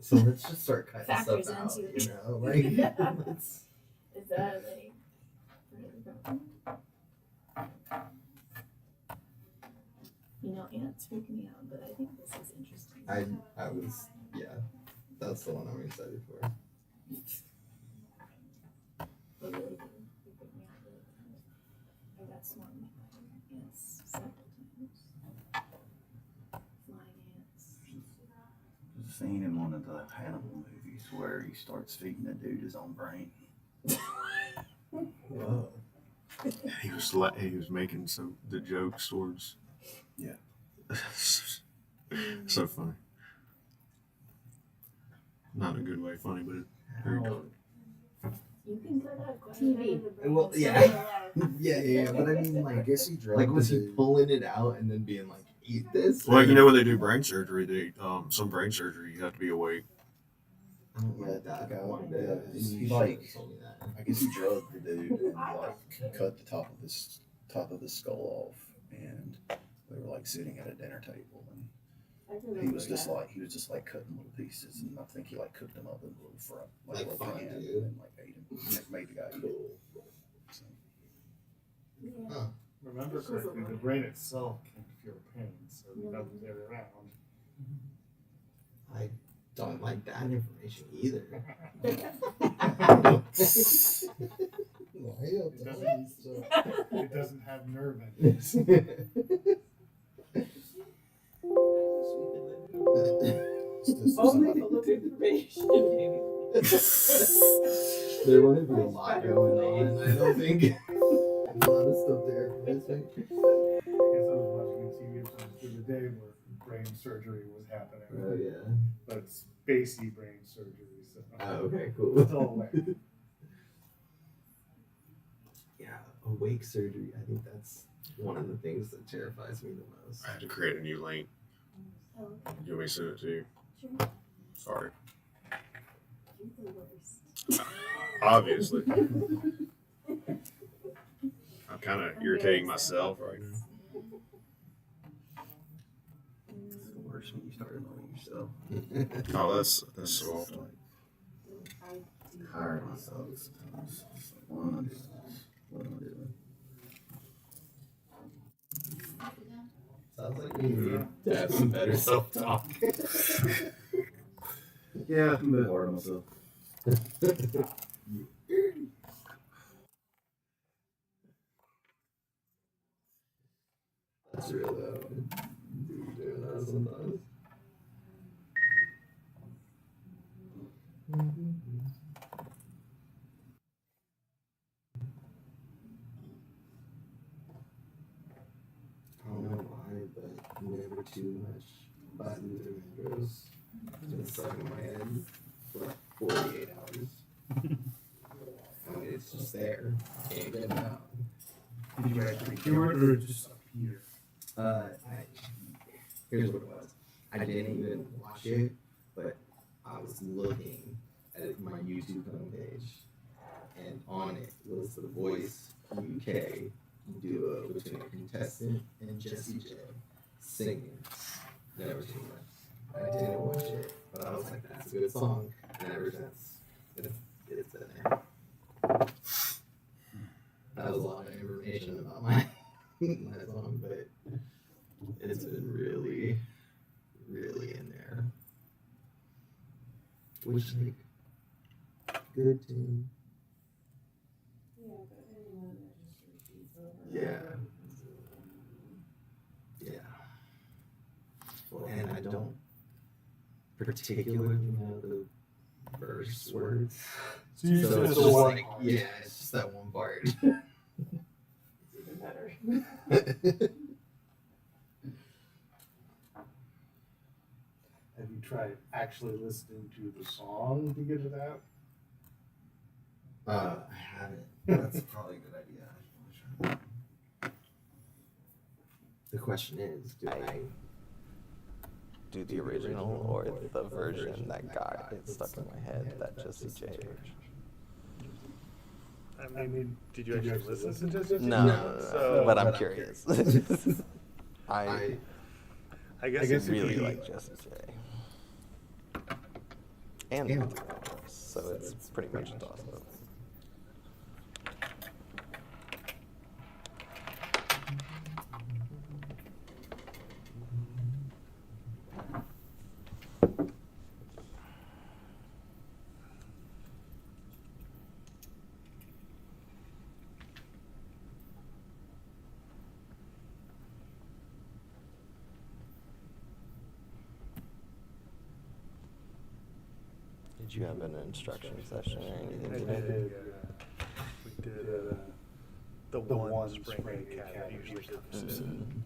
So let's just start cutting factors stuff out, into you know? Like, let's... Is that like? Ants freak me out, but I think this is interesting. I was, yeah, that's the one I'm excited for. They really do. They freak me out really bad. I got swarmed by ants several times. Flying ants. There's a scene in one of the Hannibal movies where he starts feeding a dude his own brain. Whoa. He was making the jokes towards. Yeah. So funny. Not in a good way funny, but very good. You can cut out TV. Well, yeah. yeah, but I mean, like, I guess he drugged like, was he the- pulling it out and then being like, eat this? Like, you know when they do brain surgery, some brain surgery, you have to be awake. I don't Yeah, like that the guy- one bit. yeah, You he, should've like- told me that. I guess he drugged the dude and like cut the top of his skull off, and they were like sitting at a dinner table, and he was just like cutting little pieces, and I think he like cooked them up in a little Like little pan, fondue. and like ate them, like made the guy eat it. So, Yeah. Remember correctly, the brain itself can feel pain, so we know that they're around. I don't like that information either. It doesn't have nerve endings. Only full of information, maybe. There wouldn't be a lot going on, I don't think. A lot of stuff there. I guess I was watching a TV episode the other day where brain surgery was happening. Oh, yeah. But it's spacey brain surgery, so Oh, okay, cool. it's all away. Yeah, awake surgery. I think that's one of the things that terrifies me the most. I had to create a new link. Oh, okay. You want me to send it to you? Sure. Sorry. You're the worst. Obviously. I'm kind of irritating myself right now. It's the worst when you start annoying yourself. Oh, that's so often. Hard myself sometimes. What am I doing? What am I doing? Sounds like we need to have some better self-talk. Yeah, I'm a bit hard on myself. That's real though. Dude, doing that sometimes. I don't know why, but never too much by Luther Vandross. It's been stuck in my head for like 48 hours. I mean, it's just there. Can't get it out. Did you actually hear it or just appear? Here's what it was. I didn't even watch it, but I was looking at my YouTube homepage, and on it was the Voice UK duo between a contestant and Jessie J singing. Never seen it. I didn't watch it, but I was like, that's a good song. And ever since, it's been there. That was a lot of information about my song, but it's been really, really in there. Which, like, good tune. Yeah, but anyone that just repeats over. Yeah. Yeah. Well, and I don't particularly know the verse words. So you So it's the just one like, part. yeah, it's just that one part. It's even better. Have you tried actually listening to the song to get it out? I haven't. That's probably a good idea. I should try. The question is, do I do the original or the version that got it stuck in my head, that Jessie J version? I mean, did you actually listen to Jessie? No, So- but I'm curious. I I guess really like Jessie J. and the choice, so it's pretty much a toss-up. Did you have an instruction session or anything today? We did the one spring break cat usually comes in.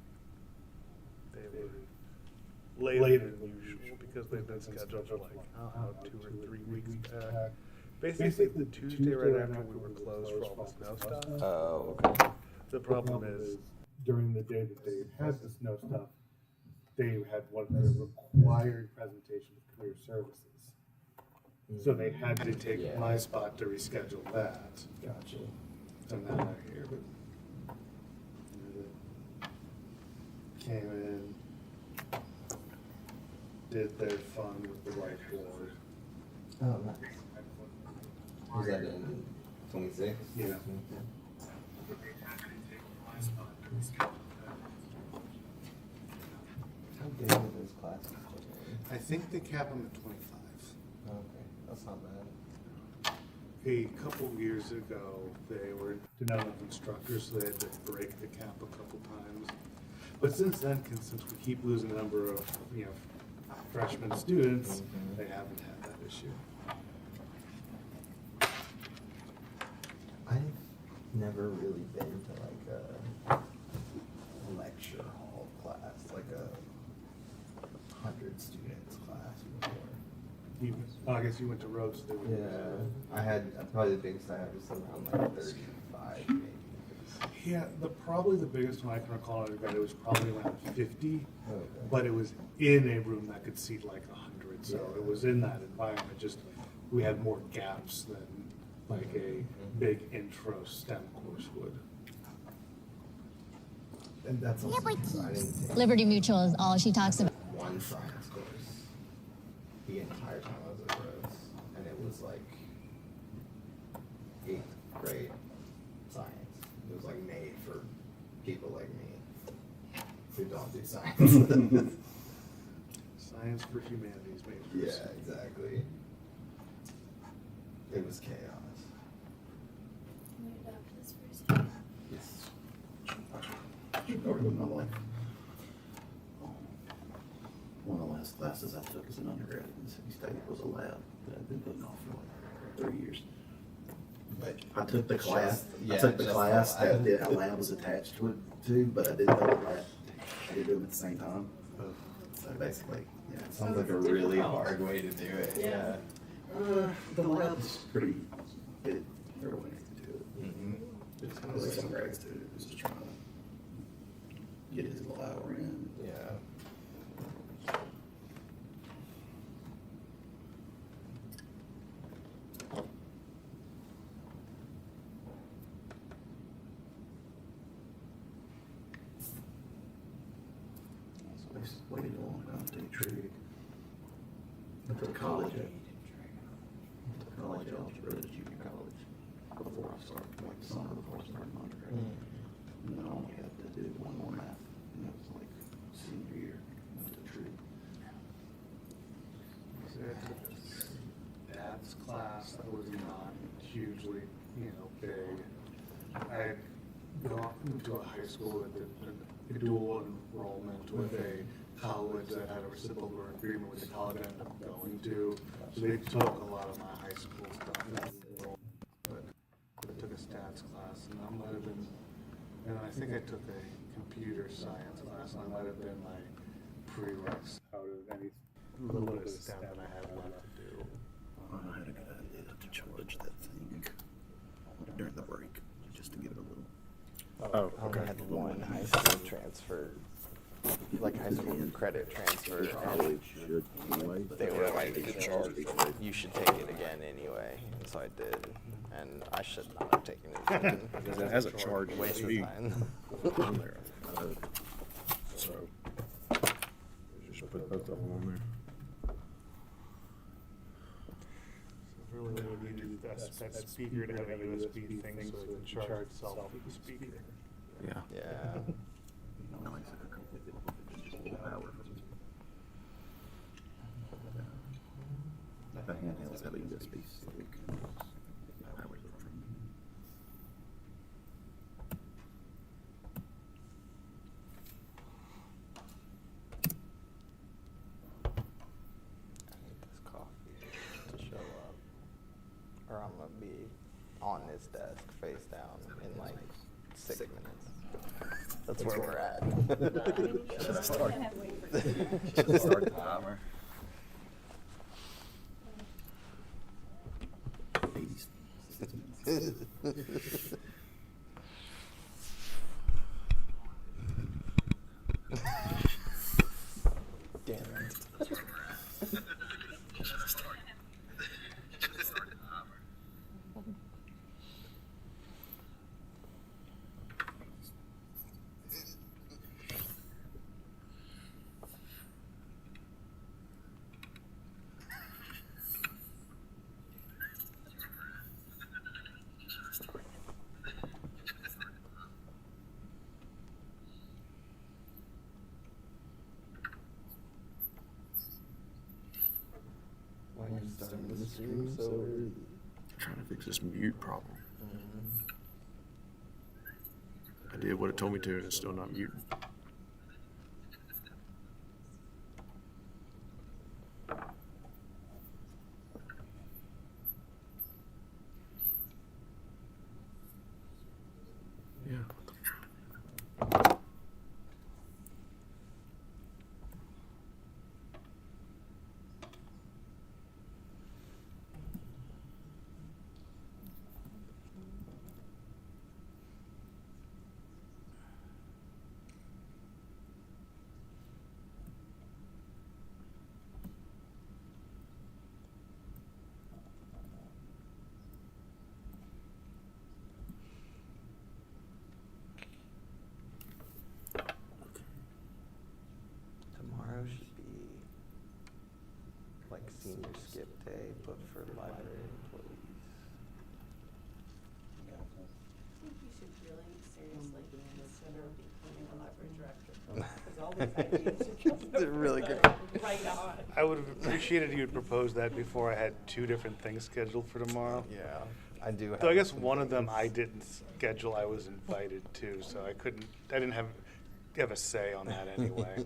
They were later than usual because they've been scheduled for like, I don't know, 2 or 3 weeks back. Basically, the Tuesday right after we were closed for all the snow stuff. Oh, okay. The problem is, during the day that they had the snow stuff, they had one of their required presentations of career services. So they had to take my spot to reschedule that. Gotcha. So now they're here, but came in, did their fun with the whiteboard. Oh, nice. Was that in 26? Yeah. How big are those classes? I think they cap them at 25. Okay, that's not bad. A couple years ago, they were not enough instructors, so they had to break the cap a couple times. But since then, since we keep losing the number of freshman students, they haven't had that issue. I've never really been to like a lecture hall class, like a 100 students class before. I guess you went to Rhodes. So I had probably the biggest I had was around like 35 maybe. Yeah, probably the biggest one I can recall in undergrad, it was probably around 50, Okay. but it was in a room that could seat like 100, so it was in that environment, just we had more gaps than like a big intro STEM course would. And that's also I didn't take Liberty Mutual is all she talks about. one science course the entire time I was at Rhodes, and it was like 8th grade science. It was like made for people like me who don't do science. Science for humanities majors. Yeah, exactly. It was chaos. Can we adopt this for a second? Yes. Started with my life. One of the last classes I took as an undergrad in Mississippi State was a lab that I'd been putting off for like 3 years. But I took the class. Yeah, I took the just class the lab. that the lab was attached to it too, but I didn't know that I did them at the same time. So basically, yeah. sounds like a really hard way to do it. Yeah. The lab's pretty. Everyone needs to do it. Mm-hmm. It's kind of like some grades too. It was just trying to get his little hour in. Yeah. So I just waited a long time to take trig. I took college algebra at junior college before I started, like the summer before I started my undergrad. And then I only had to do one more math, and that was like senior year. I took trig. So I took a stats class that was not hugely, big. I got into a high school that did a dual enrollment with a college that had a reciprocal agreement with the college I ended up going to. So they took a lot of my high school stuff. But I took a stats class, and that might have been, and I think I took a computer science class, and that might have been my prereqs out of any little bit of STEM that I had left to do. I had a good idea to charge that thing during the break, just to give it a little. Oh, I only had one high school transfer, like high school credit transfer, and should anyway. they were like, you should take it again anyway, and so I did, and I should not have taken it again. Because it has a charge Waste of fee time. on there. So just put both of them on there. really needed that speaker to have a USB thing so it can charge itself with the speaker. Yeah. Yeah. No, I said a couple of just pull power from the handhelds have a USB stick. Power from. I need this coffee to show up, or I'm gonna be on this desk face down in like 6 minutes. That's where we're at. Just start. Just start the timer. 86 minutes. Damn it. Why are you starting the stream so early? Trying to fix this mute problem. Mm-hmm. I did what it told me to, and it's still not muting. Yeah. Tomorrow should be like senior skip day, but for library employees. I think you should really seriously consider becoming a library director. Because all these ideas are just They're really good. right on. I would have appreciated if you had proposed that before I had 2 different things scheduled for tomorrow. Yeah, I do have. So I guess some one of them things. I didn't schedule, I was invited to, so I didn't have a say on that anyway. I have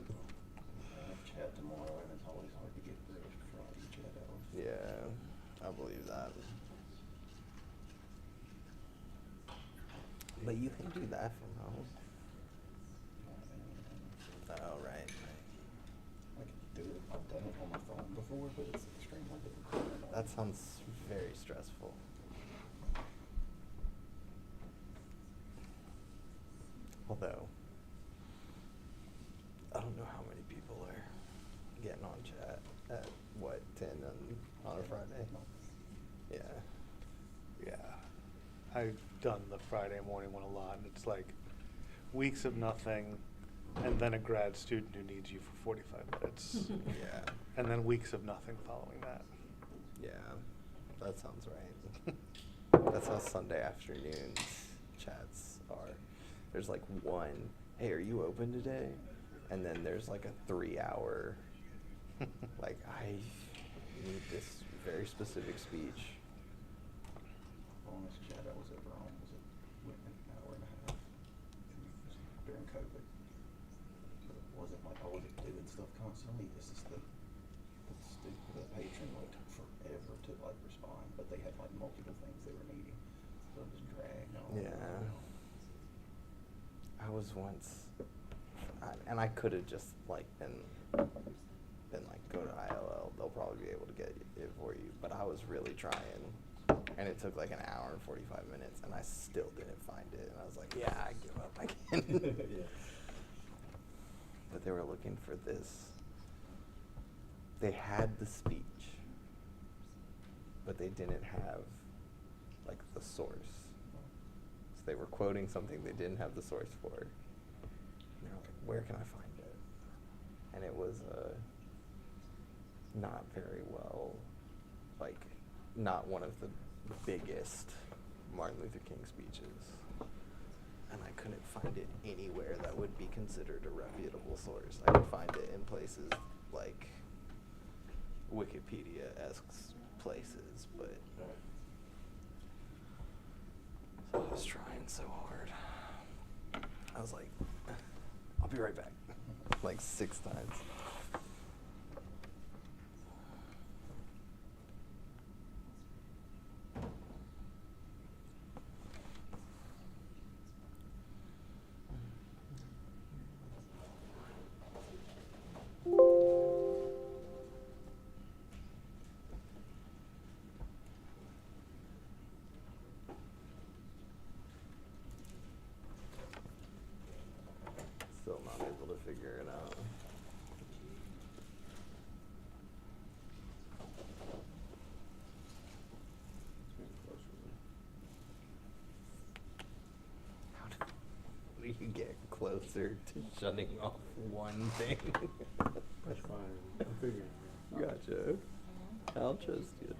chat tomorrow, and it's always hard to get through Friday chat hours. Yeah, I believe that. But you can do that from home. Oh, right, right. I can do it. I've done it on my phone before, but it's extremely difficult. That sounds very stressful. Although, I don't know how many people are getting on chat at what, 10 on a Friday? Yeah. Yeah. I've done the Friday morning one a lot, and it's like weeks of nothing, and then a grad student who needs you for 45 minutes. Yeah. And then weeks of nothing following that. Yeah, that sounds right. That's how Sunday afternoons chats are. There's like one, hey, are you open today? And then there's like a 3-hour, like, I need this very specific speech. Longest chat I was ever on was an hour and a half during COVID. But it wasn't like I wasn't doing stuff constantly. This is the patron like took forever to like respond, but they had like multiple things they were needing, so it was dragged on. Yeah. I was once, and I could have just like been like, go to ILL, they'll probably be able to get it for you, but I was really trying, and it took like an hour and 45 minutes, and I still didn't find it, and I was like, yeah, I give up, I can't. Yeah. But they were looking for this, they had the speech, but they didn't have like the source. So they were quoting something they didn't have the source for. And they were like, where can I find it? And it was not very well, like, not one of the biggest Martin Luther King speeches. And I couldn't find it anywhere that would be considered a reputable source. I could find it in places like Wikipedia-esque places, but so I was trying so hard. I was like, I'll be right back, like 6 times. Still not able to figure it out. How do you get closer to shutting off one thing? That's fine. I'm figuring it out. Gotcha. I'll trust you.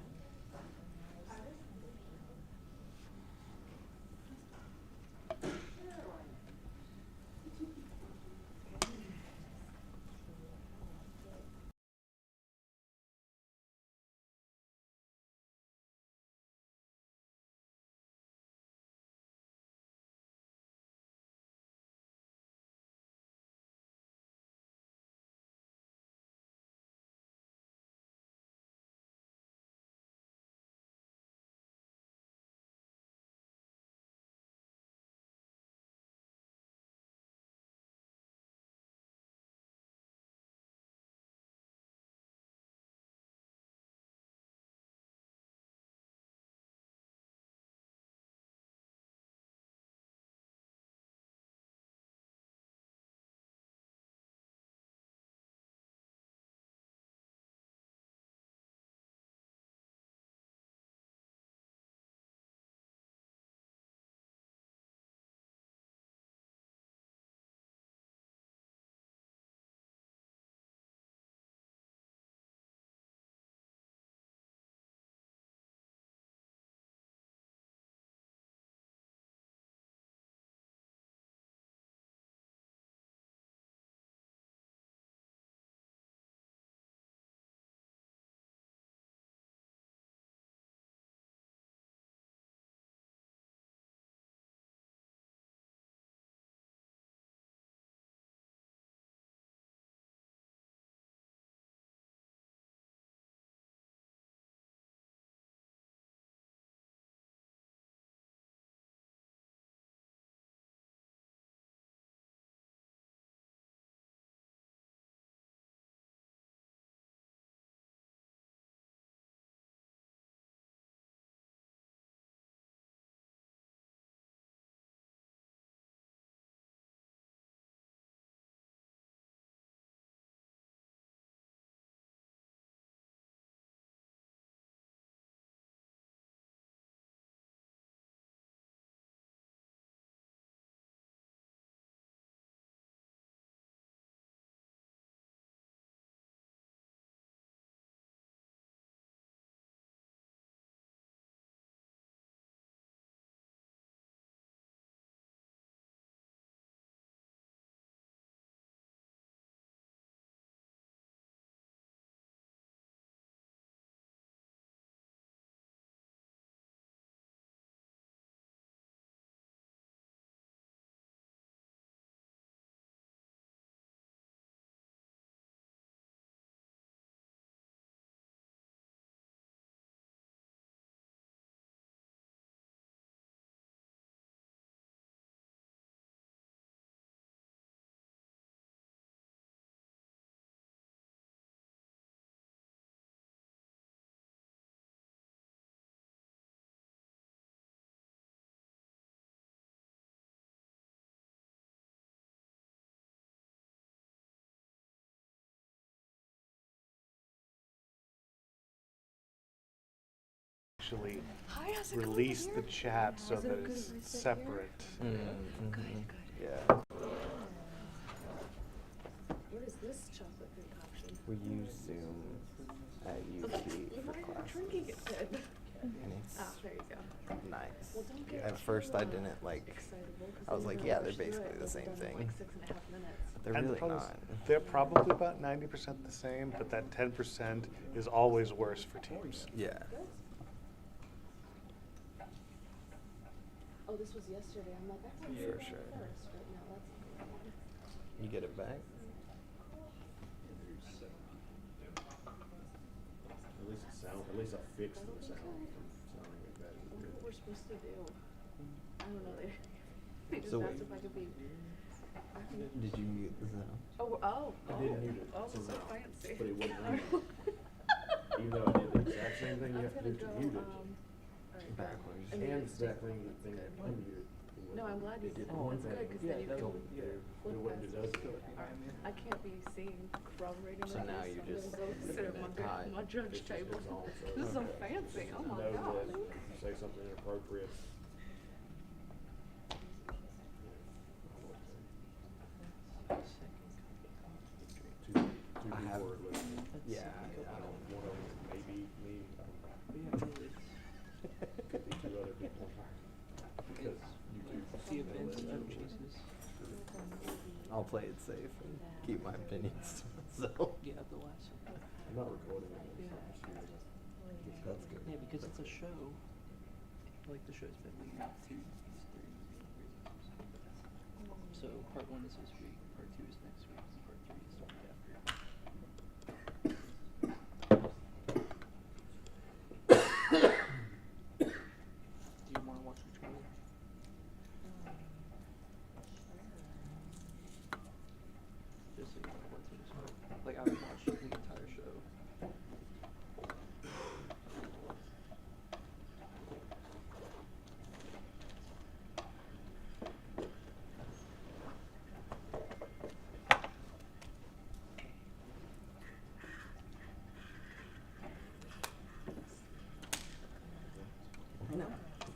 Actually release the chat so that it's separate. Yeah. What is this chocolate concoction? We use Zoom at UT for classes. Drinking it good. and it's Oh, there you go. nice. Well, don't get At first, I too, didn't like. excitable, 'cause I was then like, you're yeah, gonna they're rush through basically it, the but same done in, thing. like 6.5 minutes. But they're And the really problem is not. they're probably about 90% the same, but that 10% is always worse for teams. Yeah. Oh, this was yesterday. I'm like, that's on For July sure. 1st, but no, that's not the one. You get it back. At least I fixed the sound from sounding like that. I wonder what we're supposed to do. I don't know. They just So asked wait. if I could be. Did you mute the sound? Oh. I didn't mute it, Oh, so so no. fancy. But it wasn't ringing. Even though I did the exact same thing you have to do to mute it. Alright. Backwards. I mean, And it's that good. thing It's that good. unmuted it. No, I'm glad you It did said one it's thing. good, 'cause then you can Don't do flip what it past does. I can't be seen corroborating So with now this, you I'm just gonna go sit at hide. my judge It's table. on, so- This is so fancy. Oh my Know god. that if you say something inappropriate. Two I have- people are listening. Yeah. One of them may be me. Could be two other people. Because you two. I'll play it safe and keep my opinions to myself. I'm not recording it. That's good. Yeah, because it's a show. Like the show's been leading up to these 3 weeks. So part 1 is this week, part 2 is next week, and part 3 is the week after. Do you want to watch the trailer? Just so you know what's in the show. Like I would watch the entire show.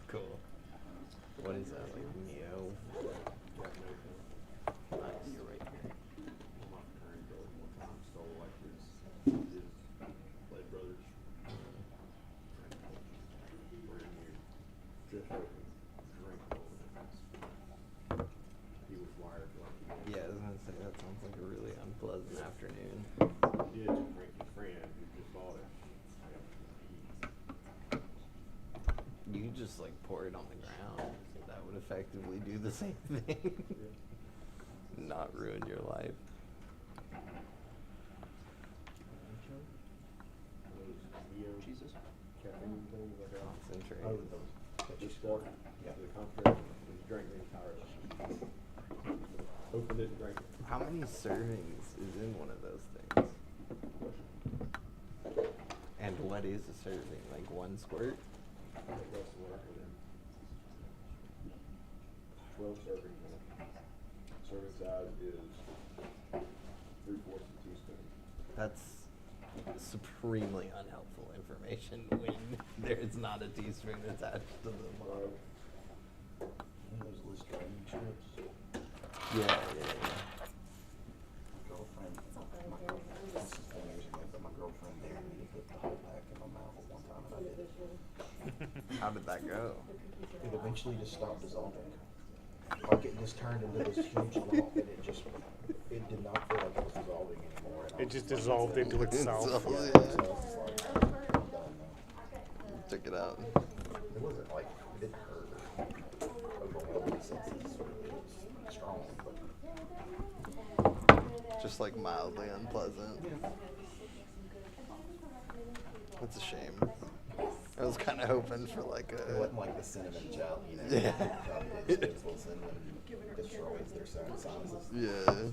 Cool. What is that, like Neo? Nice. You're right here. My current building one time stole like his Blade Brothers. Brand new. Just open. Drink over. He was wired like he Yeah, I was gonna say that sounds like a really unpleasant afternoon. did to drink his friend who just bought it. You could just like pour it on the ground. That would effectively do the same thing. Not ruin your life. Jesus. Caffeine thing, like a Concentrate. this stuff, the concentrate, and he drank the entire thing. Opened it and drank it. How many servings is in one of those things? And what is a serving? Like one squirt? I think that's the one I put in. 12 servings in it. Serving size is 3/4 teaspoon. That's supremely unhelpful information when there's not a teaspoon attached to the bottle. Those Listerine chips. Yeah. Girlfriend, this is 10 years ago, but my girlfriend dared me to put the whole pack in my mouth at one time, and I did. How did that go? It eventually just stopped dissolving. Like it just turned into this huge lump, and it did not feel like it was dissolving anymore. And I It was just like, dissolved into itself. Dissolved. Yeah, Yeah. so I was just like, I'm done now. Check it out. It wasn't like, it didn't hurt or overwhelm my senses. It was strong, but Just like mildly unpleasant. That's a shame. I was kind of hoping for like it a. wasn't like the cinnamon gel, you know. Yeah. Well, cinnamon destroys their sinuses. Yeah.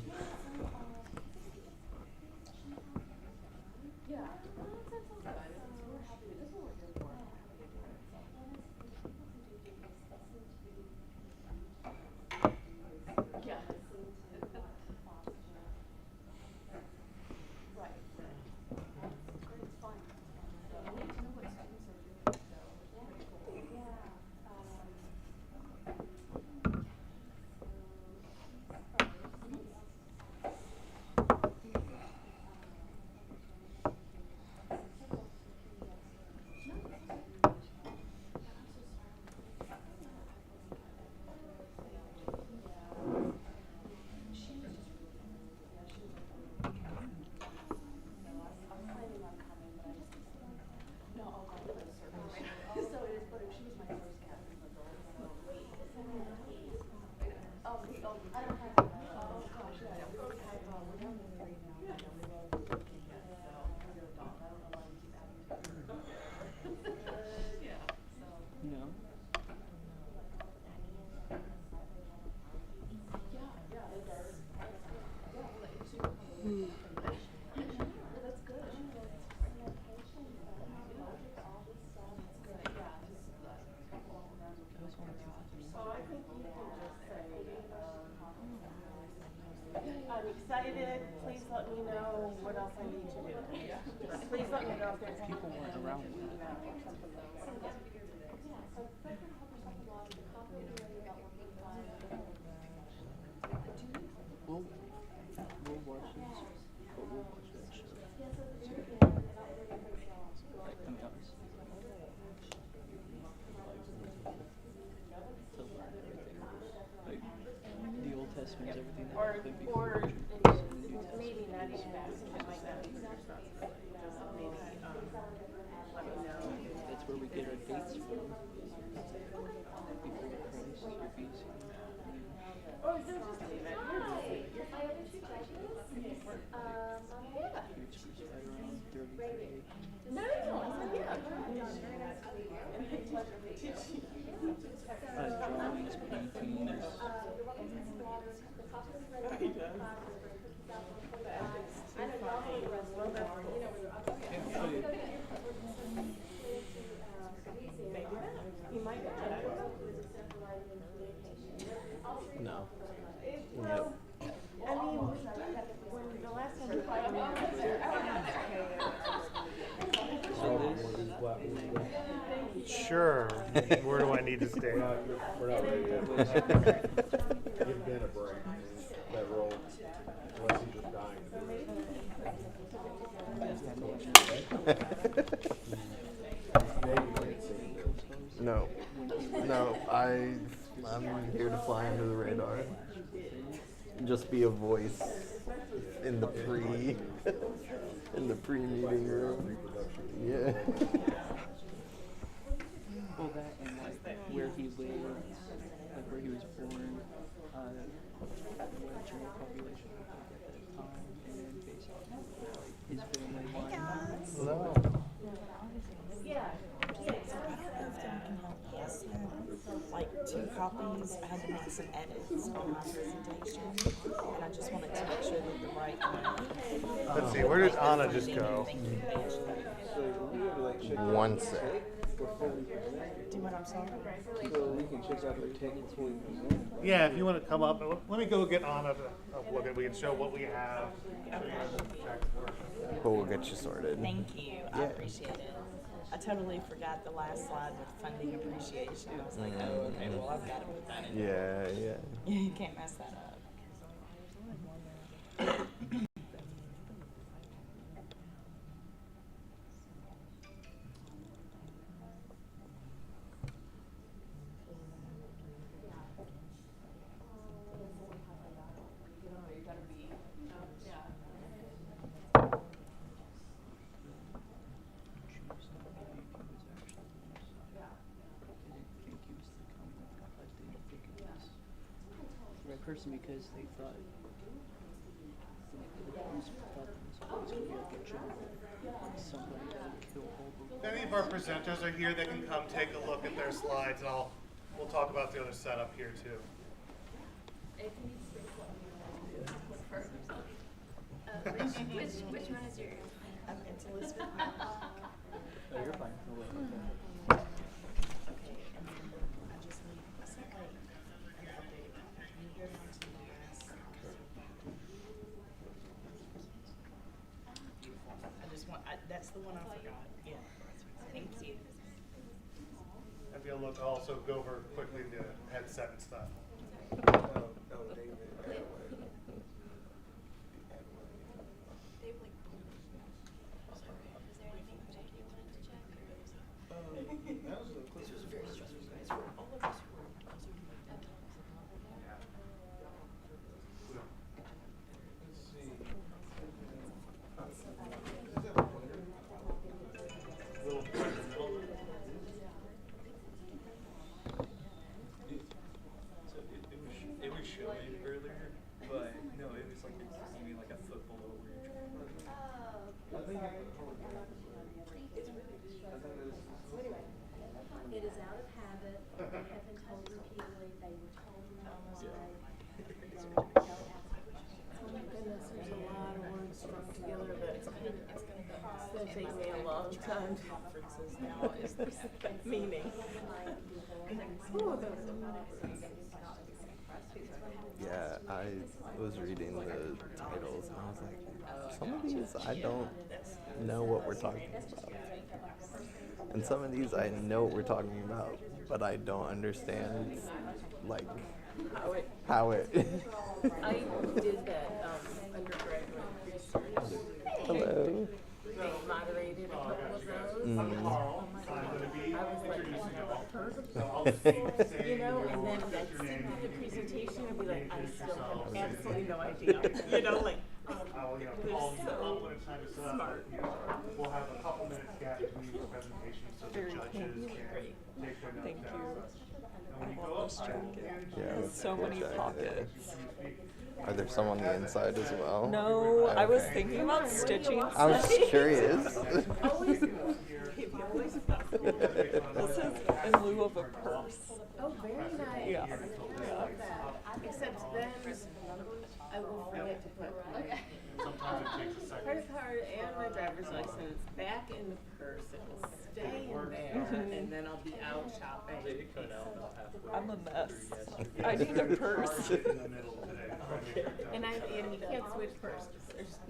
people weren't around when We'll watch this, but we'll watch that show. Like, I mean, obviously, to learn everything. Like, the Old Testament is everything that happened before Jesus, and the New Testament Maybe not is even that, it might not be your responsibility, maybe, let me know. that's where we get our dates from. Before Christ or BC. Or just leave it, you're fine. Which was right around 3038. No, I said, yeah. Drawings, paintings. He does. That's too funny. Well, that's cool. Maybe not. He might not. I don't know. No. Well, I mean, when the last time we played, I mean, Sure. Where do I need to stay? We're not ready yet. Give Ben a break. That role, unless he's just dying to do it. No. No, I'm here to fly under the radar. Just be a voice in the pre-meeting room. Yeah. Well, that and like where he lived, like where he was born, what general population looked like at that time, and then based off of like his family line. Hello. Like 2 copies. I had to make some edits on my presentation, and I just wanted to make sure that the right one. Let's see, where did Anna just go? One sec. Do what I'm sorry. So we can check out the techniques we present. Yeah, if you want to come up, let me go get Anna to look at. We can show what we have. But we'll get you sorted. Thank you. I appreciate it. I totally forgot the last slide with funding appreciation. I was like, oh, okay, well, I've got to put that in. Yeah. You can't mess that up. Person because they thought the police thought that this was going to be like a joke, somebody that would kill all the. If any of our presenters are here, they can come take a look at their slides, and we'll talk about the other setup here too. Which one is yours? It's Elizabeth. Oh, you're fine. No way. That's the one I forgot. Yeah. Thank you. Maybe I'll look also go over quickly the headset and stuff. It is out of habit. They have been told repeatedly. They were told in the Oh my goodness, there's a lot of words strung together that it's gonna take me a long time. Conferences now is the meaning. Oh, those are Yeah, I was reading the titles and I was like, some of these I don't know what we're talking about. And some of these I know what we're talking about, but I don't understand, like, how it. I did that undergraduate research. Hello. They moderated a couple of those. Mm. Oh my God. I was like, you know, and then I'd sit through the presentation and be like, I still have absolutely no idea. You know, like, they're so smart. We'll have a couple minutes gap between the presentations so the judges can take their notes Thank you. down. I love this jacket. Yeah, It has so many jacket. pockets. Are there some on the inside as well? No, I was Okay. thinking about stitching. I was curious. Always. This is in lieu of a purse. Oh, very nice. Yeah. I love that. Except then I will forget to put Sometimes it takes a second. credit card and my driver's license back in the purse. It will stay in there, and then I'll be out shopping. I'm a mess. I need a purse. And you can't switch purses.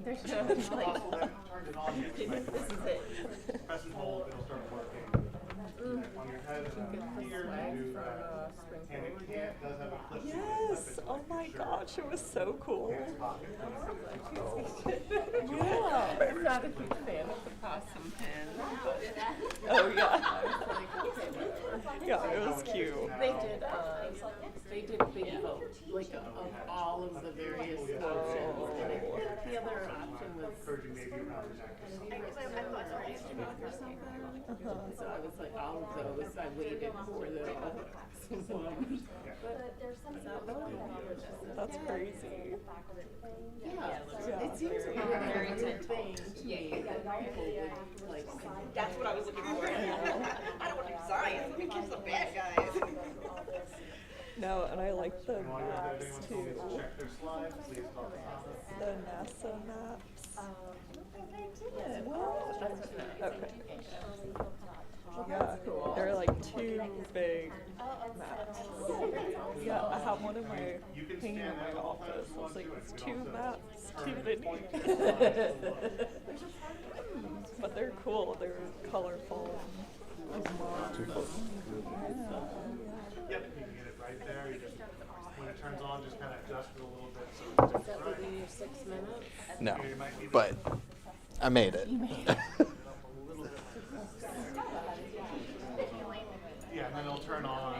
There's no like. This is it. Press and hold, it'll start working. On your head and here, you do and it does have a clip. Yes. Oh my gosh, it was so cool. Yeah. I'm not a huge fan of the possum pen, but Oh yeah. I was like, okay, whatever. Yeah, it was cute. They did a big vote, like of all of the various options. And I think the other option was Encouraging maybe around the neck. astronaut or something. So I was like, all of those, I waited for the one. But That's crazy. yeah, it seems a very thing to me that people would like. That's what I was looking for. I don't want to do science. We catch the bad guys. No, and I like the While you're maps there, too. anyone check their slides, please call the office. The NASA maps. Okay. Yeah, they're like two big maps. Yeah, I have one in my hanging in my office. I was like, it's two maps, too many. But they're cool. They're colorful. Yep, you can get it right there. You just, when it turns on, just kind of adjust it a little bit so it's just right. Within your 6 minutes. No, but I made it. Yeah, and then it'll turn on.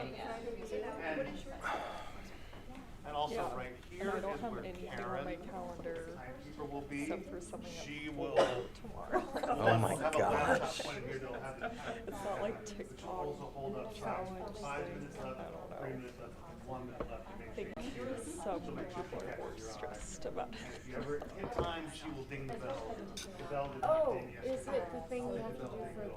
And also Yeah. right And here I is don't have where anything on Karen, my calendar timekeeper, will be. except for something She up will. tomorrow. Oh my have a gosh. laptop pointed here that'll have the It's not like TikTok also hold up challenge 5 thing. minutes I left, don't 3 know. minutes left, 1 minute left to I make think sure you see some so make sure people she are more catches your eye. stressed about If it. you ever hit time, she will ding the bell. The bell did not Oh, ding is yesterday. it the thing you have to do for the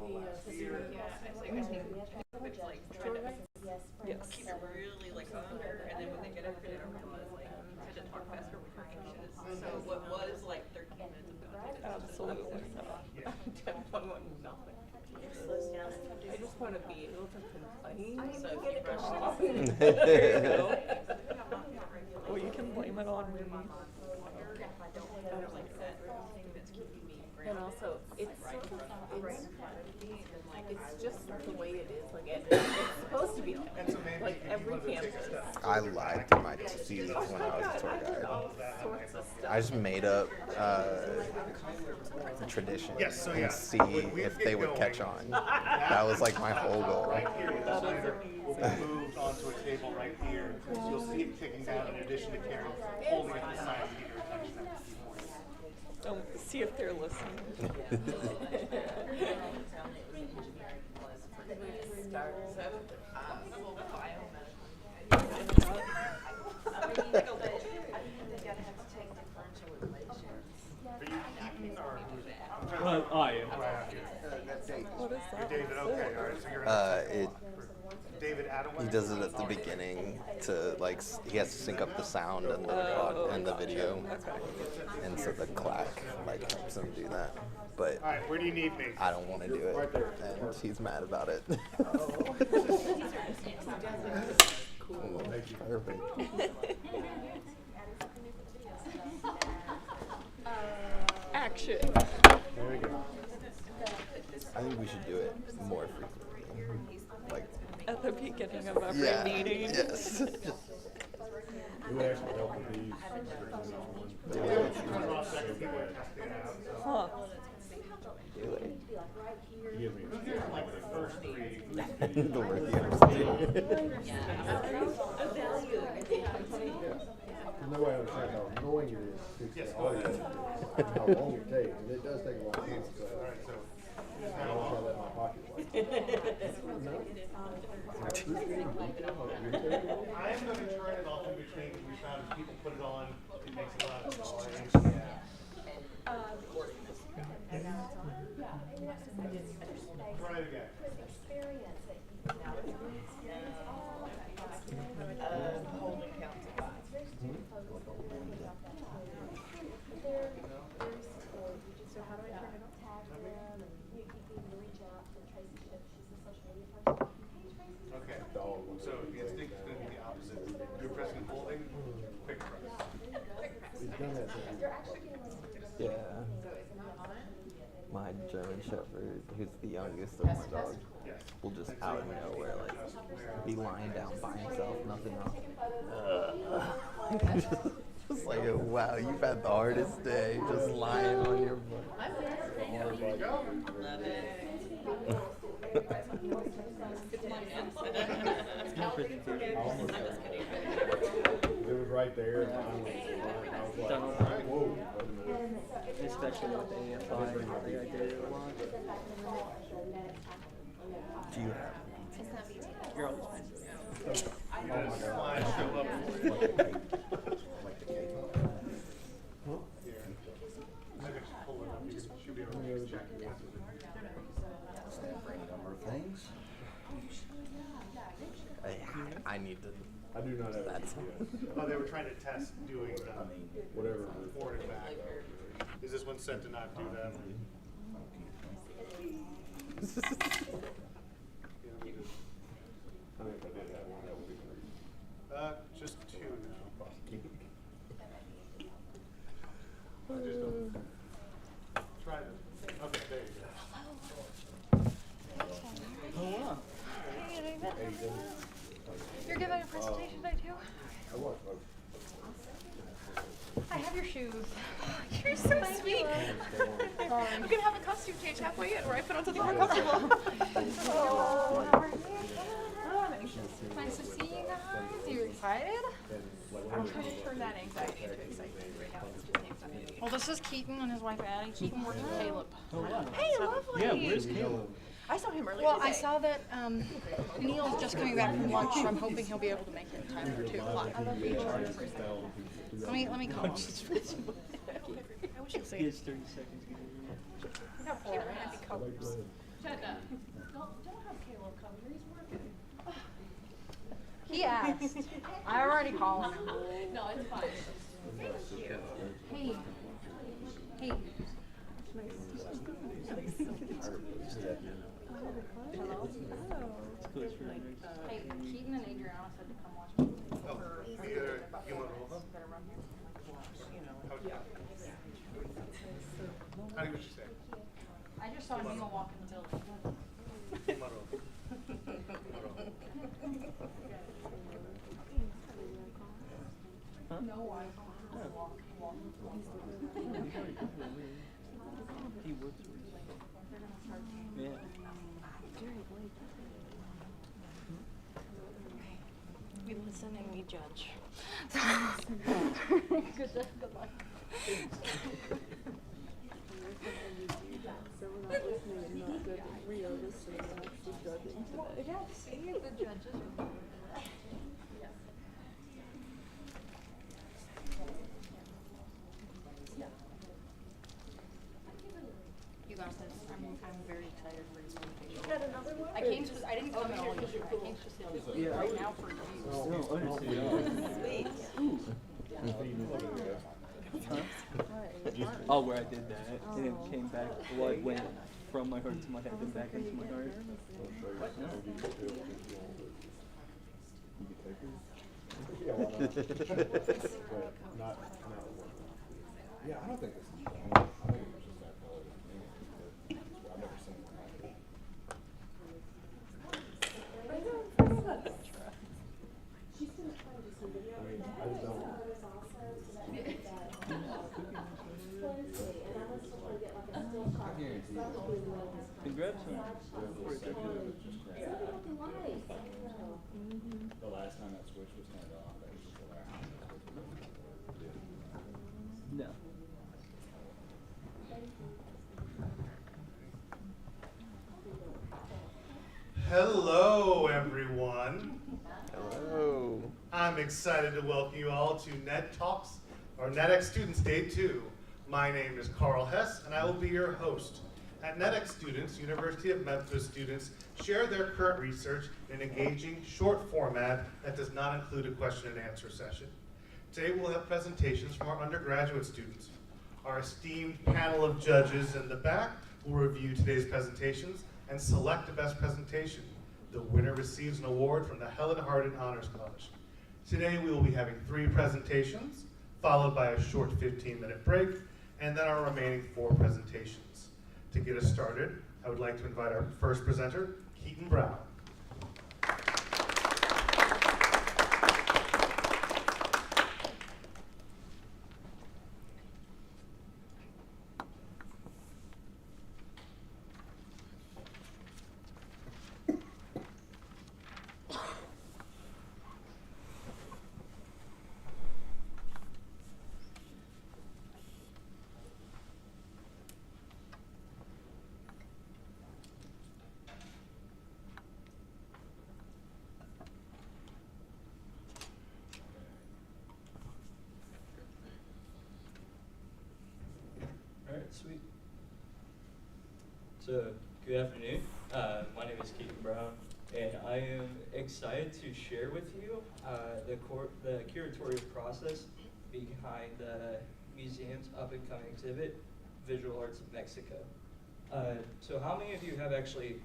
Yes. Keep it really like under, and then when they get up there, I realize like I should talk faster when you're anxious. So what was like 13 minutes of content. Absolutely not. I want nothing. I just want to be able to complain. So if you brush off. There you go. Well, you can blame it on me. And also, it's just the way it is. Like it's supposed to be like every campus. I lied to my teeth when I was a tour guide. All sorts of stuff. I just made up tradition Yes, so and yeah, see when we if get they would going, catch on. That was like my whole goal. Right here with the slider will be moved onto a table right here. So you'll see it kicking down in addition to Karen holding it to the side to get your attention at the key points. See if they're listening. Are you keeping or? I am. What is that? David, okay, all right, so you're. David Attaway? He does it at the beginning to like he has to sync up the sound and the video, and so the clack like helps him do that. But All right, where do you need me? I don't want to do it, and he's mad about it. cool. Perfect. Action. There we go. I think we should do it more frequently. Like, At the beginning of every yeah, meeting. yes. It would actually help with these. Huh. Really? He gives me like the first three. The word you understand. No way I understand how annoying it is to fix the audio and how long it takes. And it does take a long time. So I don't want to let my pocket like I am going to turn it off in between because we found if people put it on, it makes a lot of noise. Try it again. Holding count to 5. So how do I turn it on? Tag them and you can reach out to Tracy Shipp. She's the social media person. Okay. So the instinct is going to be the opposite. You're pressing and holding, quick press. He's done that since Yeah. My German Shepherd, who's the youngest of my dogs, will just out of nowhere, like, be lying down by himself, nothing wrong. Just like, wow, you've had the hardest day, just lying on your butt. it was right there. And I was like, whoa. Especially with the AFI, I think I did it a lot. Do you have? You're always fine. Oh my God. Things. I need to. I do not have That's Oh, they were trying to test doing whatever. forward and back. Is this one set to not do that? I think if I did that one, that would be great. Just 2 now. I just don't. Try this. Okay, there you go. Hello. Hey, David. You're giving a presentation today too? I was. I have your shoes. You're so sweet. I'm gonna have a costume change halfway in where I put on something more comfortable. Oh, how are you? Nice to see you guys. Are you excited? I'm trying to turn that anxiety into excitement right now. It's just anxiety. Well, this is Keaton and his wife Addie. Keaton works with Caleb. Hey, lovely. Yeah, where's Caleb? I saw him earlier. Well, I saw that Neil's just coming back from lunch, so I'm hoping he'll be able to make it in time for 2 o'clock. Let me call him. I wish you could see He it. has 30 seconds. How cute. Happy colors. Don't have Caleb come here. He's working. He asked. I already called him. No, it's fine. Hey. Hey. Hello. Hey, Keaton and Adriana said to come watch me. How do you say? I just saw Neil walk in the building. No, I don't walk. He works with Yeah. We listen and we judge. Good luck. So we're not listening and not good. We are listening and actually judging today. Yeah, see, the judges are You guys, I'm very excited for this presentation. I didn't come at all yesterday. I came specifically right now for you. Oh, where I did that, and it came back, blood went from my heart to my head and back into my heart. You can take her? Yeah, why not? But not. Yeah, I don't think this is wrong. I think it was just that color. But I've never seen one like it. I mean, I just don't. I guarantee you. Congrats on The last time that switch was turned off, that was just the last time that switch was turned off. No. Hello, everyone. Hello. I'm excited to welcome you all to Ned Talks, or NedXStudents Day 2. My name is Carl Hess, and I will be your host. At NedXStudents, University of Memphis students share their current research in an engaging, short format that does not include a question and answer session. Today we'll have presentations from our undergraduate students. Our esteemed panel of judges in the back will review today's presentations and select the best presentation. The winner receives an award from the Helen Hardin Honors College. Today we will be having 3 presentations, followed by a short 15-minute break, and then our remaining 4 presentations. To get us started, I would like to invite our first presenter, Keaton Brown. Alright, sweet. So, good afternoon. My name is Keaton Brown, and I am excited to share with you the curatorial process behind the museum's up-and-coming exhibit, Visual Arts of Mexico. So how many of you have actually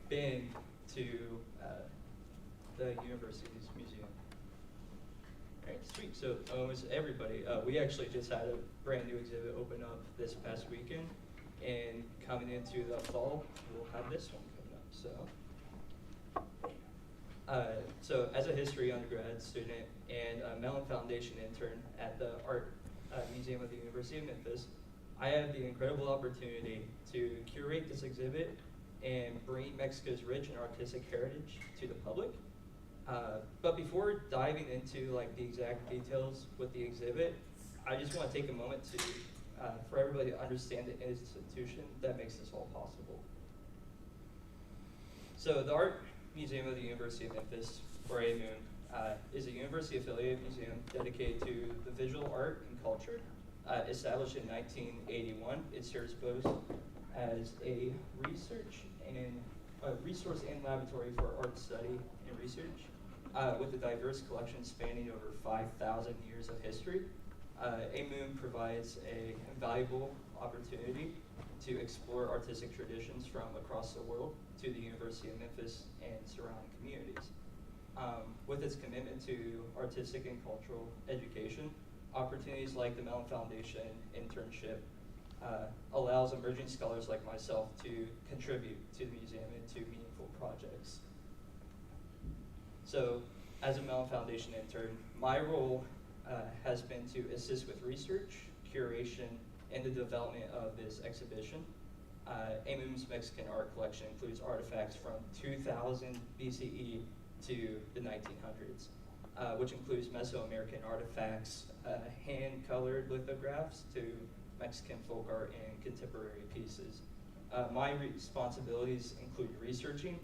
been to the university's museum? Alright, sweet. So almost everybody. We actually just had a brand new exhibit open up this past weekend, and coming into the fall, we'll have this one coming up. So as a history undergrad student and a Mellon Foundation intern at the Art Museum of the University of Memphis, I had the incredible opportunity to curate this exhibit and bring Mexico's rich and artistic heritage to the public. But before diving into like the exact details with the exhibit, I just want to take a moment to for everybody to understand the institution that makes this all possible. So the Art Museum of the University of Memphis, or AMUM, is a university-affiliated museum dedicated to the visual art and culture. Established in 1981, it serves both as a research and resource and laboratory for art study and research, with a diverse collection spanning over 5,000 years of history. AMUM provides a valuable opportunity to explore artistic traditions from across the world to the University of Memphis and surrounding communities. With its commitment to artistic and cultural education, opportunities like the Mellon Foundation internship allows emerging scholars like myself to contribute to the museum and to meaningful projects. So, as a Mellon Foundation intern, my role has been to assist with research, curation, and the development of this exhibition. AMUM's Mexican art collection includes artifacts from 2000 BCE to the 1900s, which includes Mesoamerican artifacts, hand-colored lithographs to Mexican folk art and contemporary pieces. My responsibilities include researching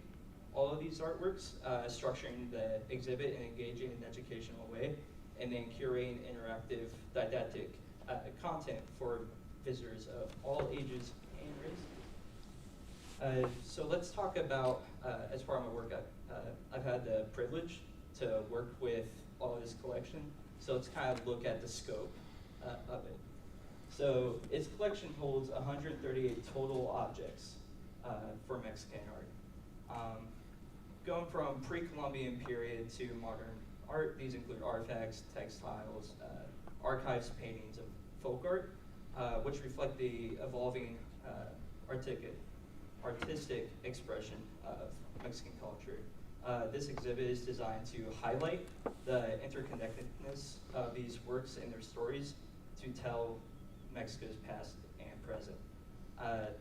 all of these artworks, structuring the exhibit in an engaging and educational way, and then curating interactive didactic content for visitors of all ages and races. So let's talk about, as part of my work, I've had the privilege to work with all of this collection, so let's kind of look at the scope of it. So its collection holds 138 total objects for Mexican art. going from pre-Columbian period to modern art, these include artifacts, textiles, archives, paintings of folk art, which reflect the evolving artistic expression of Mexican culture. This exhibit is designed to highlight the interconnectedness of these works and their stories to tell Mexico's past and present.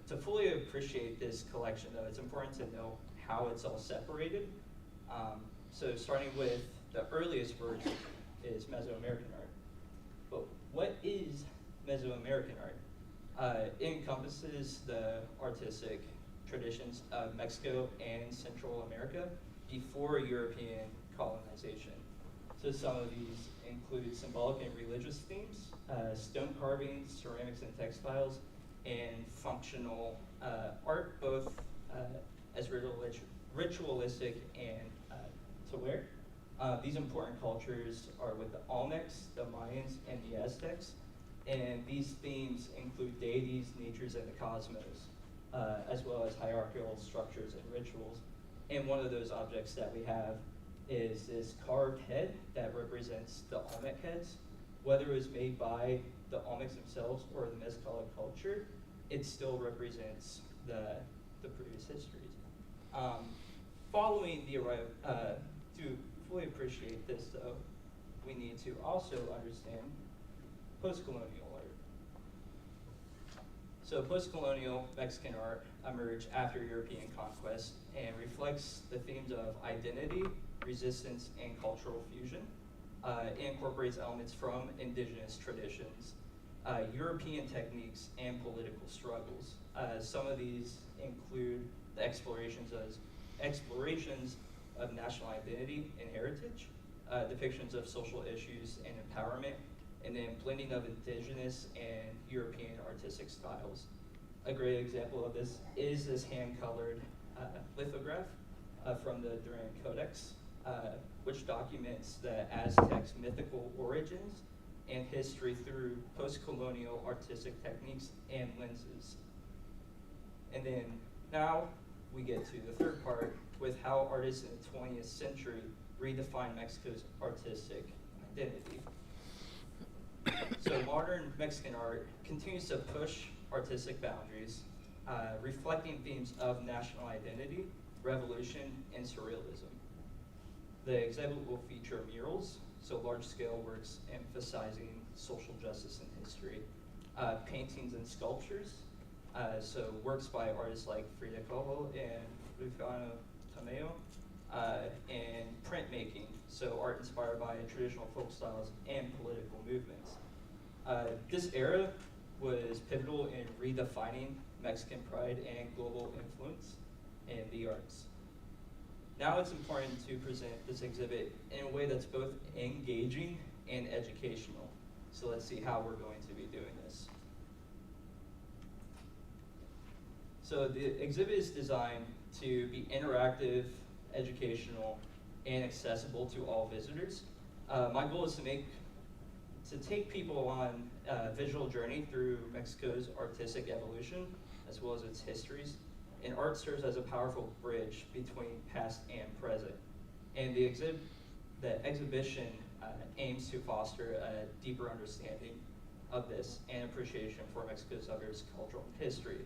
To fully appreciate this collection, though, it's important to know how it's all separated. So starting with the earliest works is Mesoamerican art. But what is Mesoamerican art? It encompasses the artistic traditions of Mexico and Central America before European colonization. So some of these include symbolic and religious themes, stone carvings, ceramics and textiles, and functional art, both as ritualistic and to wear. These important cultures are with the Olmecs, the Mayans, and the Aztecs. And these themes include deities, natures, and the cosmos, as well as hierarchical structures and rituals. And one of those objects that we have is this carved head that represents the Olmec heads. Whether it was made by the Olmecs themselves or the Mezcala culture, it still represents the previous histories. Following the arrival, to fully appreciate this though, we need to also understand post-colonial art. So post-colonial Mexican art emerged after European conquest and reflects the themes of identity, resistance, and cultural fusion. It incorporates elements from indigenous traditions, European techniques, and political struggles. Some of these include the explorations of national identity and heritage, depictions of social issues and empowerment, and then blending of indigenous and European artistic styles. A great example of this is this hand-colored lithograph from the Duran Codex, which documents the Aztecs' mythical origins and history through post-colonial artistic techniques and lenses. And then now we get to the third part with how artists in the 20th century redefined Mexico's artistic identity. So modern Mexican art continues to push artistic boundaries, reflecting themes of national identity, revolution, and surrealism. The exhibit will feature murals, so large-scale works emphasizing social justice and history, paintings and sculptures, so works by artists like Frida Kahlo and Luciano Tomeo, and printmaking, so art inspired by traditional folk styles and political movements. This era was pivotal in redefining Mexican pride and global influence in the arts. Now it's important to present this exhibit in a way that's both engaging and educational. So let's see how we're going to be doing this. So the exhibit is designed to be interactive, educational, and accessible to all visitors. My goal is to take people on a visual journey through Mexico's artistic evolution, as well as its histories. And art serves as a powerful bridge between past and present. And the exhibition aims to foster a deeper understanding of this and appreciation for Mexico's diverse cultural history.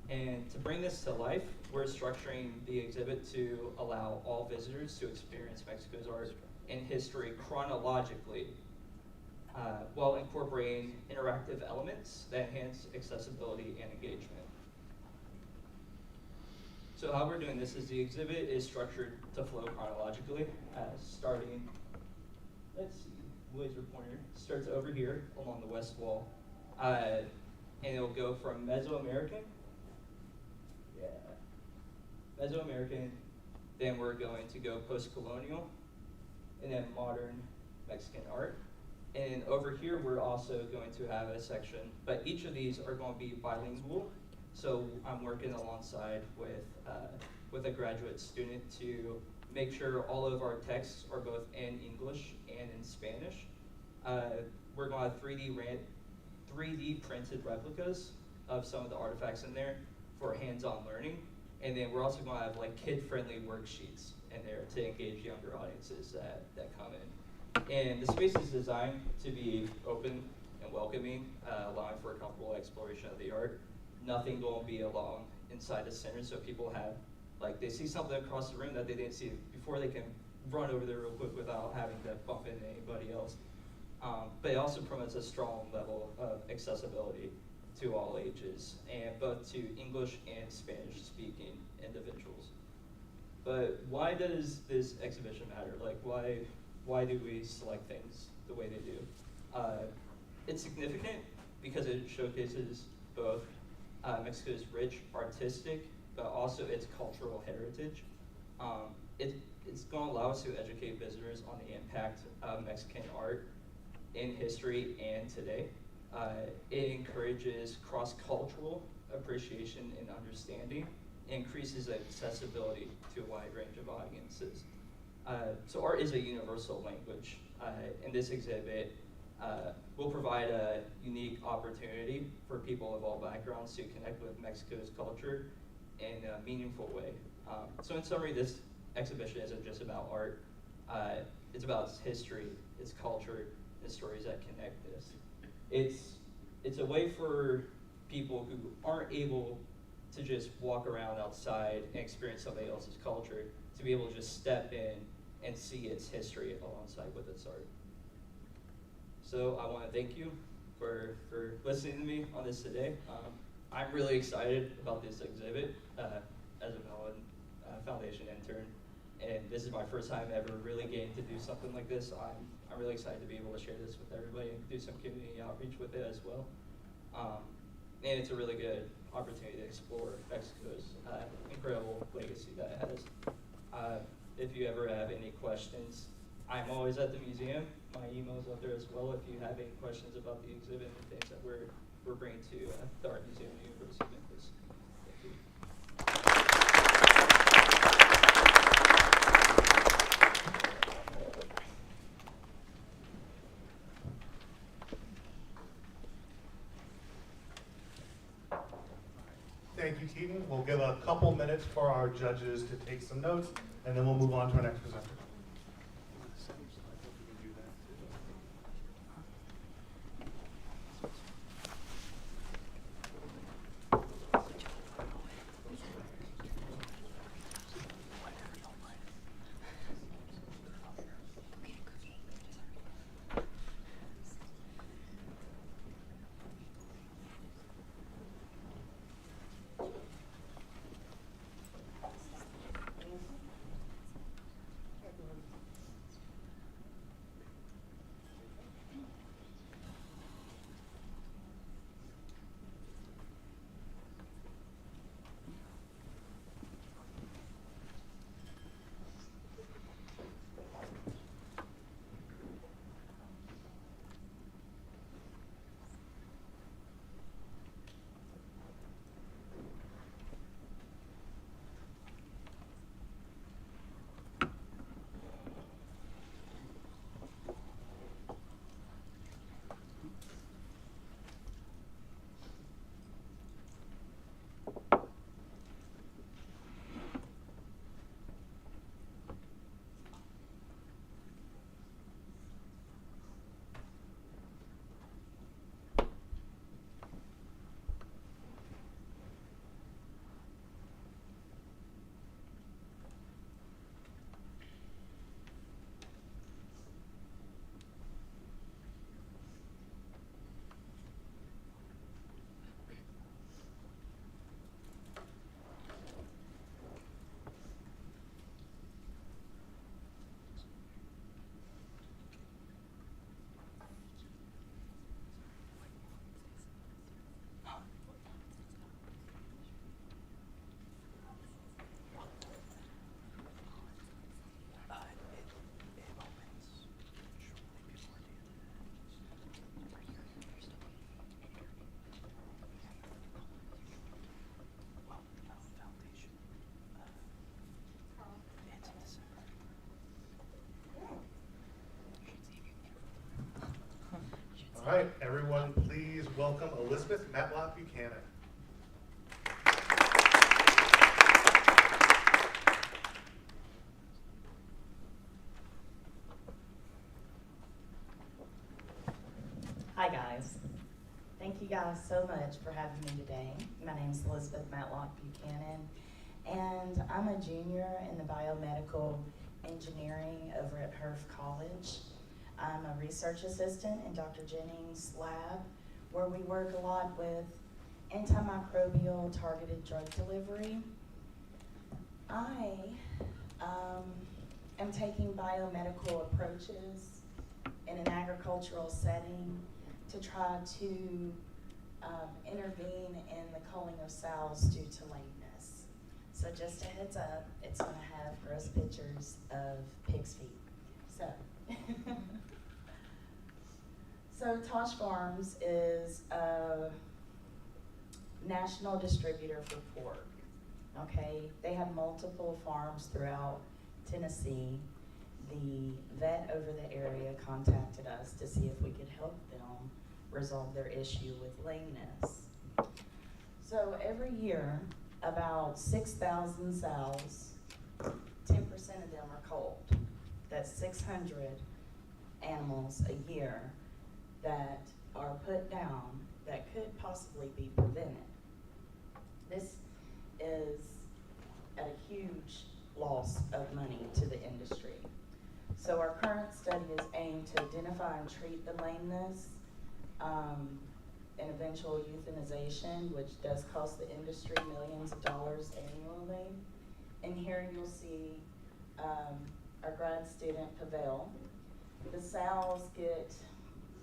And to bring this to life, we're structuring the exhibit to allow all visitors to experience Mexico's art and history chronologically, while incorporating interactive elements that enhance accessibility and engagement. So how we're doing this is the exhibit is structured to flow chronologically, starting, let's see, laser pointer starts over here along the west wall, and it'll go from Mesoamerican, then we're going to go post-colonial, and then modern Mexican art. And over here, we're also going to have a section, but each of these are going to be bilingual. So I'm working alongside with a graduate student to make sure all of our texts are both in English and in Spanish. We're going to have 3D printed replicas of some of the artifacts in there for hands-on learning. And then we're also going to have like kid-friendly worksheets in there to engage younger audiences that come in. And the space is designed to be open and welcoming, allowing for a comfortable exploration of the art. Nothing going to be along inside the center, so people have, like, they see something across the room that they didn't see before, they can run over there real quick without having to bump into anybody else. But it also promotes a strong level of accessibility to all ages, and both to English and Spanish speaking individuals. But why does this exhibition matter? Like, why do we select things the way they do? It's significant because it showcases both Mexico's rich artistic, but also its cultural heritage. It's going to allow us to educate visitors on the impact of Mexican art in history and today. It encourages cross-cultural appreciation and understanding, increases accessibility to a wide range of audiences. So art is a universal language. And this exhibit will provide a unique opportunity for people of all backgrounds to connect with Mexico's culture in a meaningful way. So in summary, this exhibition isn't just about art. It's about its history, its culture, and stories that connect this. It's a way for people who aren't able to just walk around outside and experience somebody else's culture to be able to just step in and see its history alongside with its art. So I want to thank you for listening to me on this today. I'm really excited about this exhibit as a Mellon Foundation intern, and this is my first time ever really getting to do something like this. So I'm really excited to be able to share this with everybody and do some community outreach with it as well. And it's a really good opportunity to explore Mexico's incredible legacy that it has. If you ever have any questions, I'm always at the museum. My email's up there as well if you have any questions about the exhibit and things that we're bringing to the Art Museum of the University of Memphis. Thank you. Thank you, Keaton. We'll give a couple minutes for our judges to take some notes, and then we'll move on to our next presenter. All right, everyone, please welcome Elizabeth Matlock Buchanan. guys so much for having me today. My name is Elizabeth Matlock Buchanan, and I'm a junior in the biomedical engineering over at Herf College. I'm a research assistant in Dr. Jennings' lab, where we work a lot with antimicrobial targeted drug delivery. I am taking biomedical approaches in an agricultural setting to try to intervene in the culling of sows due to lameness. So just a heads up, it's going to have gross pictures of pig's feet. So Tosh Farms is a national distributor for pork. Okay, they have multiple farms throughout Tennessee. The vet over the area contacted us to see if we could help them resolve their issue with lameness. So every year, about 6,000 sows, 10% of them are culled. That's 600 animals a year that are put down that could possibly be prevented. This is at a huge loss of money to the industry. So our current study is aimed to identify and treat the lameness and eventual euthanization, which does cost the industry millions of dollars annually. And here you'll see our grad student, Pavel. The sows get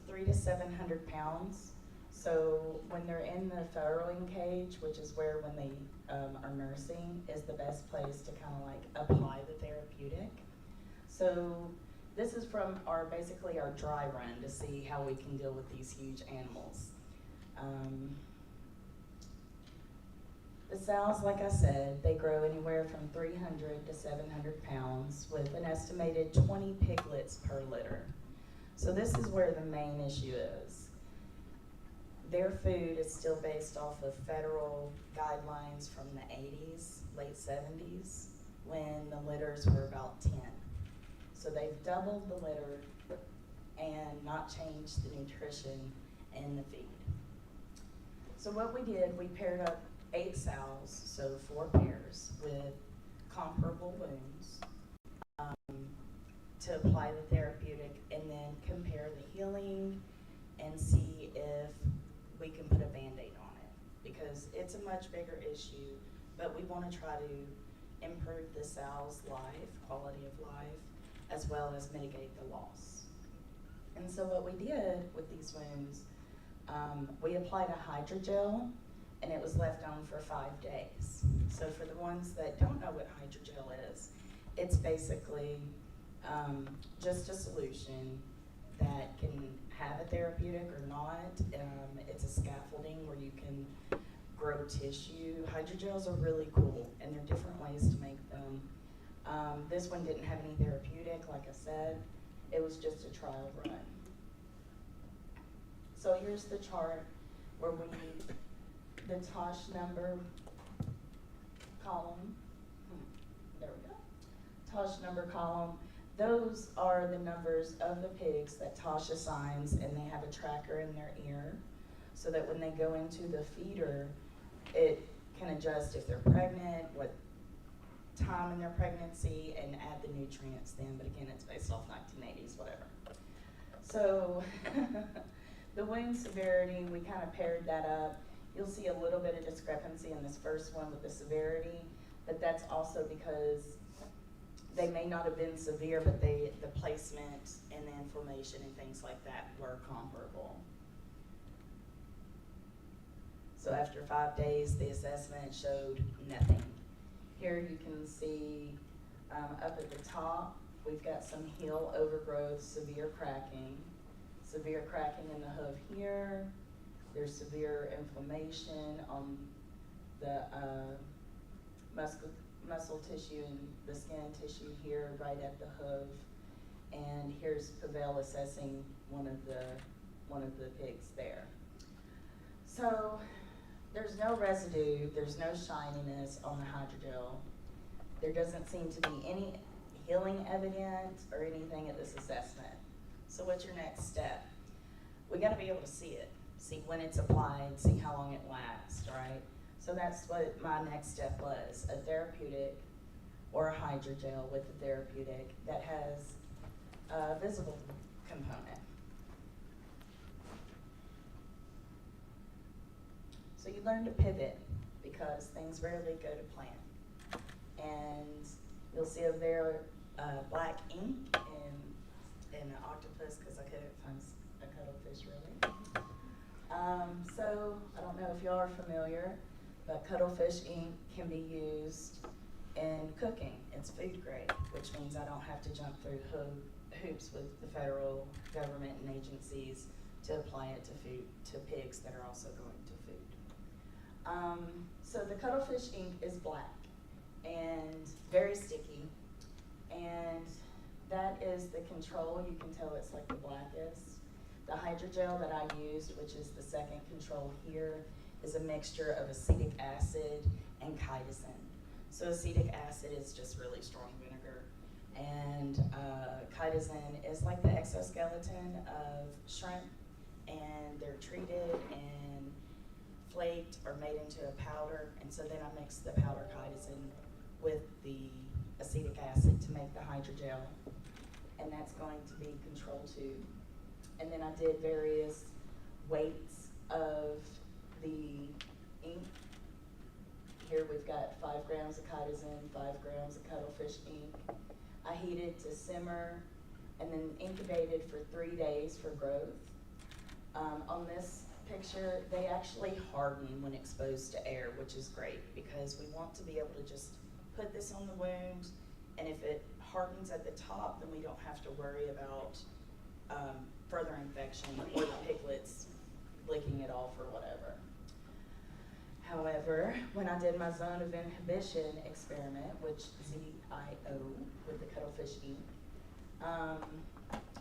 300 to 700 pounds. So when they're in the farrowing cage, which is where when they are nursing, is the best place to kind of like apply the therapeutic. So this is from basically our dry run to see how we can deal with these huge animals. The sows, like I said, they grow anywhere from 300 to 700 pounds with an estimated 20 piglets per litter. So this is where the main issue is. Their food is still based off of federal guidelines from the 80s, late 70s, when the litters were about 10. So they've doubled the litter and not changed the nutrition in the feed. So what we did, we paired up 8 sows, so 4 pairs, with comparable wounds to apply the therapeutic and then compare the healing and see if we can put a Band-Aid on it, because it's a much bigger issue, but we want to try to improve the sow's life, quality of life, as well as mitigate the loss. And so what we did with these wounds, we applied a hydrogel, and it was left on for 5 days. So for the ones that don't know what hydrogel is, it's basically just a solution that can have a therapeutic or not. It's a scaffolding where you can grow tissue. Hydrogels are really cool, and there are different ways to make them. This one didn't have any therapeutic, like I said. It was just a trial run. So here's the chart where we need the Tosh number column. There we go. Tosh number column. Those are the numbers of the pigs that Tosh assigns, and they have a tracker in their ear so that when they go into the feeder, it can adjust if they're pregnant, what time in their pregnancy, and add the nutrients then. But again, it's based off 1980s, whatever. So the wound severity, we kind of paired that up. You'll see a little bit of discrepancy in this first one with the severity, but that's also because they may not have been severe, but the placement and the inflammation and things like that were comparable. So after 5 days, the assessment showed nothing. Here you can see up at the top, we've got some heel overgrowth, severe cracking in the hoof here. There's severe inflammation on the muscle tissue and the skin tissue here right at the hoof. And here's Pavel assessing one of the pigs there. So there's no residue, there's no shininess on the hydrogel. There doesn't seem to be any healing evidence or anything at this assessment. So what's your next step? We got to be able to see it. see when it's applied, see how long it lasts, right? So that's what my next step was, a therapeutic or a hydrogel with a therapeutic that has a visible component. So you learn to pivot because things rarely go to plan. And you'll see over there black ink and an octopus because I couldn't find a cuttlefish really. So I don't know if y'all are familiar, but cuttlefish ink can be used in cooking. It's food grade, which means I don't have to jump through hoops with the federal government and agencies to apply it to pigs that are also going to food. So the cuttlefish ink is black and very sticky, and that is the control. You can tell it's like the blackest. The hydrogel that I used, which is the second control here, is a mixture of acetic acid and chitosan. So acetic acid is just really strong vinegar, and chitosan is like the exoskeleton of shrimp, and they're treated and flaked or made into a powder, and so then I mix the powder chitosan with the acetic acid to make the hydrogel, and that's going to be control 2. And then I did various weights of the ink. Here we've got 5 grams of chitosan, 5 grams of cuttlefish ink. I heated to simmer and then incubated for 3 days for growth. On this picture, they actually harden when exposed to air, which is great because we want to be able to just put this on the wound, and if it hardens at the top, then we don't have to worry about further infection or the piglets licking it off or whatever. However, when I did my zone of inhibition experiment, which ZIO with the cuttlefish ink,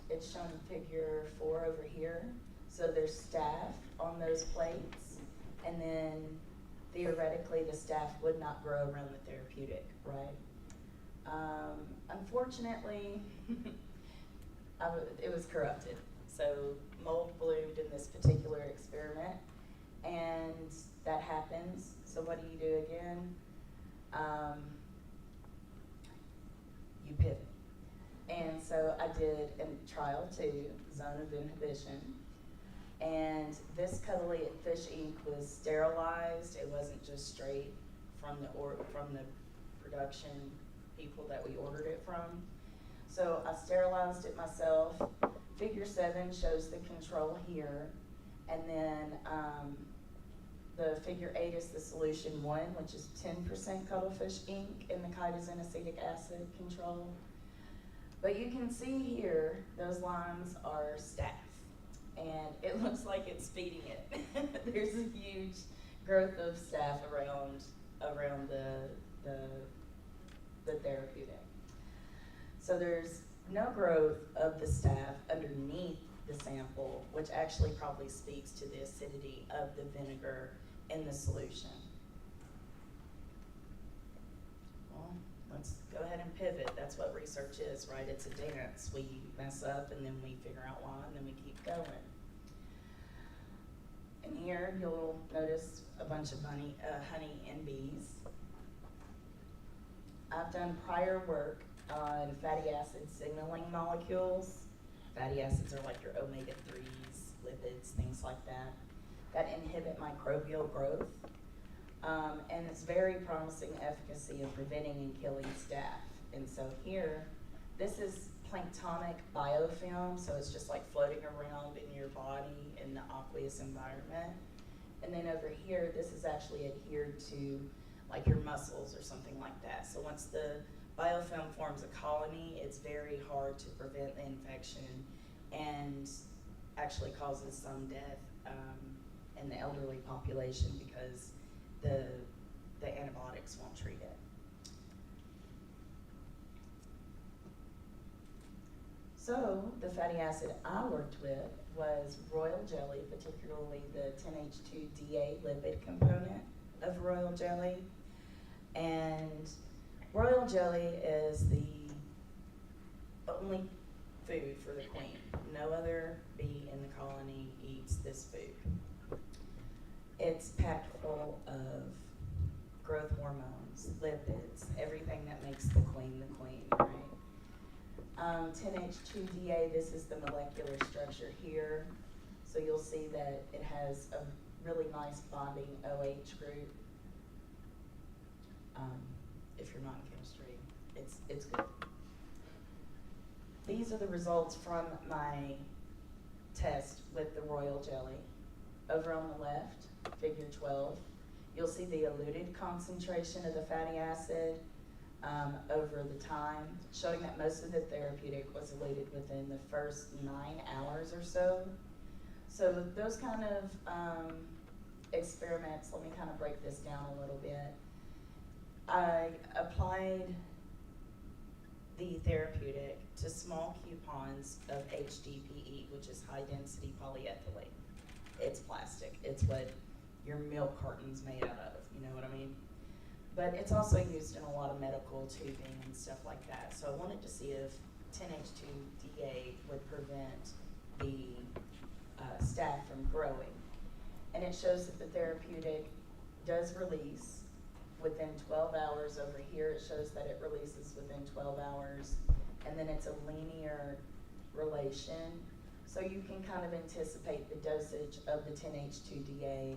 it's shown in figure 4 over here. So there's staph on those plates, and then theoretically the staph would not grow around the therapeutic, right? Unfortunately, it was corrupted. So mold bloomed in this particular experiment, and that happens. So what do you do again? You pivot. And so I did a trial 2, zone of inhibition. And this cuttlefish ink was sterilized. It wasn't just straight from the production people that we ordered it from. So I sterilized it myself. Figure 7 shows the control here, and then the figure 8 is the solution 1, which is 10% cuttlefish ink in the chitosan acetic acid control. But you can see here, those lines are staph, and it looks like it's feeding it. There's a huge growth of staph around the therapeutic. So there's no growth of the staph underneath the sample, which actually probably speaks to the acidity of the vinegar in the solution. Well, let's go ahead and pivot. That's what research is, right? It's a dance. We mess up and then we figure out why and then we keep going. And here you'll notice a bunch of honey and bees. I've done prior work on fatty acid signaling molecules. Fatty acids are like your omega-3s, lipids, things like that inhibit microbial growth. And it's very promising efficacy in preventing and killing staph. And so here, this is planktonic biofilm, so it's just like floating around in your body in the aqueous environment. And then over here, this is actually adhered to like your muscles or something like that. So once the biofilm forms a colony, it's very hard to prevent the infection and actually causes some death in the elderly population because the antibiotics won't treat it. So the fatty acid I worked with was royal jelly, particularly the 10H2DA lipid component of royal jelly. And royal jelly is the only food for the queen. No other bee in the colony eats this food. It's packed full of growth hormones, lipids, everything that makes the queen, right? 10H2DA, this is the molecular structure here. So you'll see that it has a really nice bonding OH group. If you're not in chemistry, it's good. These are the results from my test with the royal jelly. Over on the left, figure 12, you'll see the eluted concentration of the fatty acid over the time, showing that most of the therapeutic was eluted within the first 9 hours or so. So those kind of experiments, let me kind of break this down a little bit. I applied the therapeutic to small coupons of HDPE, which is high density polyethylene. It's plastic. It's what your milk carton's made out of, you know what I mean? But it's also used in a lot of medical tubing and stuff like that. So I wanted to see if 10H2DA would prevent the staph from growing. And it shows that the therapeutic does release within 12 hours. Over here it shows that it releases within 12 hours. And then it's a linear relation. So you can kind of anticipate the dosage of the 10H2DA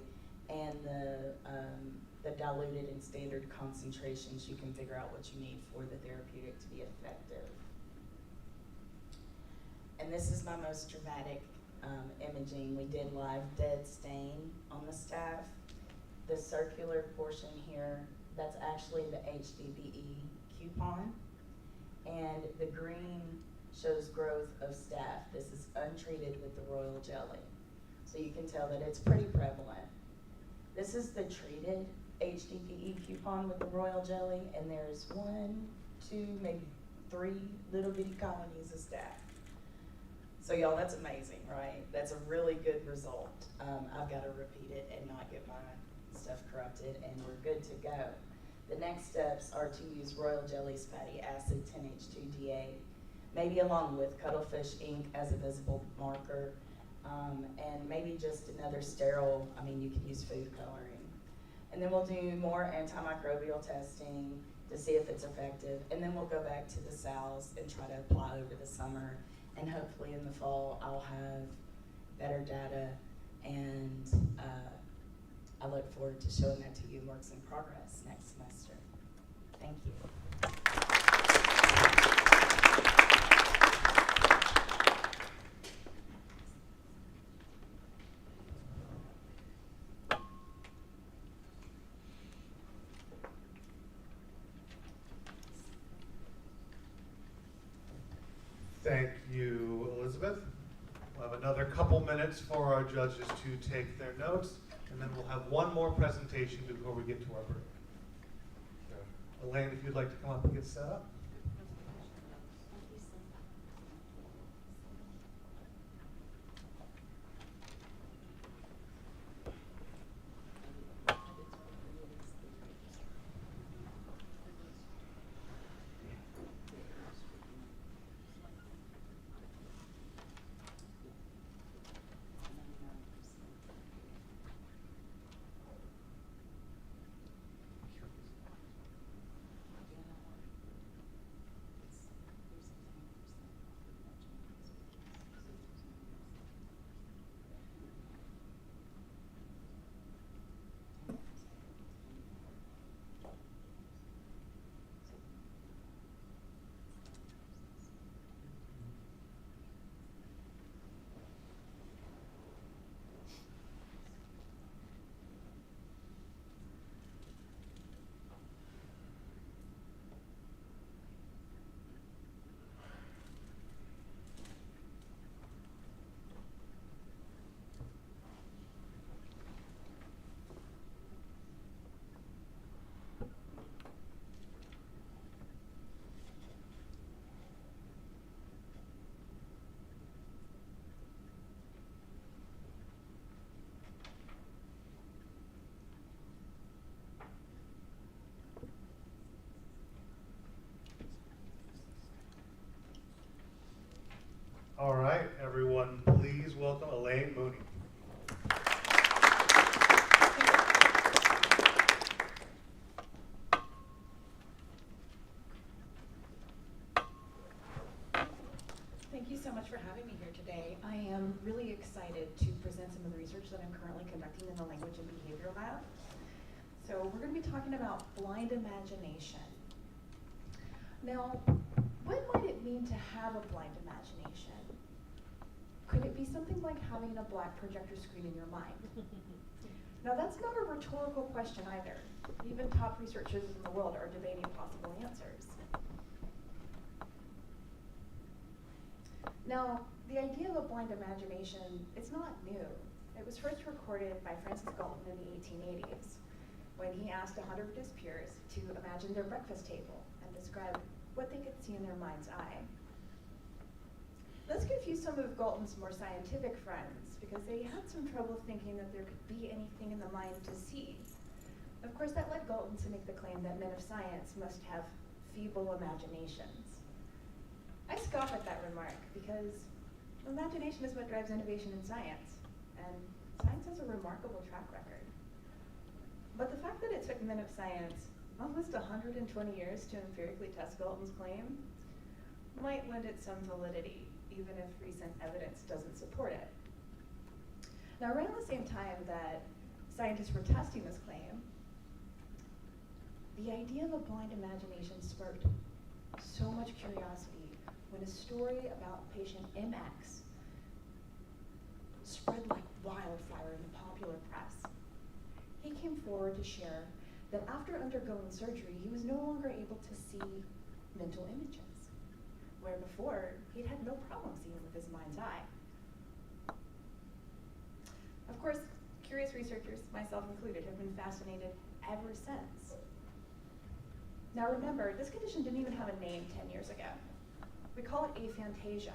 and the diluted and standard concentrations. You can figure out what you need for the therapeutic to be effective. And this is my most dramatic imaging. We did live dead stain on the staph. The circular portion here, that's actually the HDPE coupon. And the green shows growth of staph. This is untreated with the royal jelly. So you can tell that it's pretty prevalent. This is the treated HDPE coupon with the royal jelly, and there's 1, 2, maybe 3 little bitty colonies of staph. So y'all, that's amazing, right? That's a really good result. I've got to repeat it and not get my stuff corrupted, and we're good to go. The next steps are to use royal jelly's fatty acid 10H2DA, maybe along with cuttlefish ink as a visible marker, and maybe just another sterile, you can use food coloring. And then we'll do more antimicrobial testing to see if it's effective, and then we'll go back to the cells and try to apply over the summer, and hopefully in the fall I'll have better data, and I look forward to showing that to you, works in progress, next semester. Thank you. Thank you, Elizabeth. We'll have another couple minutes for our judges to take their notes, and then we'll have one more presentation before we get to our break. Elaine, if you'd like to come up and get set up. All right, everyone, please welcome Elaine Mooney. much for having me here today. I am really excited to present some of the research that I'm currently conducting in the Language and Behavior Lab. So we're going to be talking about blind imagination. Now, what might it mean to have a blind imagination? Could it be something like having a black projector screen in your mind? Now, that's not a rhetorical question either. Even top researchers in the world are debating possible answers. Now, the idea of a blind imagination, it's not new. It was first recorded by Francis Galton in the 1880s when he asked 100 of his peers to imagine their breakfast table and describe what they could see in their mind's eye. This confused some of Galton's more scientific friends because they had some trouble thinking that there could be anything in the mind to see. Of course, that led Galton to make the claim that men of science must have feeble imaginations. I scoff at that remark because imagination is what drives innovation in science, and science has a remarkable track record. But the fact that it took men of science almost 120 years to empirically test Galton's claim might lend it some validity, even if recent evidence doesn't support it. Now, around the same time that scientists were testing this claim, the idea of a blind imagination sparked so much curiosity when a story about patient MX spread like wildfire in the popular press. He came forward to share that after undergoing surgery, he was no longer able to see mental images, where before he'd had no problem seeing with his mind's eye. Of course, curious researchers, myself included, have been fascinated ever since. Now remember, this condition didn't even have a name 10 years ago. We call it aphantasia.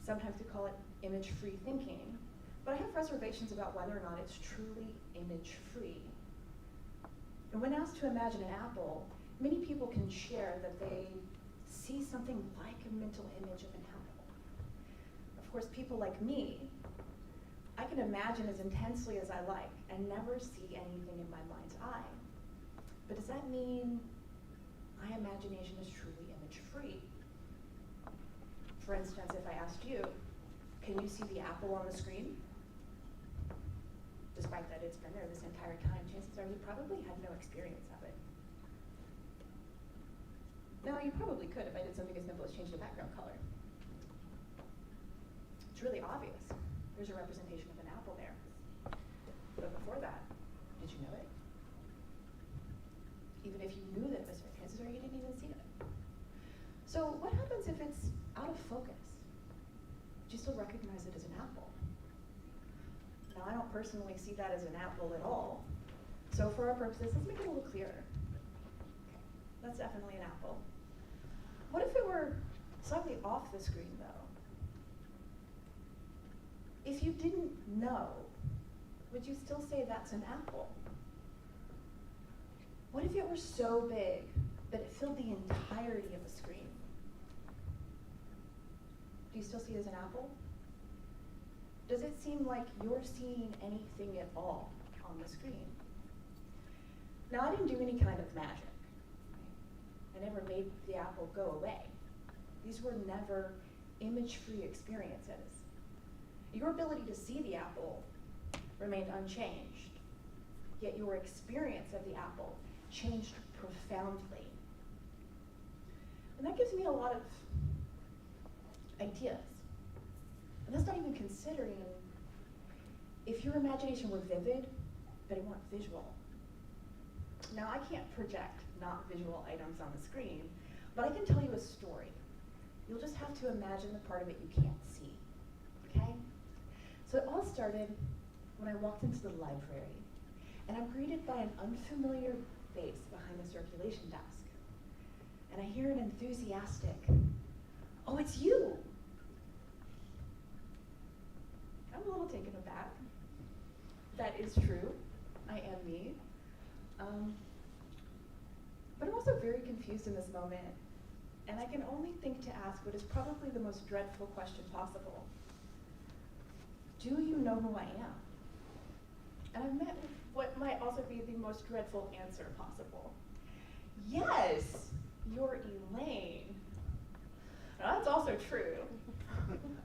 Sometimes we call it image-free thinking, but I have reservations about whether or not it's truly image-free. And when asked to imagine an apple, many people can share that they see something like a mental image of an apple. Of course, people like me, I can imagine as intensely as I like and never see anything in my mind's eye. But does that mean my imagination is truly image-free? For instance, if I asked you, can you see the apple on the screen? Despite that it's been there this entire time, chances are you probably had no experience of it. Now, you probably could if I did something as simple as change the background color. It's really obvious. There's a representation of an apple there. But before that, did you know it? Even if you knew that it was there, chances are you didn't even see it. So what happens if it's out of focus? Do you still recognize it as an apple? Now, I don't personally see that as an apple at all. So for our purposes, let's make it a little clearer. Okay, that's definitely an apple. What if it were slightly off the screen, though? If you didn't know, would you still say that's an apple? What if it were so big that it filled the entirety of the screen? Do you still see it as an apple? Does it seem like you're seeing anything at all on the screen? Now, I didn't do any kind of magic. I never made the apple go away. These were never image-free experiences. Your ability to see the apple remained unchanged, yet your experience of the apple changed profoundly. And that gives me a lot of ideas. And that's not even considering if your imagination were vivid, but it weren't visual. Now, I can't project not visual items on the screen, but I can tell you a story. You'll just have to imagine the part of it you can't see, okay? So it all started when I walked into the library, and I'm greeted by an unfamiliar face behind the circulation desk. And I hear an enthusiastic, "Oh, it's you!" I'm a little taken aback. That is true. I am me. But I'm also very confused in this moment, and I can only think to ask what is probably the most dreadful question possible. Do you know who I am? And I've met with what might also be the most dreadful answer possible. Yes, you're Elaine. Now, that's also true.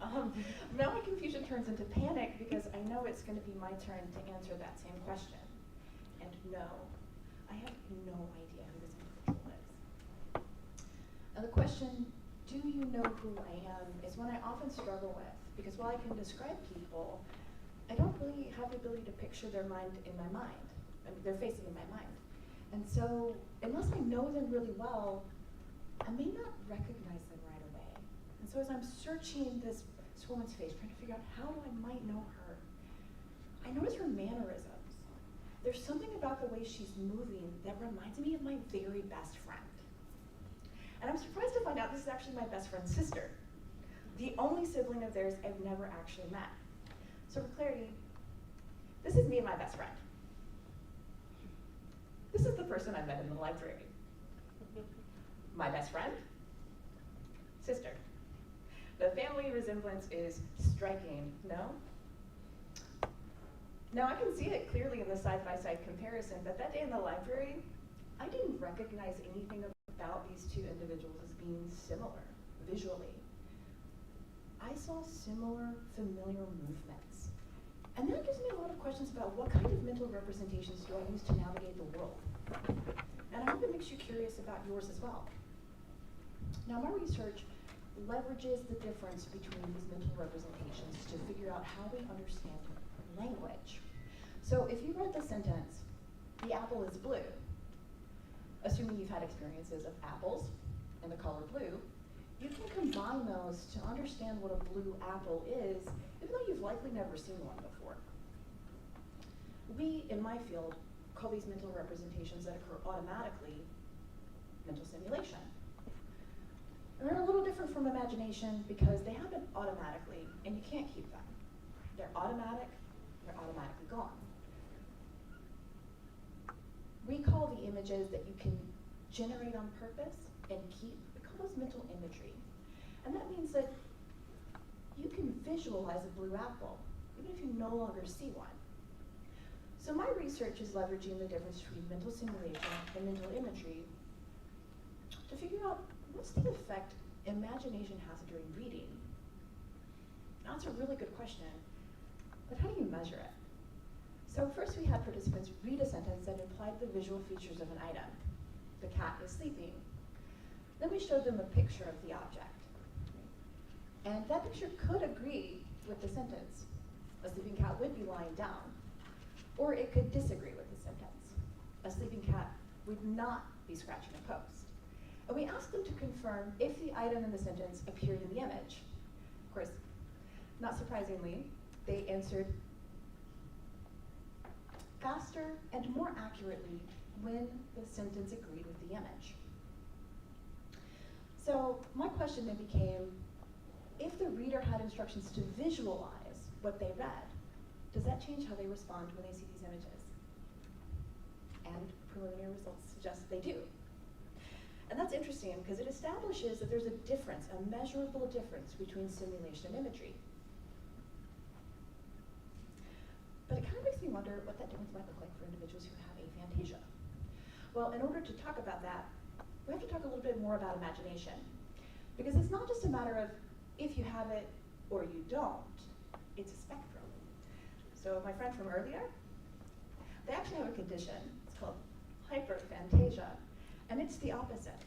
Now my confusion turns into panic because I know it's going to be my turn to answer that same question. And no, I have no idea who this individual is. Now the question, do you know who I am, is one I often struggle with, because while I can describe people, I don't really have the ability to picture their mind in my mind, I mean, their faces in my mind. And so, unless I know them really well, I may not recognize them right away. And so as I'm searching this woman's face, trying to figure out how I might know her, I notice her mannerisms. There's something about the way she's moving that reminds me of my very best friend. And I'm surprised to find out this is actually my best friend's sister, the only sibling of theirs I've never actually met. So for clarity, this is me and my best friend. This is the person I met in the library. My best friend, sister. The family resemblance is striking, no? Now I can see it clearly in the side-by-side comparison, but that day in the library, I didn't recognize anything about these two individuals as being similar visually. I saw similar, familiar movements. And that gives me a lot of questions about what kind of mental representations do I use to navigate the world? And I hope it makes you curious about yours as well. Now, my research leverages the difference between these mental representations to figure out how we understand language. So if you read the sentence, the apple is blue, assuming you've had experiences of apples and the color blue, you can combine those to understand what a blue apple is, even though you've likely never seen one before. We, in my field, call these mental representations that occur automatically mental simulation. And they're a little different from imagination because they happen automatically and you can't keep them. They're automatic, they're automatically gone. We call the images that you can generate on purpose and keep, we call those mental imagery. And that means that you can visualize a blue apple, even if you no longer see one. So my research is leveraging the difference between mental simulation and mental imagery to figure out what's the effect imagination has during reading. Now, that's a really good question, but how do you measure it? So first we had participants read a sentence that implied the visual features of an item. The cat is sleeping. Then we showed them a picture of the object. And that picture could agree with the sentence. A sleeping cat would be lying down. Or it could disagree with the sentence. A sleeping cat would not be scratching a post. And we asked them to confirm if the item in the sentence appeared in the image. Of course, not surprisingly, they answered faster and more accurately when the sentence agreed with the image. So my question then became, if the reader had instructions to visualize what they read, does that change how they respond when they see these images? And preliminary results suggest they do. And that's interesting because it establishes that there's a difference, a measurable difference between simulation and imagery. But it kind of makes me wonder what that difference might look like for individuals who have aphantasia. Well, in order to talk about that, we have to talk a little bit more about imagination. Because it's not just a matter of if you have it or you don't, it's a spectrum. So my friend from earlier, they actually have a condition. It's called hyperphantasia, and it's the opposite.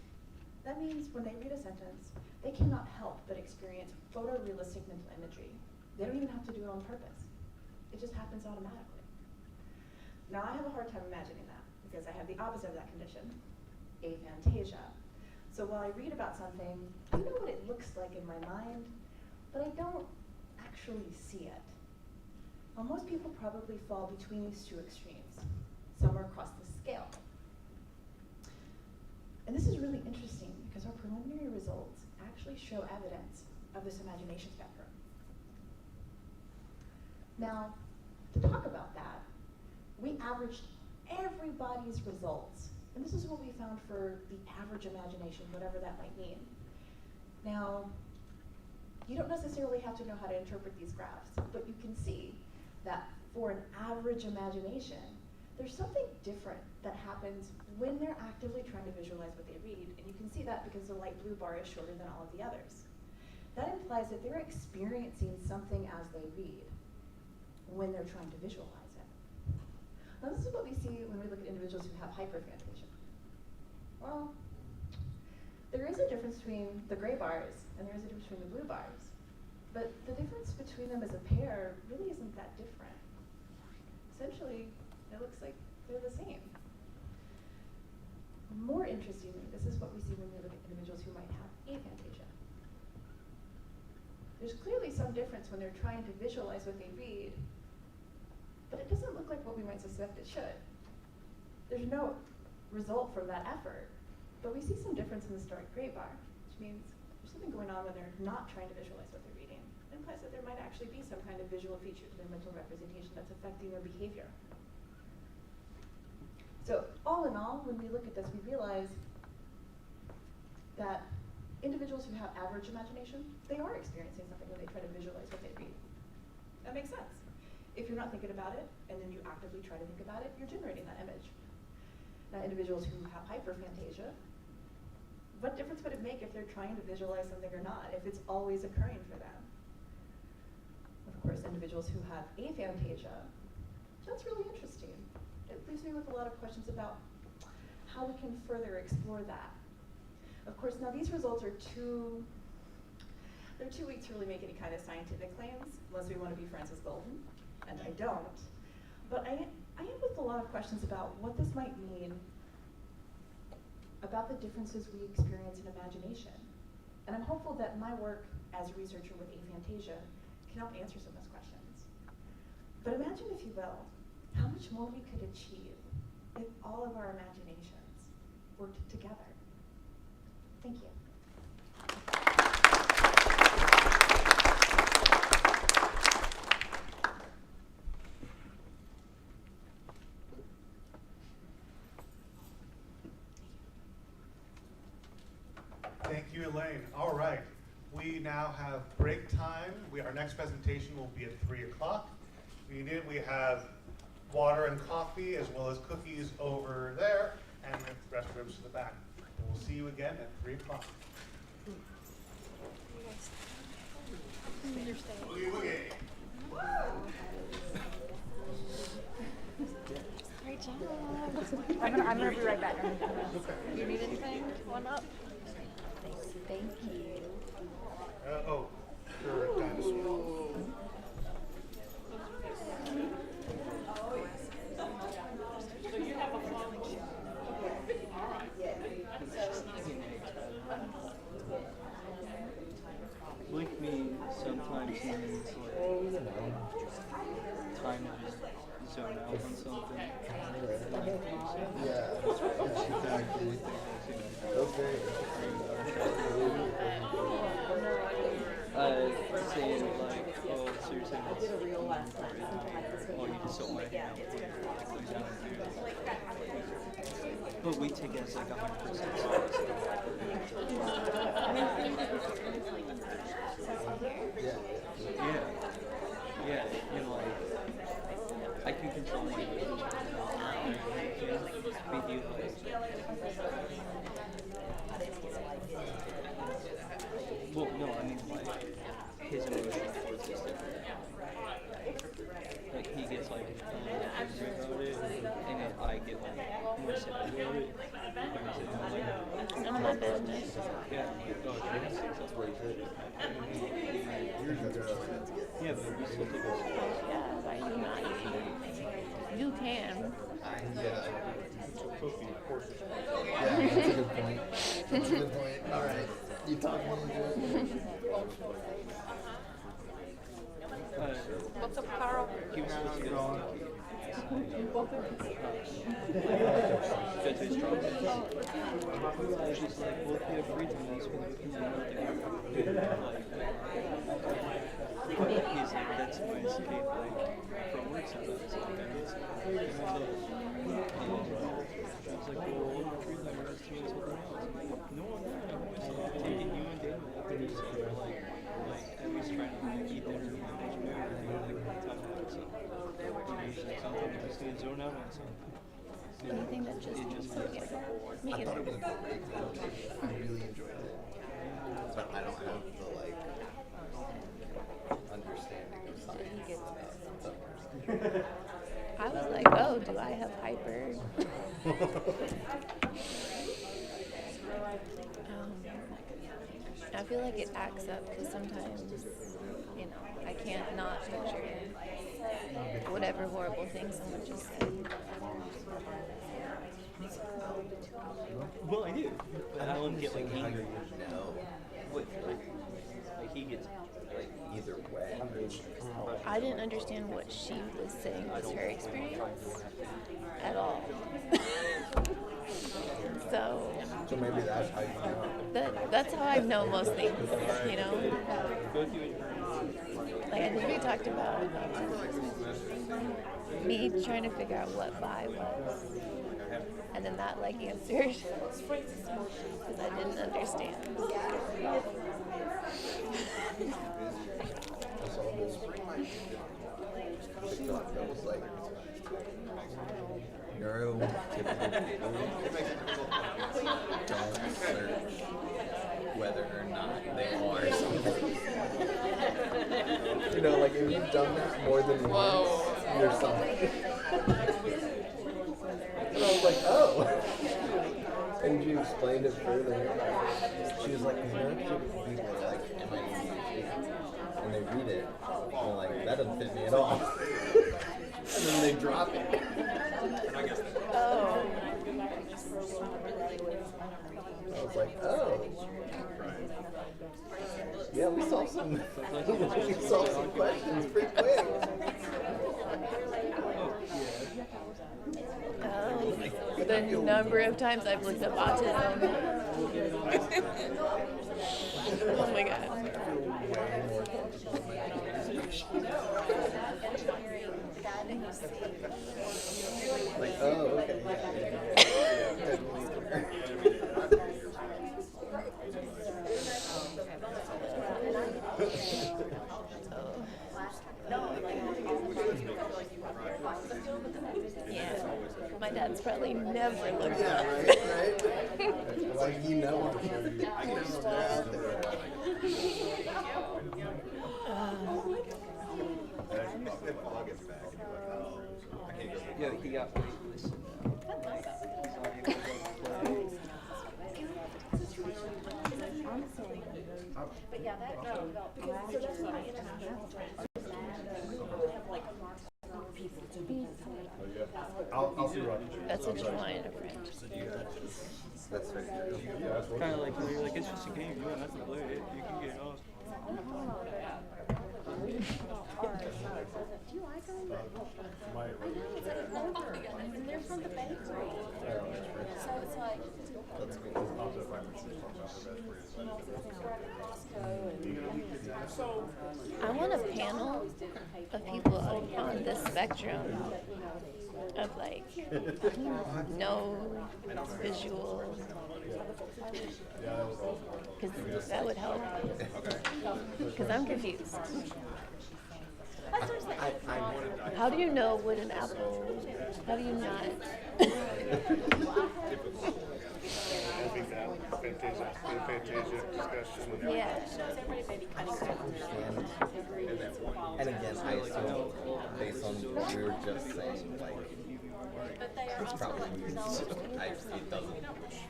That means when they read a sentence, they cannot help but experience photorealistic mental imagery. They don't even have to do it on purpose. It just happens automatically. Now I have a hard time imagining that because I have the opposite of that condition, aphantasia. So while I read about something, I know what it looks like in my mind, but I don't actually see it. Well, most people probably fall between these two extremes, somewhere across the scale. And this is really interesting because our preliminary results actually show evidence of this imagination spectrum. Now, to talk about that, we averaged everybody's results. And this is what we found for the average imagination, whatever that might mean. Now, you don't necessarily have to know how to interpret these graphs, but you can see that for an average imagination, there's something different that happens when they're actively trying to visualize what they read. And you can see that because the light blue bar is shorter than all of the others. that implies that they're experiencing something as they read when they're trying to visualize it. Now this is what we see when we look at individuals who have hyperphantasia. Well, there is a difference between the gray bars and there is a difference between the blue bars. But the difference between them as a pair really isn't that different. Essentially, it looks like they're the same. More interestingly, this is what we see when we look at individuals who might have aphantasia. There's clearly some difference when they're trying to visualize what they read, but it doesn't look like what we might suspect it should. There's no result from that effort, but we see some difference in the stark gray bar, which means there's something going on when they're not trying to visualize what they're reading. It implies that there might actually be some kind of visual feature to their mental representation that's affecting their behavior. So all in all, when we look at this, we realize that individuals who have average imagination, they are experiencing something when they try to visualize what they read. That makes sense. If you're not thinking about it, and then you actively try to think about it, you're generating that image. Now, individuals who have hyperphantasia, what difference would it make if they're trying to visualize something or not, if it's always occurring for them? Of course, individuals who have aphantasia, that's really interesting. It leaves me with a lot of questions about how we can further explore that. Of course, now these results are they're too weak to really make any kind of scientific claims, unless we want to be Francis Galton, and I don't. But I am with a lot of questions about what this might mean about the differences we experience in imagination. And I'm hopeful that my work as a researcher with aphantasia can help answer some of those questions. But imagine, if you will, how much more we could achieve if all of our imaginations worked together. Thank you. Thank you, Elaine. All right, we now have break time. Our next presentation will be at 3 o'clock. We have water and coffee, as well as cookies over there, and the restrooms to the back. We'll see you again at 3 o'clock. Boogie woogie. Great job. I'm gonna be right back. Do you need anything? One up? Thank you. Oh, for dinosaur. So you have a phone. Like me, sometimes he needs like time to just zone out on something. Yeah, exactly. Okay. Saying like, oh, seriously, that's oh, you just don't want to hang out with but we take it as like 100% serious. Yeah, you know, like, I can control my emotions. But you, well, no, I mean, like, his emotion towards this different. Like, he gets, like, angry about it, and then I get, like, more sad about it. None of my business. Yeah, that's where he's at. Yeah, but we still take it. Yeah, why you not? You can. Yeah, that's a good point. That's a good point. All right. You talk more into it. What's up, Carl? He was supposed to go to his drum. She's like, well, if you have free time, that's when we can do nothing. He's like, that's my escape, like, from work sometimes. Like, I need some. She's like, well, what about free time? Let's do something else. I'm like, no, I'm not. I'm taking you and Daniel out to each other, like, at least trying to, like, eat dinner and watch a movie, like, time to have something. Something that just gonna zone out on something. Anything that just makes I thought it was a great film. I really enjoyed it. But I don't have the, like, I feel like it acts up because sometimes, you know, I can't not picture whatever horrible thing someone just said. Well, I do, but I don't get like angry. No. Like he gets like either way. I didn't understand what she was saying was her experience at all. So maybe that's how you know. That's how I know most things, you know? Like, I think we talked about me trying to figure out what bi was. And then that, like, answered. Because I didn't understand. I saw this TikTok that was like neurotypical people don't assert whether or not they are something. You know, like if you've done that more than once, you're something. And I was like, oh. And she explained it further. She was like, neurotypical people are like, am I ADHD? And they read it, and they're like, that doesn't fit me at all. And then they drop it. Oh. I was like, oh. Yeah, we solved some questions pretty quick. The number of times I've looked up autism. Oh my god. Like, oh, okay. Yeah, my dad's probably never looked Yeah, up. right. Like, you know, they're out there. Yeah, he got But yeah, that because so that's my international friends. I'll see what I can do. That's what you want in a friend. That's very true. Yeah, that's what kind of like, you're like, it's just a game, you don't have to play it, you can get off. Do you like them? And they're from the bakery. So it's like. I want a panel of people on this spectrum of like no visual, because that would help. Because I'm confused. How do you know what an apple? How do you not? Yeah. And again, I assume based on what we were just saying, like, it's probably it doesn't,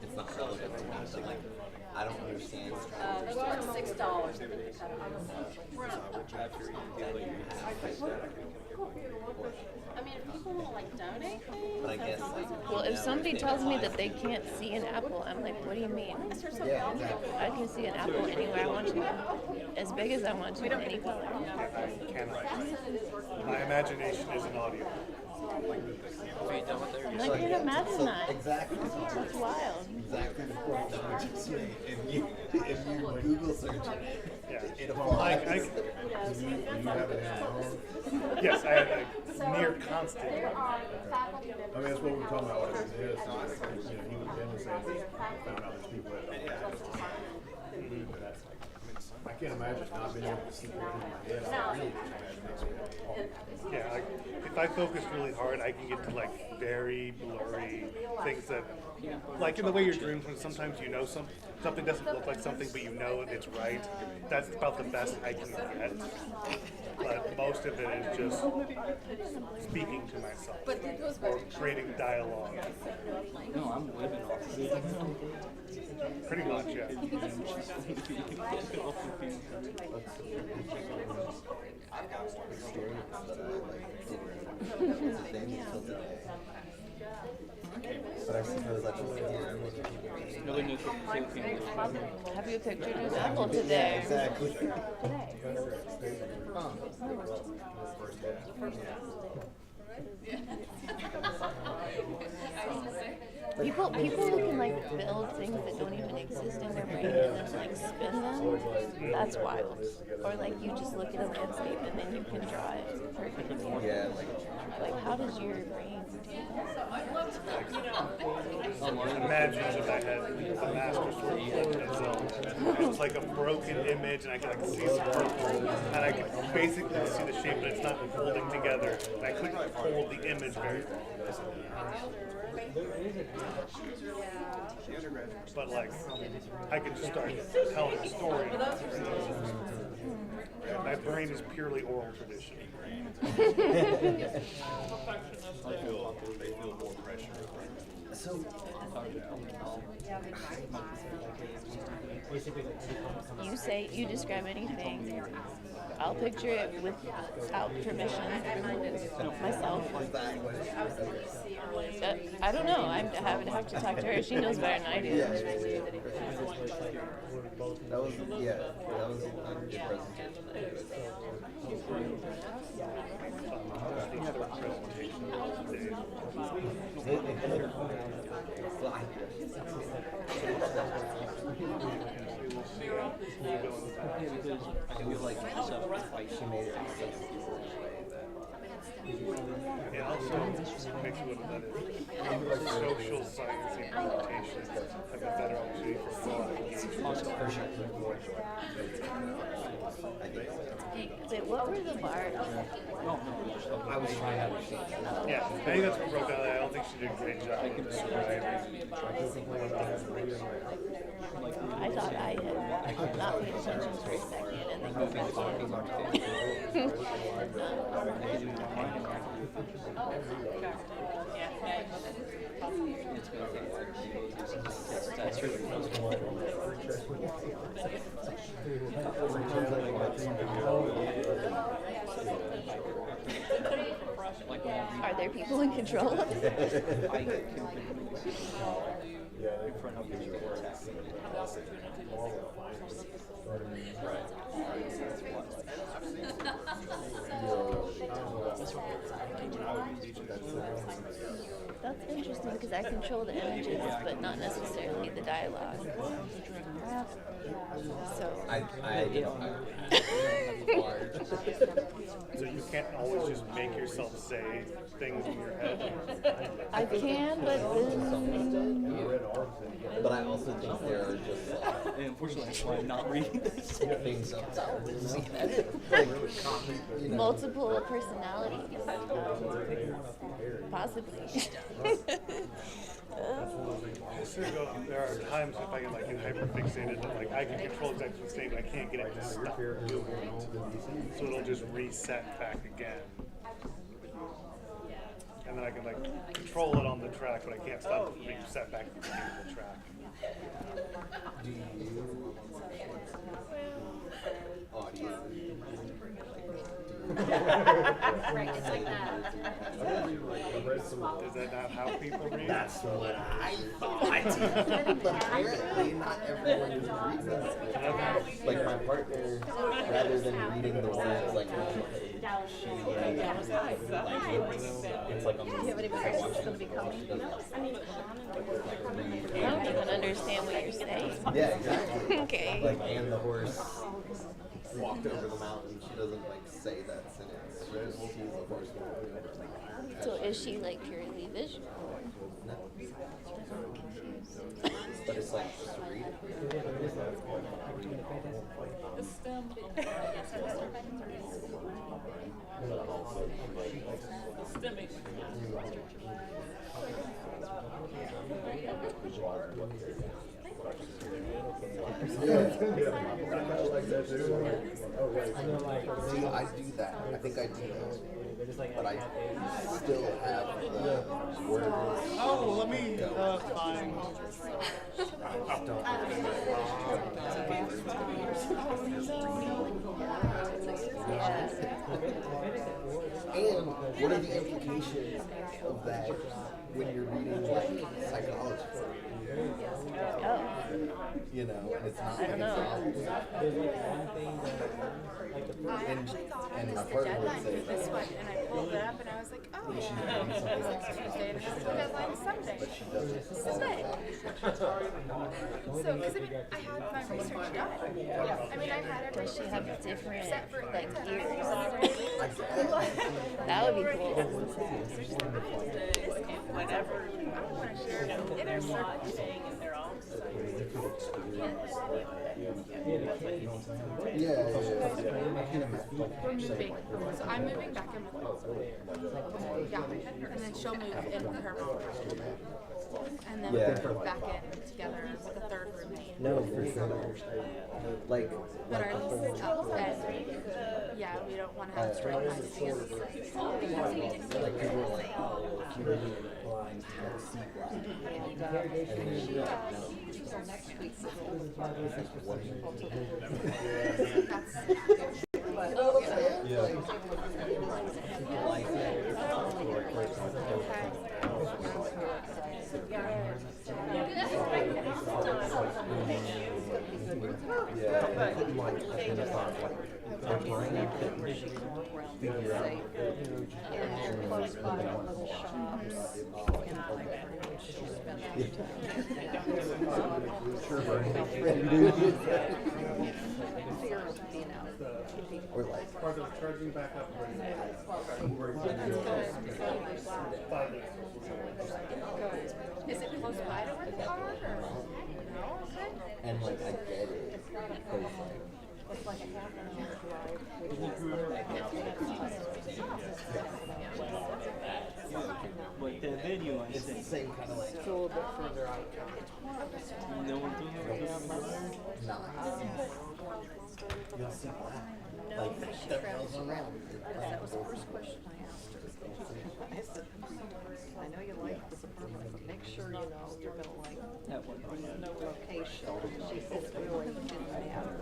it's not relevant to me, but like, I don't understand. They were $6. I mean, if people want to like donate things. But I guess like. Well, if somebody tells me that they can't see an apple, I'm like, what do you mean? Yeah, exactly. I can see an apple anywhere I want to, as big as I want to, in any color. My imagination is an audio. I can't imagine that. Exactly. That's wild. Exactly the point that we just made. If you Google search it, it Yes, I have a near constant. I mean, that's what we're talking about. What it is. You know, he was in and saying he found out there's people that I can't imagine not being able to see what in my head. I really can't imagine. Yeah, like, if I focus really hard, I can get to like very blurry things that, like in the way your dreams, when sometimes you know something doesn't look like something, but you know it's right. That's about the best I can get. But most of it is just speaking to myself or creating dialogue. No, I'm living off of it. Pretty much, yeah. I've got one experience that I like didn't know was a thing until today. But I suppose I just hear Have you pictured an apple today? Exactly. People who can like build things that don't even exist in their brain and then like spin them, that's wild. Or like you just look at a landscape and then you can draw it perfectly. Yeah. Like how does your brain do that? Imagine if I had a master sort of flipped itself. It's like a broken image, and I can like see some purple, and I can basically see the shape, but it's not holding together. And I couldn't hold the image very well. But like, I could just start telling a story. My brain is purely oral tradition. They feel more pressure. So, you describe anything, I'll picture it without permission myself. I don't know. I would have to talk to her. She knows better than I do. That was that was a good presentation. She made it. It also makes you look at that as social science implementation, like a better opportunity for thought. Wait, what were the bars? I was trying to understand. Yeah, I think that's what broke out. I don't think she did a great job. I thought I had not paid attention for a second and then moved on. Are there people in control of it? That's interesting because I control the images, but not necessarily the dialogue. So So you can't always just make yourself say things in your head. I can, but then. But I also think there are just and unfortunately, that's why I'm not reading this. things up there. Multiple personalities. Possibly. There are times if I get like hyperfixated that like I can control exactly what's saying, but I can't get it to stop doing it. So it'll just reset back again. And then I can like control it on the track, but I can't stop it from being set back to the beginning of the track. Do you audio? Right, it's like that. Is that not how people read? That's what I thought. But apparently not everyone is reading this. Like my partner, rather than reading the words like she it's like on the I don't even understand what you're saying. Yeah, exactly. Okay. Like, and the horse walked over the mountain. She doesn't like say that sentence. She just sees the horse walking over the mountain. So is she like purely visual? No. But it's like just read it. See, I do that. I think I do that. But I still have the words. Oh, let me find. And what are the implications of that when you're reading like psychology? You know, and it's not like a novel. And my partner would say This one, and I pulled it up, and I was like, oh, it's Tuesday, and the deadline is Sunday. This is it. So, because I mean, I had my research done. I mean, I had everything. Does she have different except for like years. That would be cool. Whatever. I don't want to share it. Inner circle. And they're all We're moving. So I'm moving back in with her. Yeah. And then she'll move in with her. And then we'll move back in together as like a third roommate. No, for sure. Like, But our lease is up, and yeah, we don't want to have straight lines together. like people were like, oh, if you were doing a blind seat I couldn't like identify like their brain couldn't figure out or like Part of charging back up. Is it close by to where the car or no? Okay. and like I get it because It's like a half an hour drive. But the venue, I it's the think, same kind of like It's a little bit further out. no one told me nah. You'll see that. Like that goes around. That was the first question I asked her. I said, I know you like this apartment, but make sure you know you're gonna like no location. She said it really didn't matter.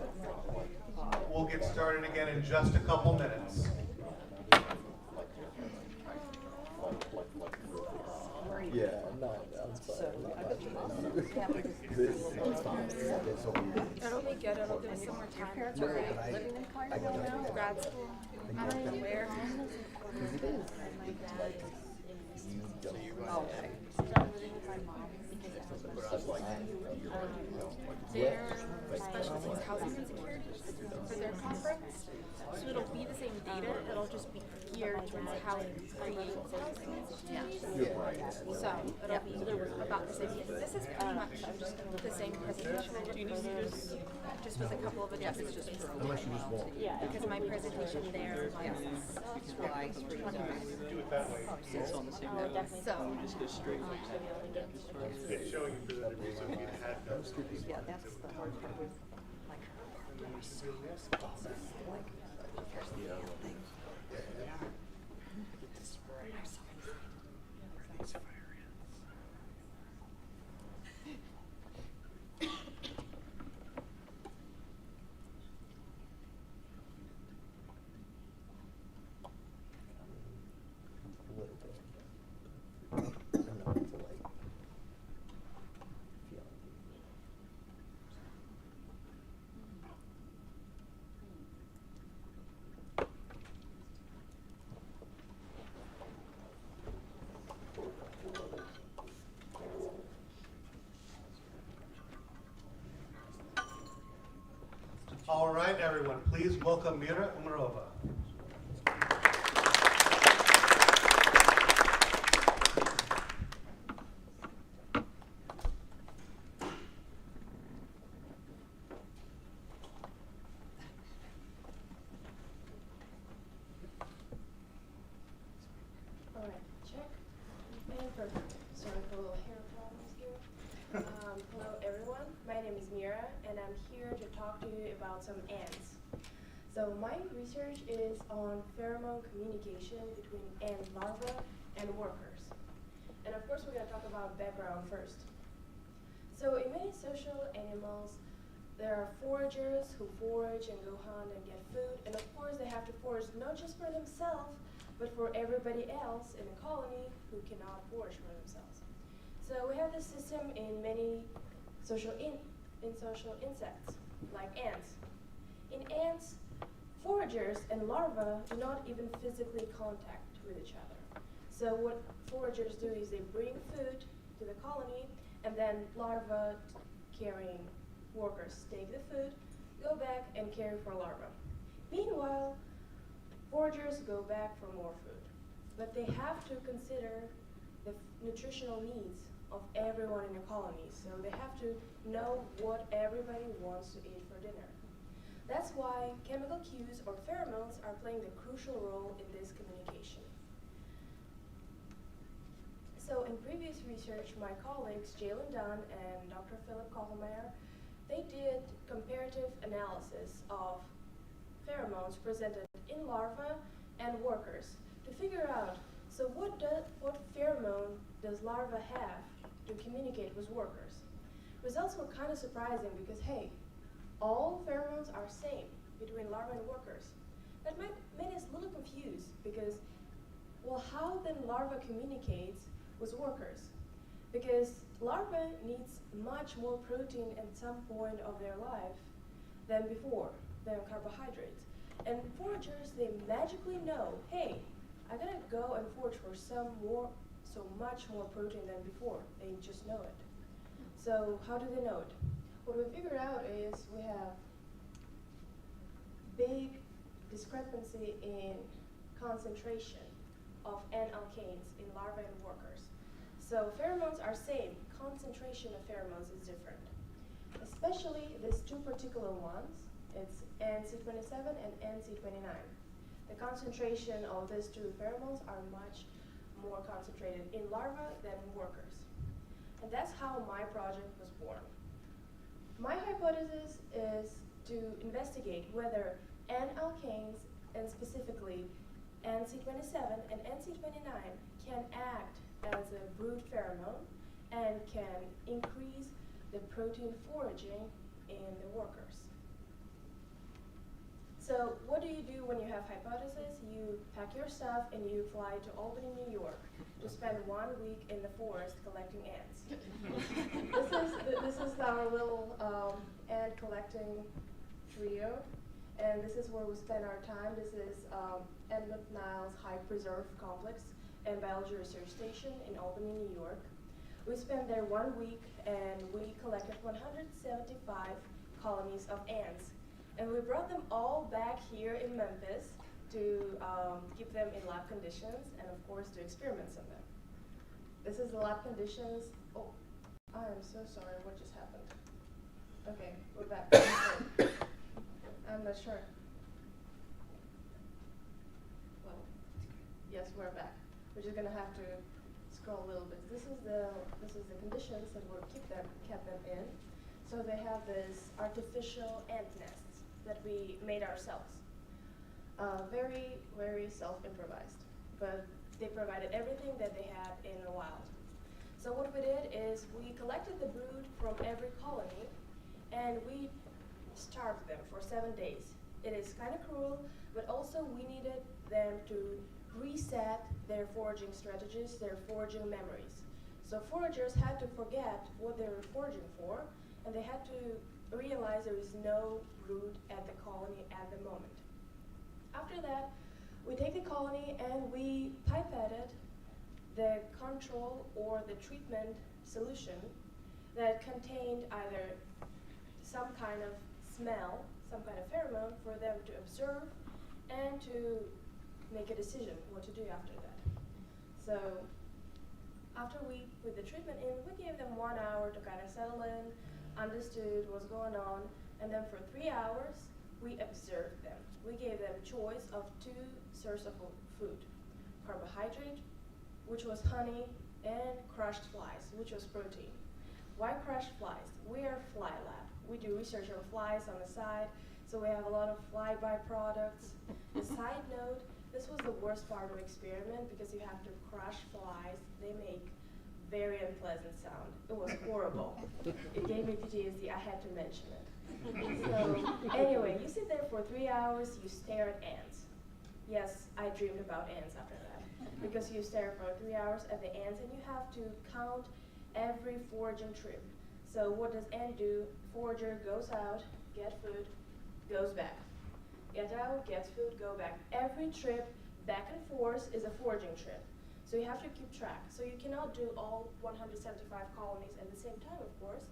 We'll get started again in just a couple minutes. Yeah, no, that's fine. It'll be good. It'll give us some more time. Your parents are living in Clarksville now? Grad school. I don't know where. Their specialty is housing insecurity for their conference. So it'll be the same data, it'll just be geared towards how it creates housing insecurities. So it'll be about the same thing. This is pretty much the same presentation. Do you need to use just with a couple of adjustments? Unless you just won't. Because my presentation there was Twice, 3 times. Do it that way. it's on the same Oh, level. definitely. So We just go straight from It's showing you presented me, so we had no. Yeah, that's the hard part with like All right, everyone, please welcome Mira Umarova. All right, check. And perfect. Sorry for a little hair problems here. Hello, everyone. My name is Mira, and I'm here to talk you about some ants. So my research is on pheromone communication between ant larvae and workers. And of course we're going to talk about background first. So in many social animals, there are foragers who forage and go hunt and get food, and of course they have to forage not just for themselves, but for everybody else in the colony who cannot forage for themselves. So we have this system in many social insects, like ants. In ants, foragers and larvae do not even physically contact with each other. So what foragers do is they bring food to the colony, and then larvae carrying workers take the food, go back and care for larvae. Meanwhile, foragers go back for more food, but they have to consider the nutritional needs of everyone in the colony, so they have to know what everybody wants to eat for dinner. That's why chemical cues or pheromones are playing the crucial role in this communication. So in previous research, my colleagues Jalen Dunn and Dr. Philip Kohlmeier, they did comparative analysis of pheromones presented in larvae and workers to figure out, so what pheromone does larvae have to communicate with workers? Results were kind of surprising because, hey, all pheromones are same between larvae and workers. That made us a little confused because, well, how then larva communicates with workers? Because larvae needs much more protein at some point of their life than before, than carbohydrates. And foragers, they magically know, hey, I gotta go and forage for so much more protein than before. They just know it. So how do they know it? What we figured out is we have big discrepancy in concentration of N-alkanes in larvae and workers. So pheromones are same, concentration of pheromones is different. Especially these two particular ones, it's NC27 and NC29. The concentration of these two pheromones are much more concentrated in larvae than in workers. And that's how my project was born. My hypothesis is to investigate whether N-alkanes, and specifically NC27 and NC29, can act as a brood pheromone and can increase the protein foraging in the workers. So what do you do when you have hypothesis? You pack your stuff and you fly to Albany, New York to spend 1 week in the forest collecting ants. This is our little ant collecting trio, and this is where we spend our time. This is Edmund Niles High Preserve Complex and Biology Research Station in Albany, New York. We spent there 1 week and we collected 175 colonies of ants. And we brought them all back here in Memphis to keep them in lab conditions and of course do experiments on them. This is the lab conditions. Oh, I am so sorry, what just happened? Okay, we're back. I'm not sure. Well, yes, we're back. We're just gonna have to scroll a little bit. This is the conditions that we kept them in. So they have this artificial ant nests that we made ourselves. Very, very self-improvised, but they provided everything that they had in the wild. So what we did is we collected the brood from every colony and we starved them for 7 days. It is kind of cruel, but also we needed them to reset their foraging strategies, their foraging memories. So foragers had to forget what they were foraging for, and they had to realize there is no brood at the colony at the moment. After that, we take the colony and we pipetted the control or the treatment solution that contained either some kind of smell, some kind of pheromone for them to observe and to make a decision what to do after that. So after we put the treatment in, we gave them 1 hour to kind of settle in, understood what's going on, and then for 3 hours, we observed them. We gave them choice of 2 sources of food: carbohydrate, which was honey, and crushed flies, which was protein. Why crushed flies? We are fly lab. we do research on flies on the side, so we have a lot of fly byproducts. A side note, this was the worst part of the experiment because you have to crush flies. They make very unpleasant sound. It was horrible. It gave me PTSD. I had to mention it. So anyway, you sit there for 3 hours, you stare at ants. Yes, I dreamed about ants after that. Because you stare for 3 hours at the ants and you have to count every foraging trip. So what does ant do? Forager goes out, get food, goes back. Get out, gets food, go back. Every trip back and forth is a foraging trip. So you have to keep track. So you cannot do all 175 colonies at the same time, of course.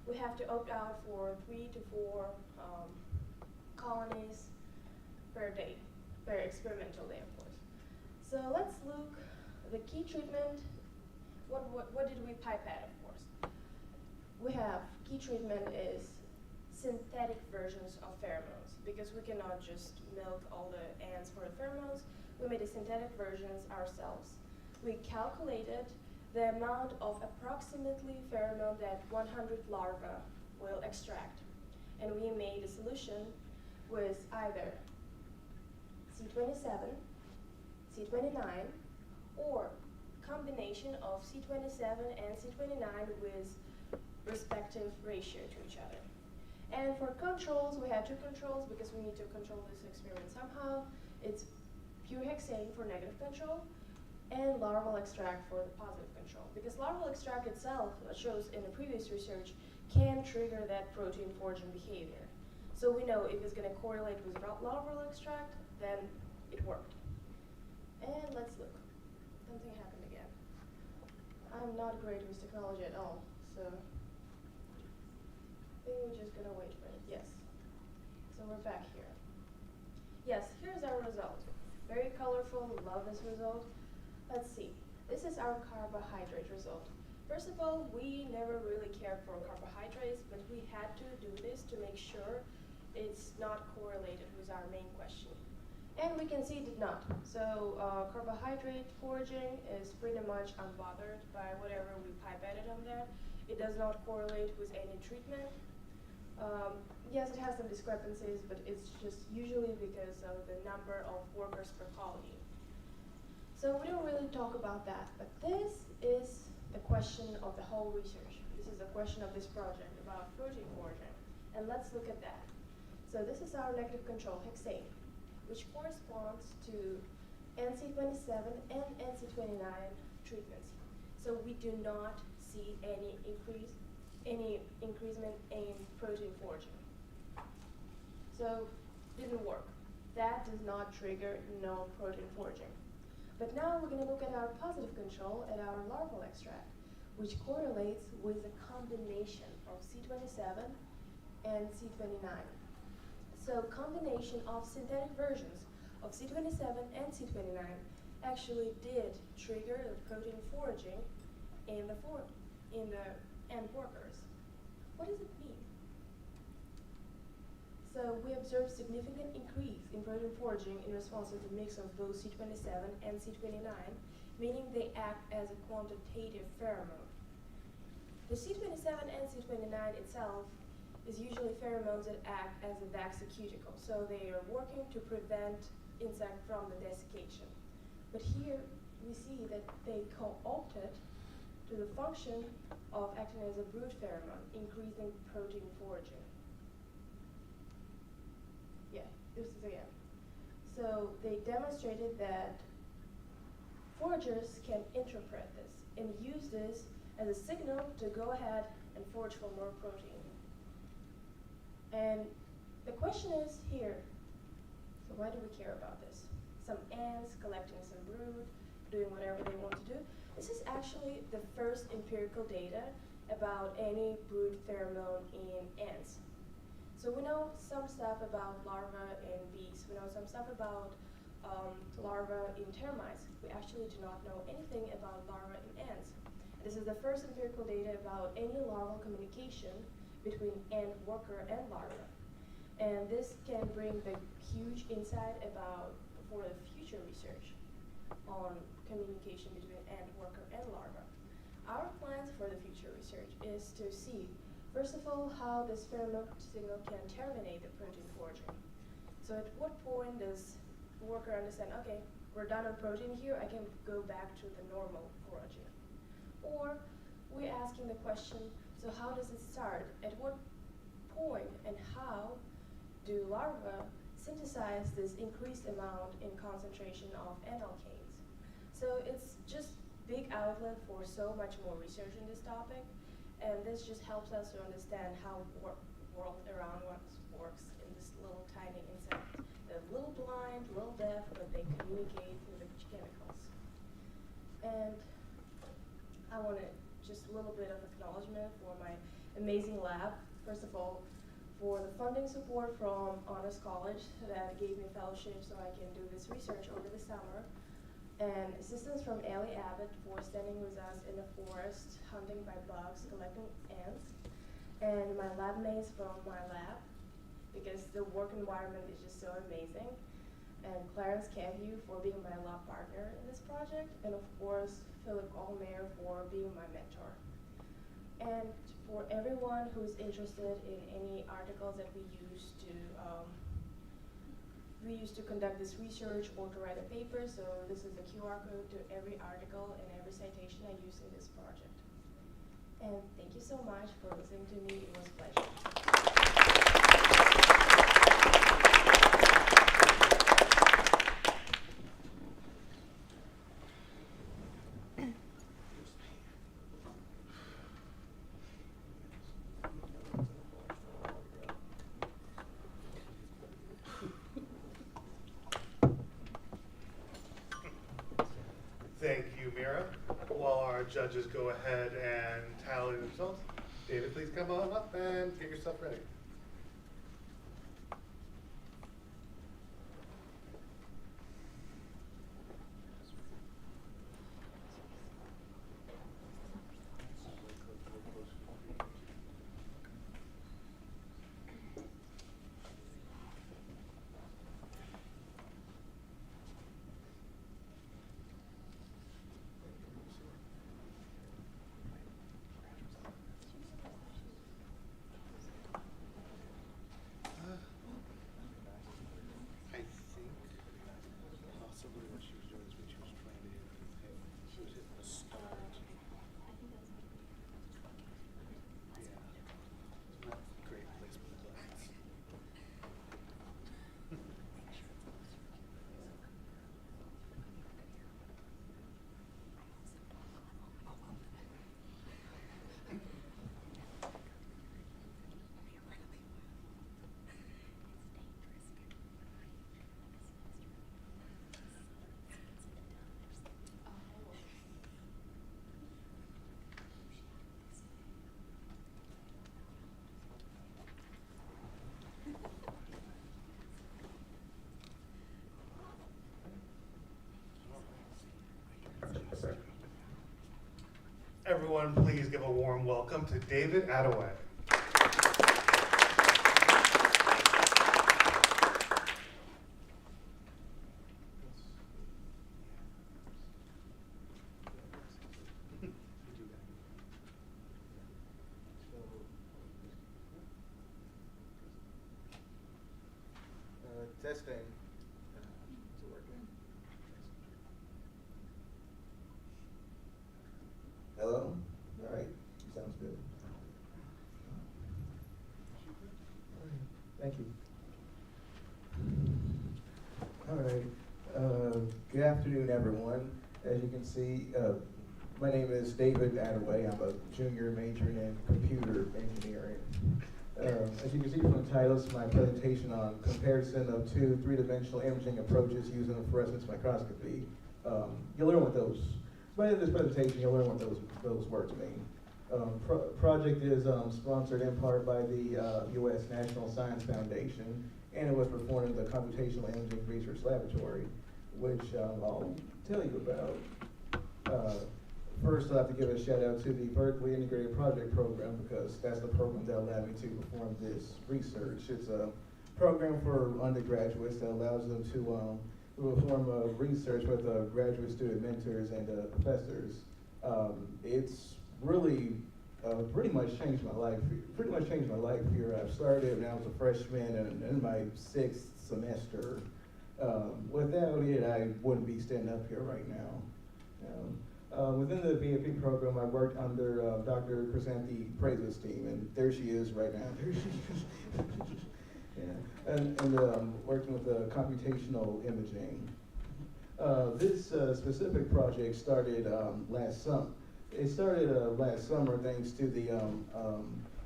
We have to opt out for 3 to 4 colonies per day, per experimental day, of course. So let's look, the key treatment, what did we pipette, of course? We have, key treatment is synthetic versions of pheromones, because we cannot just milk all the ants for the pheromones. We made the synthetic versions ourselves. We calculated the amount of approximately pheromone that 100 larvae will extract. And we made a solution with either C27, C29, or combination of C27 and C29 with respective ratio to each other. And for controls, we had 2 controls because we need to control this experiment somehow. It's pure hexane for negative control and larval extract for the positive control. Because larval extract itself, as shows in the previous research, can trigger that protein foraging behavior. So we know if it's going to correlate with larval extract, then it worked. And let's look. Something happened again. I'm not great with technology at all, so I think we're just going to wait for it. Yes. So we're back here. Yes, here's our result. Very colorful, love this result. Let's see. This is our carbohydrate result. First of all, we never really cared for carbohydrates, but we had to do this to make sure it's not correlated with our main question. And we can see it did not. So carbohydrate foraging is pretty much unbothered by whatever we pipetted on there. It does not correlate with any treatment. Yes, it has some discrepancies, but it's just usually because of the number of workers per colony. So we don't really talk about that, but this is the question of the whole research. This is the question of this project about protein foraging. And let's look at that. So this is our negative control, hexane, which corresponds to NC27 and NC29 treatments. So we do not see any increasement in protein foraging. So didn't work. That does not trigger no protein foraging. But now we're going to look at our positive control at our larval extract, which correlates with a combination of C27 and C29. So combination of synthetic versions of C27 and C29 actually did trigger the protein foraging in the ant workers. What does it mean? So we observed significant increase in protein foraging in response to the mix of both C27 and C29, meaning they act as a quantitative pheromone. The C27 and C29 itself is usually pheromones that act as a vaccicuticle, so they are working to prevent insect from the desiccation. But here we see that they co-opted to the function of acting as a brood pheromone, increasing protein foraging. Yeah, this is again. So they demonstrated that foragers can interpret this and use this as a signal to go ahead and forage for more protein. And the question is here, so why do we care about this? Some ants collecting some brood, doing whatever they want to do. This is actually the first empirical data about any brood pheromone in ants. So we know some stuff about larvae in bees. We know some stuff about larvae in termites. We actually do not know anything about larvae in ants. This is the first empirical data about any larval communication between ant worker and larva. And this can bring the huge insight for the future research on communication between ant worker and larva. Our plans for the future research is to see First of all, how this pheromone signal can terminate the protein foraging. So at what point does the worker understand, okay, we're done on protein here, I can go back to the normal foraging? Or we're asking the question, so how does it start? At what point and how do larvae synthesize this increased amount in concentration of N-alkanes? So it's just big outlet for so much more research in this topic, and this just helps us to understand how world around us works in this little tiny insect. They're a little blind, a little deaf, but they communicate through the chemicals. And I want to just a little bit of acknowledgement for my amazing lab. First of all, for the funding support from Honors College that gave me a fellowship so I can do this research over the summer. And assistance from Ellie Abbott for standing with us in the forest, hunting by bugs, collecting ants. And my lab mates from my lab, because the work environment is just so amazing. And Clarence Camview for being my lab partner in this project. And of course, Philip Allmeyer for being my mentor. And for everyone who's interested in any articles that we use to conduct this research or to write a paper, so this is the QR code to every article and every citation I use in this project. And thank you so much for listening to me. It was a pleasure. Thank you, Mira. While our judges go ahead and tally the results, David, please come on up and get yourself ready. Everyone, please give a warm welcome to David Attaway. Testing. Is it working? Hello? All right. Sounds good. Thank you. All right. Good afternoon, everyone. As you can see, my name is David Attaway. I'm a junior majoring in computer engineering. As you can see from the title, it's my presentation on comparison of two three-dimensional imaging approaches using a fluorescence microscopy. You'll learn what those, by the end of this presentation, you'll learn what those words mean. Project is sponsored in part by the U.S. National Science Foundation, and it was performed in the Computational Imaging Research Laboratory, which I'll tell you about. First, I'll have to give a shout out to the Berkeley Integrated Project Program, because that's the program that allowed me to perform this research. It's a program for undergraduates that allows them to perform research with graduate student mentors and professors. It's really pretty much changed my life. Pretty much changed my life here. I started when I was a freshman and in my 6th semester. Without it, I wouldn't be standing up here right now. Within the VIP program, I worked under Dr. Chrysanthi Praise's team, and there she is right now. There she is. Yeah. And working with computational imaging. This specific project started last summer. It started last summer thanks to the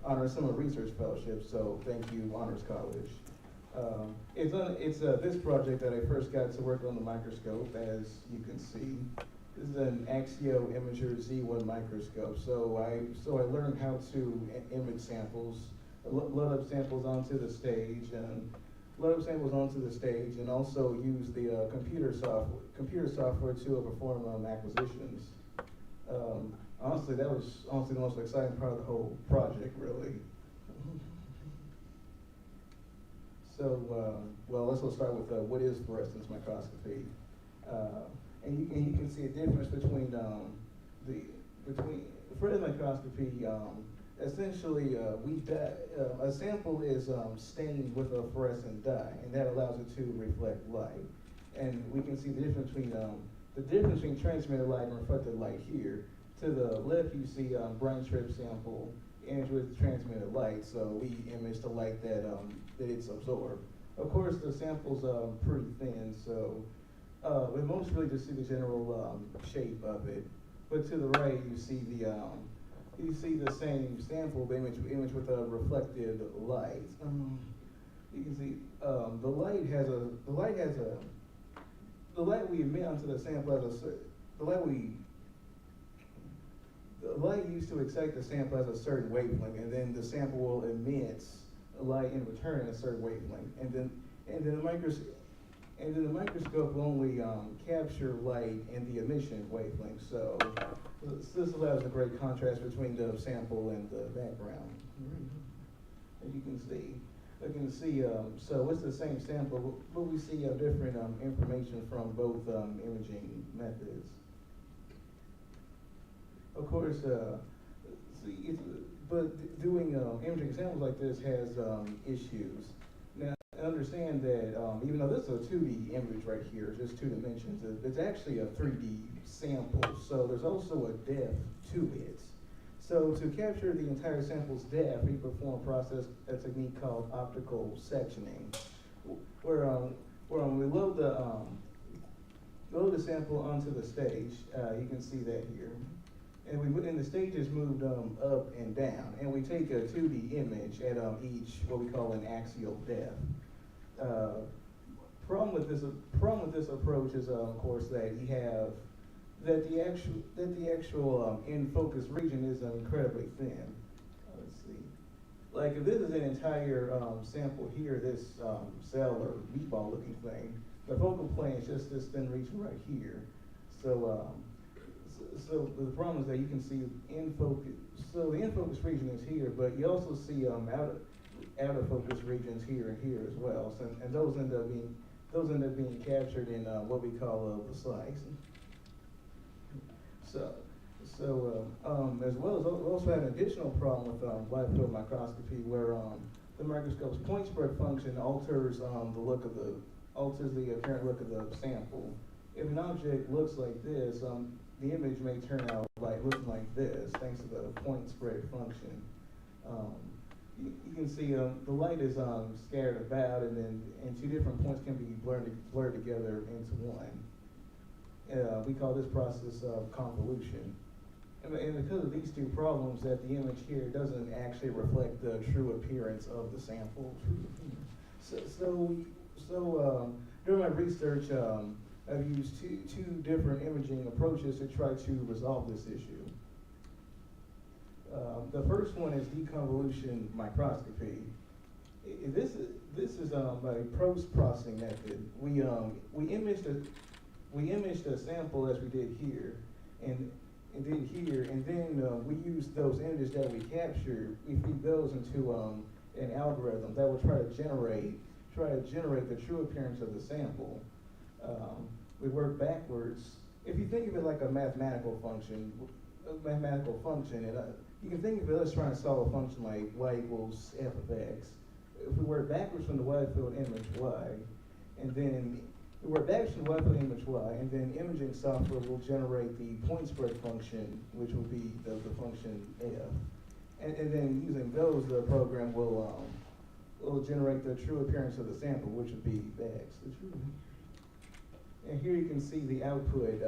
Honors Summer Research Fellowship, so thank you, Honors College. It's this project that I first got to work on the microscope, as you can see. This is an Axio Imager Z1 microscope. So I learned how to image samples, load up samples onto the stage, and also use the computer software to perform acquisitions. Honestly, that was the most exciting part of the whole project, really. So, well, let's start with what is fluorescence microscopy, and you can see a difference between fluorescence microscopy. Essentially, a sample is stained with a fluorescent dye, and that allows it to reflect light. And we can see the difference between transmitted light and reflected light here. To the left, you see brain strip sample imaged with transmitted light, so we image the light that it's absorbed. Of course, the sample's pretty thin, so we most really just see the general shape of it. But to the right, you see the same sample, but image with a reflected light. You can see the light we emit onto the sample the light used to excite the sample as a certain wavelength, and then the sample will emit light in return at a certain wavelength, and then the microscope will only capture light in the emission wavelength. So this allows a great contrast between the sample and the background. As you can see, so it's the same sample, but we see different information from both imaging methods. Of course, but doing imaging samples like this has issues. Now, understand that even though this is a 2D image right here, just 2 dimensions, it's actually a 3D sample, so there's also a depth to it. So to capture the entire sample's depth, we perform a technique called optical sectioning, where we load the sample onto the stage. You can see that here. And the stage is moved up and down, and we take a 2D image at each what we call an axial depth. Problem with this approach is, of course, that the actual in focus region is incredibly thin. Let's see. Like if this is an entire sample here, this cell or meatball-looking thing, the focal plane is just this thin region right here. So the problem is that you can see in focus. So the in focus region is here, but you also see out of focus regions here and here as well. So, and those end up being captured in what we call the slice. So as well as we also had an additional problem with wide field microscopy, where the microscope's point spread function alters the apparent look of the sample. If an object looks like this, the image may turn out looking like this, thanks to the point spread function. You can see the light is scattered about, and 2 different points can be blurred together into one. We call this process convolution. And because of these 2 problems, that the image here doesn't actually reflect the true appearance of the sample. So during my research, I've used two different imaging approaches to try to resolve this issue. The first one is deconvolution microscopy. This is by post-processing method. We imaged a sample as we did here, and then we use those images that we captured. We feed those into an algorithm that will try to generate the true appearance of the sample. We work backwards. If you think of it like a mathematical function, and you can think of it as trying to solve a function like y equals f of x. If we work backwards from the y field image y, and then we work backwards from the y field image y, and then imaging software will generate the point spread function, which will be the function f. And then using those, the program will generate the true appearance of the sample, which would be x. And here you can see the output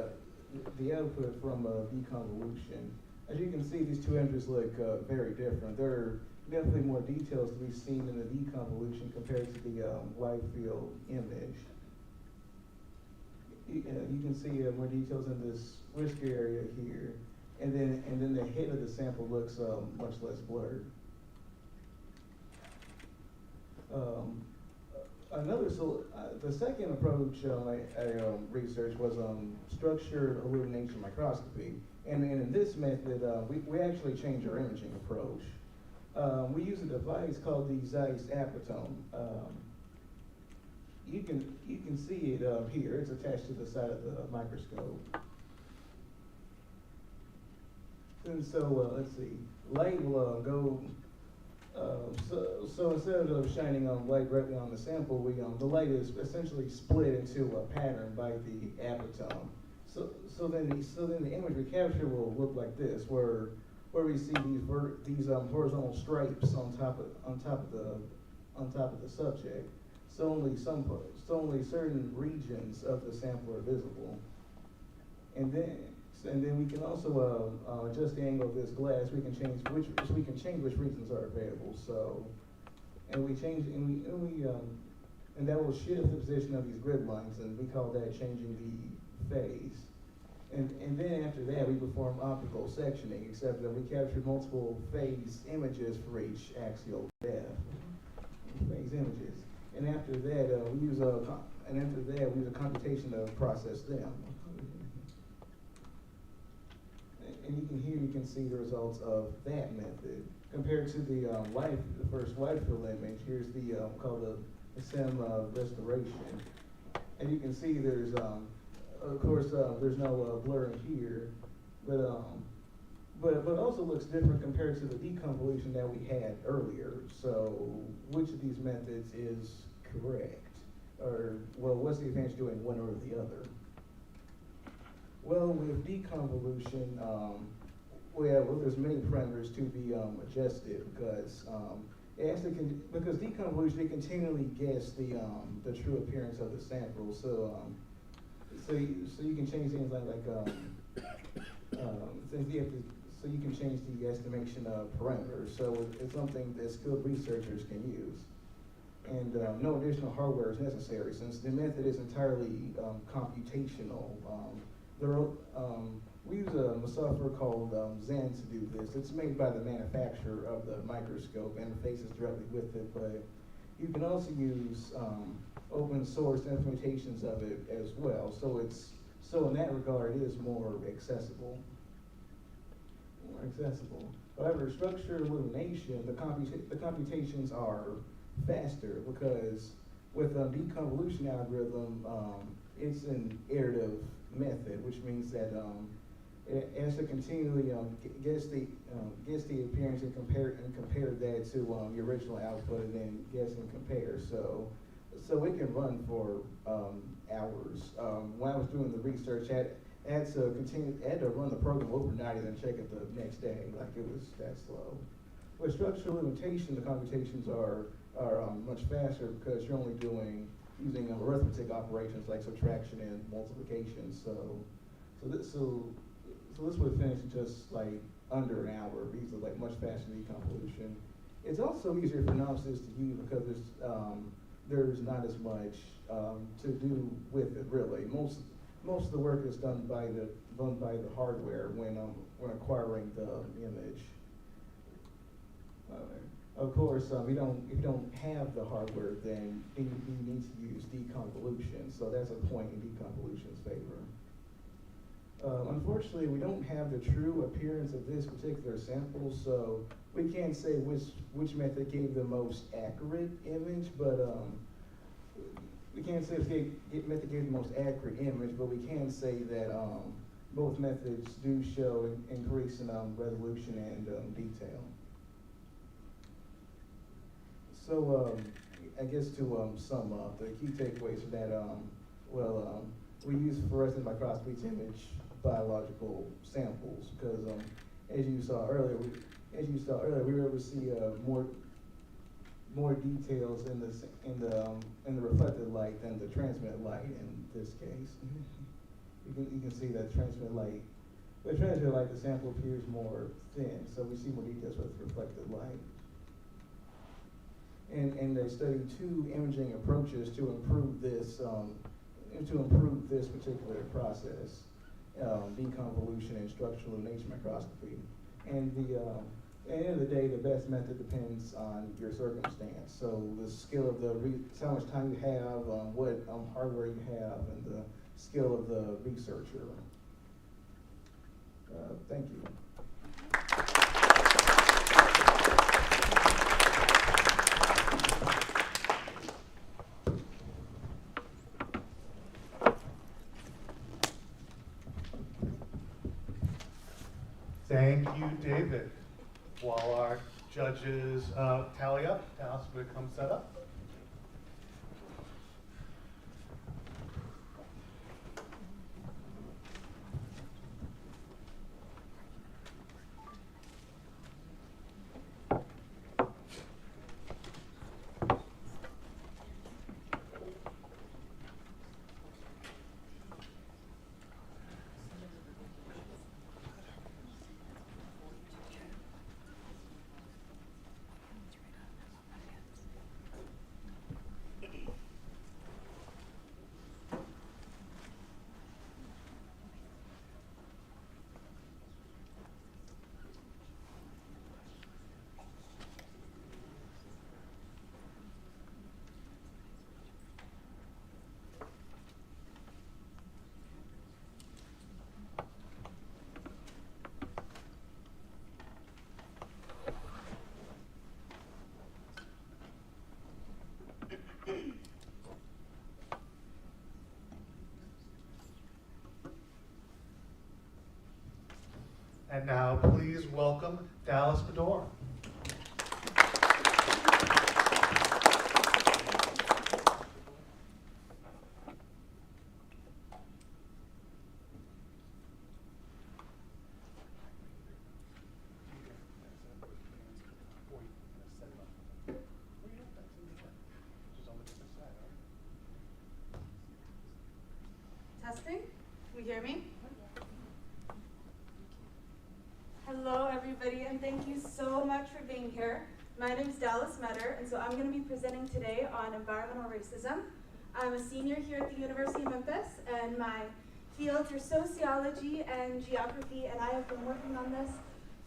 from deconvolution. As you can see, these two images look very different. There are definitely more details to be seen in the deconvolution compared to the wide field image. You can see more details in this whisker area here, and then the head of the sample looks much less blurred. The second approach I researched was structured illumination microscopy. And in this method, we actually change our imaging approach. We use a device called the Zeiss apotome. You can see it here. It's attached to the side of the microscope. And so let's see, light will go. So instead of shining light directly on the sample, the light is essentially split into a pattern by the apotome. So then the image we capture will look like this, where we see these horizontal stripes on top of the subject. So only certain regions of the sample are visible. And then we can also adjust the angle of this glass. We can change which regions are available. So, and that will shift the position of these grid lines, and we call that changing the phase. And then after that, we perform optical sectioning, except that we captured multiple phase images for each axial depth. Phase images. And after that, we use a computation to process them. And you can see the results of that method compared to the first wide field image. Here's the called the SEM restoration, and you can see there's of course there's no blurring here, but also looks different compared to the deconvolution that we had earlier. So which of these methods is correct, or well, what's the advantage doing one or the other? Well, with deconvolution, there's many parameters to be adjusted because because deconvolution, it continually guess the true appearance of the sample. So you can change things so you can change the estimation of parameters. So it's something that skilled researchers can use. And no additional hardware is necessary since the method is entirely computational. We use a software called Zen to do this. It's made by the manufacturer of the microscope and interfaces directly with it, but you can also use open source implementations of it as well. So in that regard, it is more accessible. However, structured illumination, the computations are faster because with a deconvolution algorithm, it's an iterative method, which means that it has to continually guess the appearance and compare that to your original output, and then guess and compare. So it can run for hours. When I was doing the research, I had to run the program overnight and then check it the next day. Like, it was that slow. With structural limitation, the computations are much faster because you're only using arithmetic operations like subtraction and multiplication. So this would finish in just like under an hour. These are like much faster than deconvolution. It's also easier for novices to use because there's not as much to do with it really. Most of the work is done by the hardware when acquiring the image. Of course, if you don't have the hardware, then you need to use deconvolution. So that's a point in deconvolution's favor. Unfortunately, we don't have the true appearance of this particular sample, so we can't say which method gave the most accurate image, but we can't say which method gave the most accurate image, but we can say that both methods do show an increase in resolution and detail. So I guess to sum up, the key takeaways are that we use fluorescence microscopy to image biological samples because as you saw earlier, we were able to see more details in the reflected light than the transmitted light in this case. You can see that the transmitted light, the sample appears more thin, so we see more details with reflected light. And they studied 2 imaging approaches to improve this particular process, deconvolution and structural illumination microscopy. And at the end of the day, the best method depends on your circumstance. So the skill of how much time you have, what hardware you have, and the skill of the researcher. Thank you. Thank you, David. While our judges tally up, Dallas will come set up. And now please welcome Dallas Bedore. Testing? Can you hear me? Hello, everybody, and thank you so much for being here. My name is Dallas Metter, and so I'm going to be presenting today on environmental racism. I'm a senior here at the University of Memphis, and my fields are sociology and geography, and I have been working on this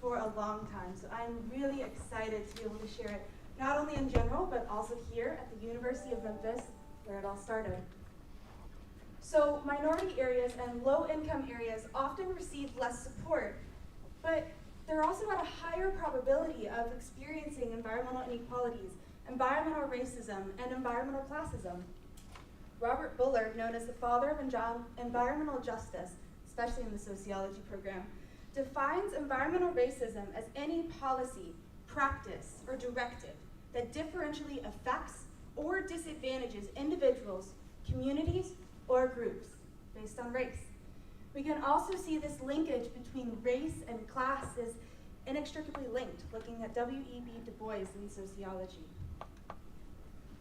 for a long time. So I'm really excited to be able to share it, not only in general, but also here at the University of Memphis, where it all started. So minority areas and low-income areas often receive less support, but they're also at a higher probability of experiencing environmental inequalities, environmental racism, and environmental classism. Robert Bullard, known as the father of environmental justice, especially in the sociology program, defines environmental racism as any policy, practice, or directive that differentially affects or disadvantages individuals, communities, or groups based on race. We can also see this linkage between race and class is inextricably linked, looking at W.E.B. Du Bois in sociology.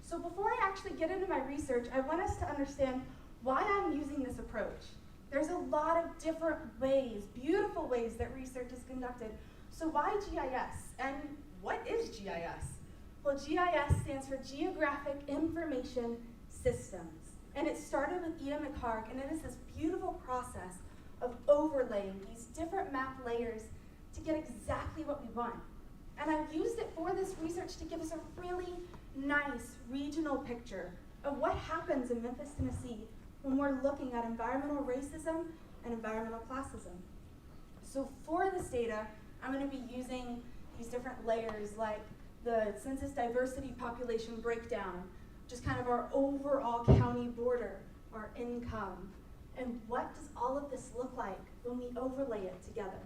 So before I actually get into my research, I want us to understand why I'm using this approach. There's a lot of different ways, beautiful ways that research is conducted. So why GIS? And what is GIS? Well, GIS stands for Geographic Information Systems. And it started with Ida McHarg, and it is this beautiful process of overlaying these different map layers to get exactly what we want. And I've used it for this research to give us a really nice regional picture of what happens in Memphis, Tennessee when we're looking at environmental racism and environmental classism. So for this data, I'm going to be using these different layers like the census diversity population breakdown, just kind of our overall county border, our income, And what does all of this look like when we overlay it together?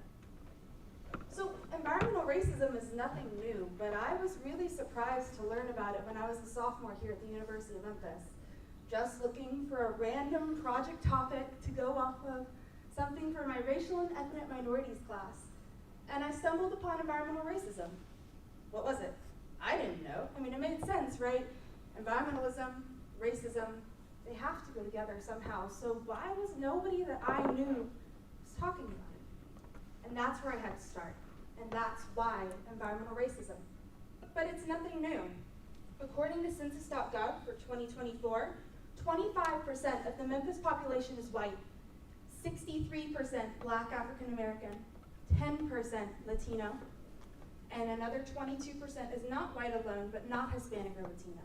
So environmental racism is nothing new, but I was really surprised to learn about it when I was a sophomore here at the University of Memphis. Just looking for a random project topic to go off of, something for my racial and ethnic minorities class. And I stumbled upon environmental racism. What was it? I didn't know. I mean, it made sense, right? Environmentalism, racism, they have to go together somehow. So why was nobody that I knew was talking about it? And that's where I had to start. And that's why environmental racism. But it's nothing new. According to census.gov for 2024, 25% of the Memphis population is white, 63% Black African American, 10% Latino, and another 22% is not white alone, but not Hispanic or Latino.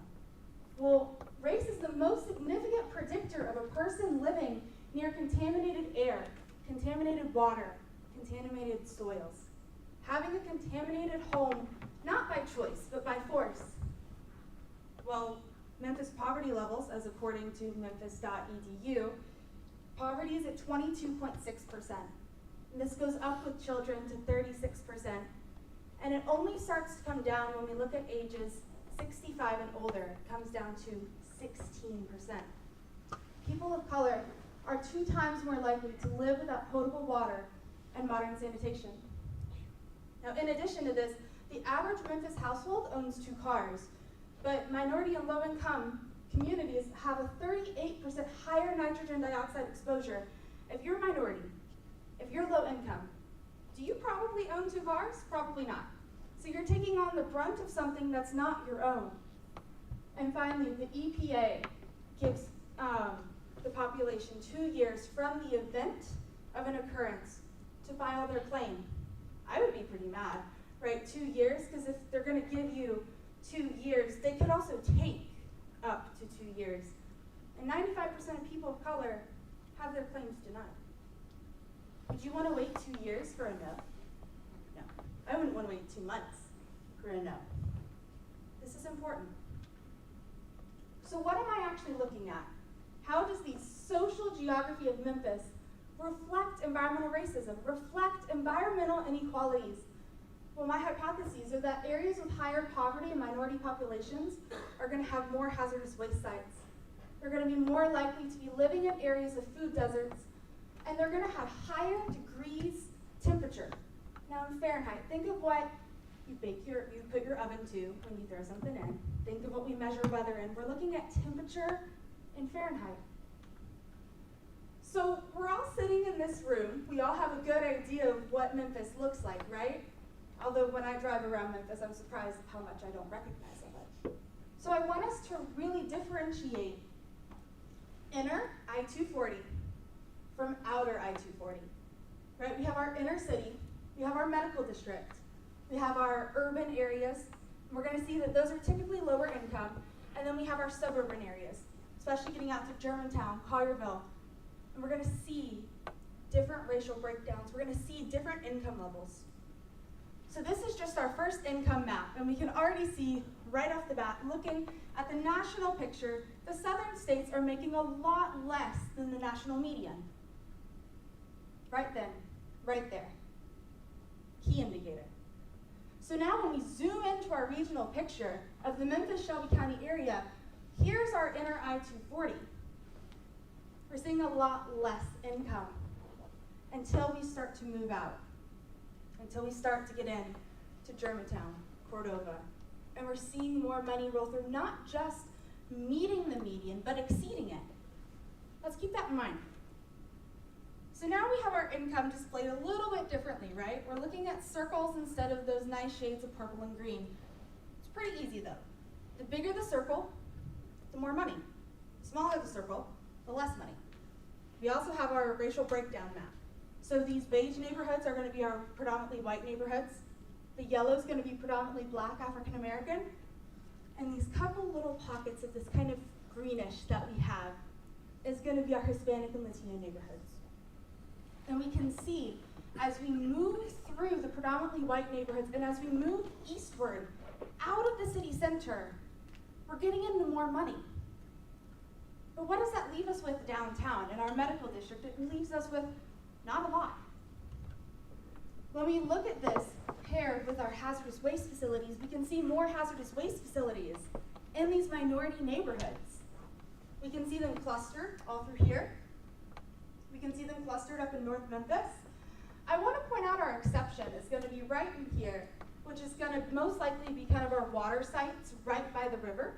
Well, race is the most significant predictor of a person living near contaminated air, contaminated water, contaminated soils. Having a contaminated home, not by choice, but by force. Well, Memphis poverty levels, as according to memphis.edu, poverty is at 22.6%. And this goes up with children to 36%. And it only starts to come down when we look at ages 65 and older. It comes down to 16%. People of color are 2 times more likely to live without potable water and modern sanitation. Now, in addition to this, the average Memphis household owns 2 cars, but minority and low-income communities have a 38% higher nitrogen dioxide exposure. If you're a minority, if you're low income, do you probably own 2 cars? Probably not. So you're taking on the brunt of something that's not your own. And finally, the EPA gives the population 2 years from the event of an occurrence to file their claim. I would be pretty mad, right? 2 years, because if they're going to give you 2 years, they could also take up to 2 years. And 95% of people of color have their claims denied. Would you want to wait 2 years for a no? No. I wouldn't want to wait 2 months for a no. This is important. So what am I actually looking at? How does the social geography of Memphis reflect environmental racism, reflect environmental inequalities? Well, my hypotheses are that areas with higher poverty and minority populations are going to have more hazardous waste sites. They're going to be more likely to be living in areas of food deserts, and they're going to have higher degrees temperature. Now in Fahrenheit, think of what you put your oven to when you throw something in. Think of what we measure weather in. We're looking at temperature in Fahrenheit. So we're all sitting in this room. We all have a good idea of what Memphis looks like, right? Although when I drive around Memphis, I'm surprised at how much I don't recognize of it. So I want us to really differentiate inner I-240 from outer I-240, right? We have our inner city, we have our medical district, we have our urban areas, and we're gonna see that those are typically lower income, and then we have our suburban areas, especially getting out to Germantown, Collierville, and we're gonna see different racial breakdowns, we're gonna see different income levels. So this is just our first income map, and we can already see right off the bat, looking at the national picture, the southern states are making a lot less than the national median. Right then, right there. Key indicator. So now when we zoom into our regional picture of the Memphis-Shelby County area, here's our inner I-240. We're seeing a lot less income until we start to move out, until we start to get in to Germantown, Cordova. And we're seeing more money roll through, not just meeting the median, but exceeding it. Let's keep that in mind. So now we have our income displayed a little bit differently, right? We're looking at circles instead of those nice shades of purple and green. It's pretty easy though. The bigger the circle, the more money. The smaller the circle, the less money. We also have our racial breakdown map. So these beige neighborhoods are going to be our predominantly white neighborhoods. The yellow is going to be predominantly Black African American. And these couple little pockets of this kind of greenish that we have is going to be our Hispanic and Latino neighborhoods. And we can see as we move through the predominantly white neighborhoods and as we move eastward out of the city center, we're getting into more money. But what does that leave leave us with downtown in our medical district? It leaves us with not a lot. When we look at this paired with our hazardous waste facilities, we can see more hazardous waste facilities in these minority neighborhoods. We can see them clustered all through here. We can see them clustered up in North Memphis. I want to point out our exception is going to be right in here, which is going to most likely be kind of our water sites right by the river.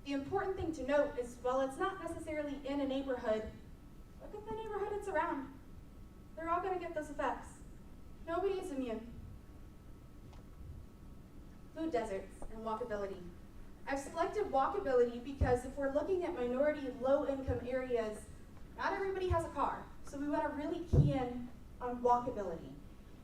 The important thing to note is, while it's not necessarily in a neighborhood, look at the neighborhood it's around. They're all going to get those effects. Nobody is immune. Food deserts and walkability. I've selected walkability because if we're looking at minority low-income areas, not everybody has a car. So we want to really key in on walkability.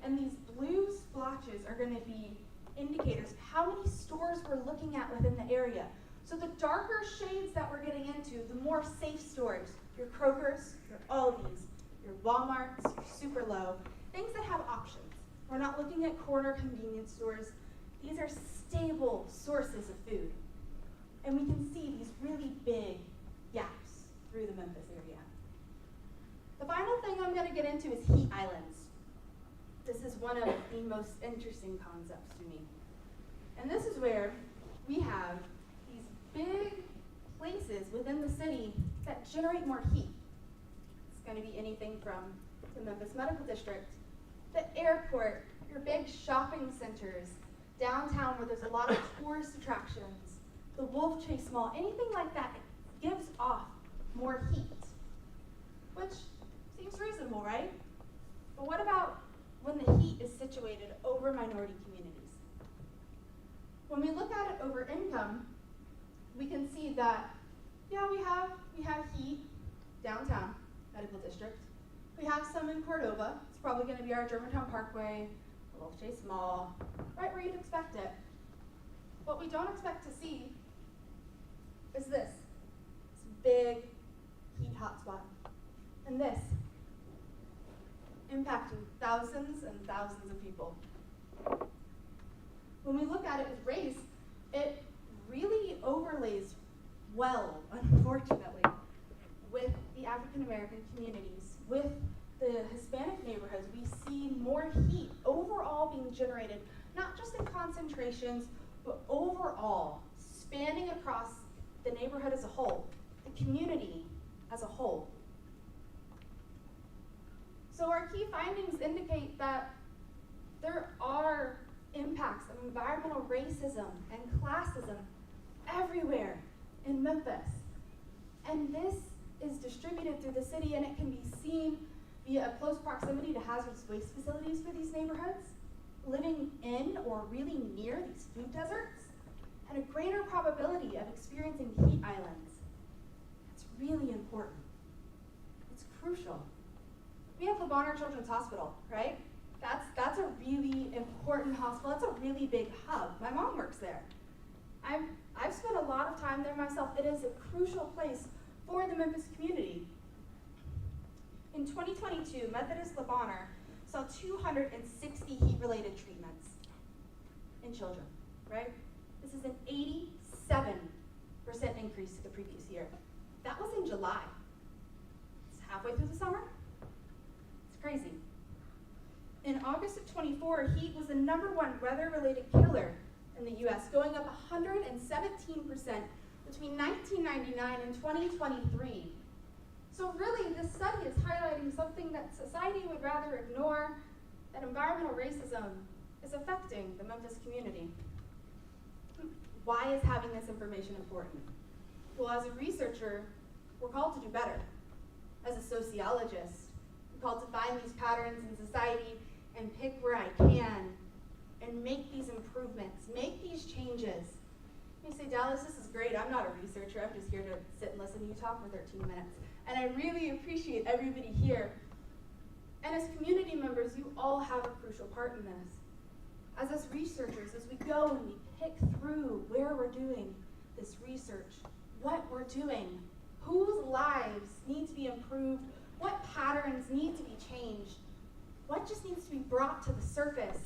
And these blue splotches are going to be indicators of how many stores we're looking at within the area. So the darker shades that we're getting into, the more safe stores. Your Kroger's, your Aldi's, your Walmart's, your Super Low, things that have options. We're not looking at corner convenience stores. These are stable sources of food. And we can see these really big gaps through the Memphis area. The final thing I'm going to get into is heat islands. This is one of the most interesting concepts to me. And this is where we have these big places within the city that generate more heat. It's going to be anything from the Memphis Medical District, the airport, your big shopping centers, downtown where there's a lot of tourist attractions, the Wolf Chase Mall, anything like that gives off more heat, which seems reasonable, right? But what about when the heat is situated over minority communities? When we look at it over income, we can see that, yeah, we have heat downtown, Medical District. We have some in Cordova. It's probably going to be our Germantown Parkway, the Wolf Chase Mall, right where you'd expect it. What we don't expect to see is this big heat hotspot, and this impacting thousands and thousands of people. When we look at it with race, it really overlays well, unfortunately, with the African American communities, with the Hispanic neighborhoods. We see more heat overall being generated, not just in concentrations, but overall, spanning across the neighborhood as a whole, the community as a whole. So our key findings indicate that there are impacts of environmental racism and classism everywhere in Memphis. And this is distributed through the city, and it can be seen via a close proximity to hazardous waste facilities for these neighborhoods, living in or really near these food deserts, and a greater probability of experiencing heat islands. It's really important. It's crucial. We have the Bonner Children's Hospital, right? That's a really important hospital. It's a really big hub. My mom works there. I've spent a lot of time there myself. It is a crucial place for the Memphis community. In 2022, Methodist Le Bonner saw 260 heat-related treatments in children, right? This is an 87% increase to the previous year. That was in July. It's halfway through the summer. It's crazy. In August of 24, heat was the #1 weather-related killer in the US, going up 117% between 1999 and 2023. So really, this study is highlighting something that society would rather ignore, that environmental racism is affecting the Memphis community. Why is having this information important? Well, as a researcher, we're called to do better. As a sociologist, we're called to find these patterns in society and pick where I can and make these improvements, make these changes. You say, Dallas, this is great. I'm not a researcher. I'm just here to sit and listen to you talk for 13 minutes. And I really appreciate everybody here. And as community members, you all have a crucial part in this. As us researchers, as we go and we pick through where we're doing this research, what we're doing, whose lives need to be improved, what patterns need to be changed, what just needs to be brought to the surface.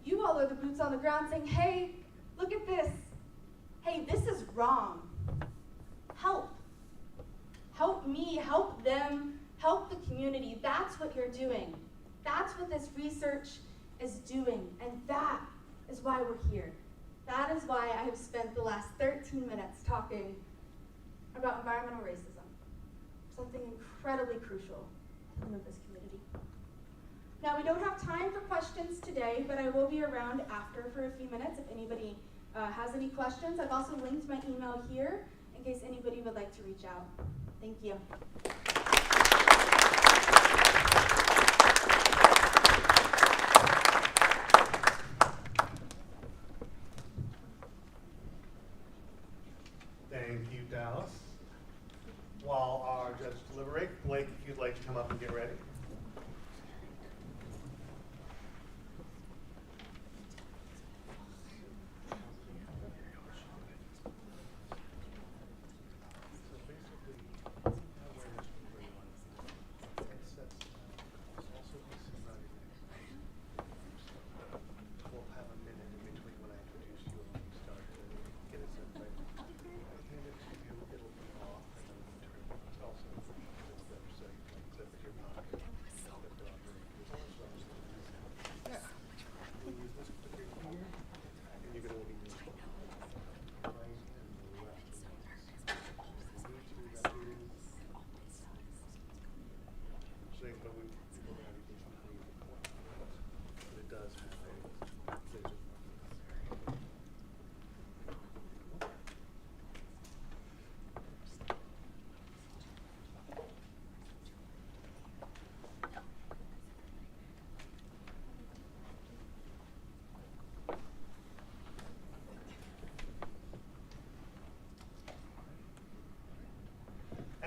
You all are the boots on the ground saying, hey, look at this. Hey, this is wrong. Help community. That's what you're doing. That's what this research is doing, and that is why we're here. That is why I have spent the last 13 minutes talking about environmental racism, something incredibly crucial to this community. Now, we don't have time for questions today, but I will be around after for a few minutes if anybody has any questions. I've also linked my email here in case anybody would like to reach out. Thank you. Thank you, Dallas. While our judges deliberate, Blake, if you'd like to come up and get ready.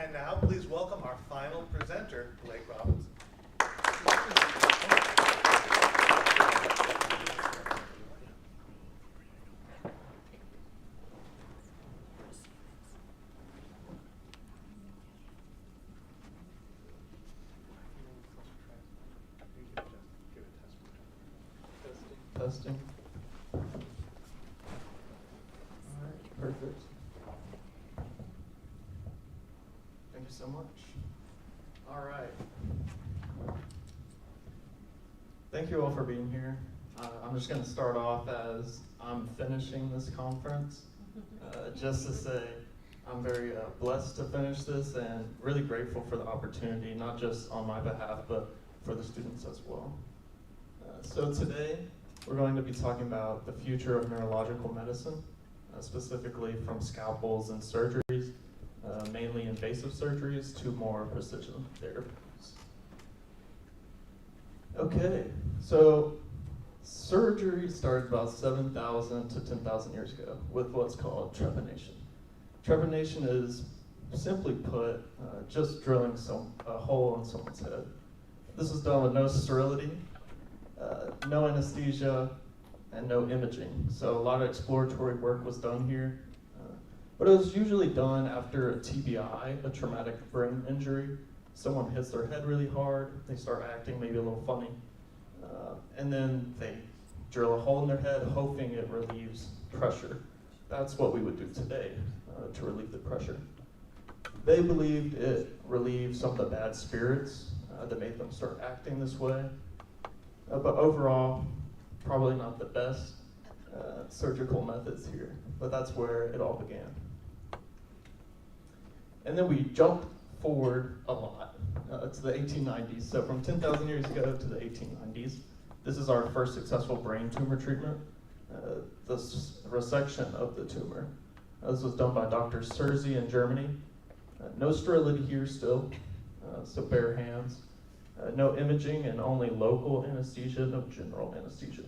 And now, please welcome our final presenter, Blake Robinson. Testing. All right, perfect. Thank you so much. All right. Thank you all for being here. I'm just going to start off as I'm finishing this conference, just to say I'm very blessed to finish this and really grateful for the opportunity, not just on my behalf, but for the students as well. So today, we're going to be talking about the future of neurological medicine, specifically from scalpels and surgeries, mainly invasive surgeries, to more precision therapies. Okay, so surgery started about 7,000 to 10,000 years ago with what's called trepanation. Trepanation is, simply put, just drilling a hole in someone's head. This is done with no sterility, no anesthesia, and no imaging. So a lot of exploratory work was done here. But it was usually done after a TBI, a traumatic brain injury. Someone hits their head really hard, they start acting maybe a little funny, and then they drill a hole in their head, hoping it relieves pressure. That's what we would do today to relieve the pressure. They believed it relieved some of the bad spirits that made them start acting this way. But overall, probably not the best surgical methods here, but that's where it all began. And then we jumped forward a lot to the 1890s. So from 10,000 years ago to the 1890s, this is our first successful brain tumor treatment, the resection of the tumor. This was done by Dr. Serzi in Germany. No sterility here still, so bare hands. No imaging and only local anesthesia, no general anesthesia.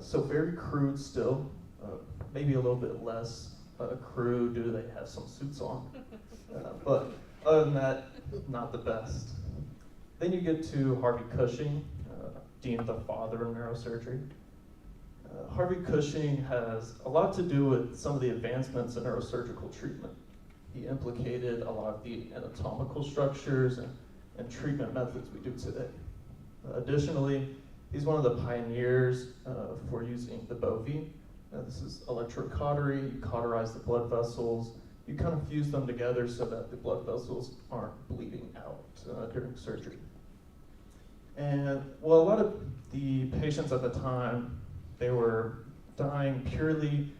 So very crude still, maybe a little bit less crude due to they have some suits on. But other than that, not the best. Then you get to Harvey Cushing, deemed the father of neurosurgery. Harvey Cushing has a lot to do with some of the advancements in neurosurgical treatment. He implicated a lot of the anatomical structures and treatment methods we do today. Additionally, he's one of the pioneers for using the bovine. This is electrocautery. You cauterize the blood vessels. you kind of fuse them together so that the blood vessels aren't bleeding out during surgery. And well, a lot of the patients at the time, they were dying purely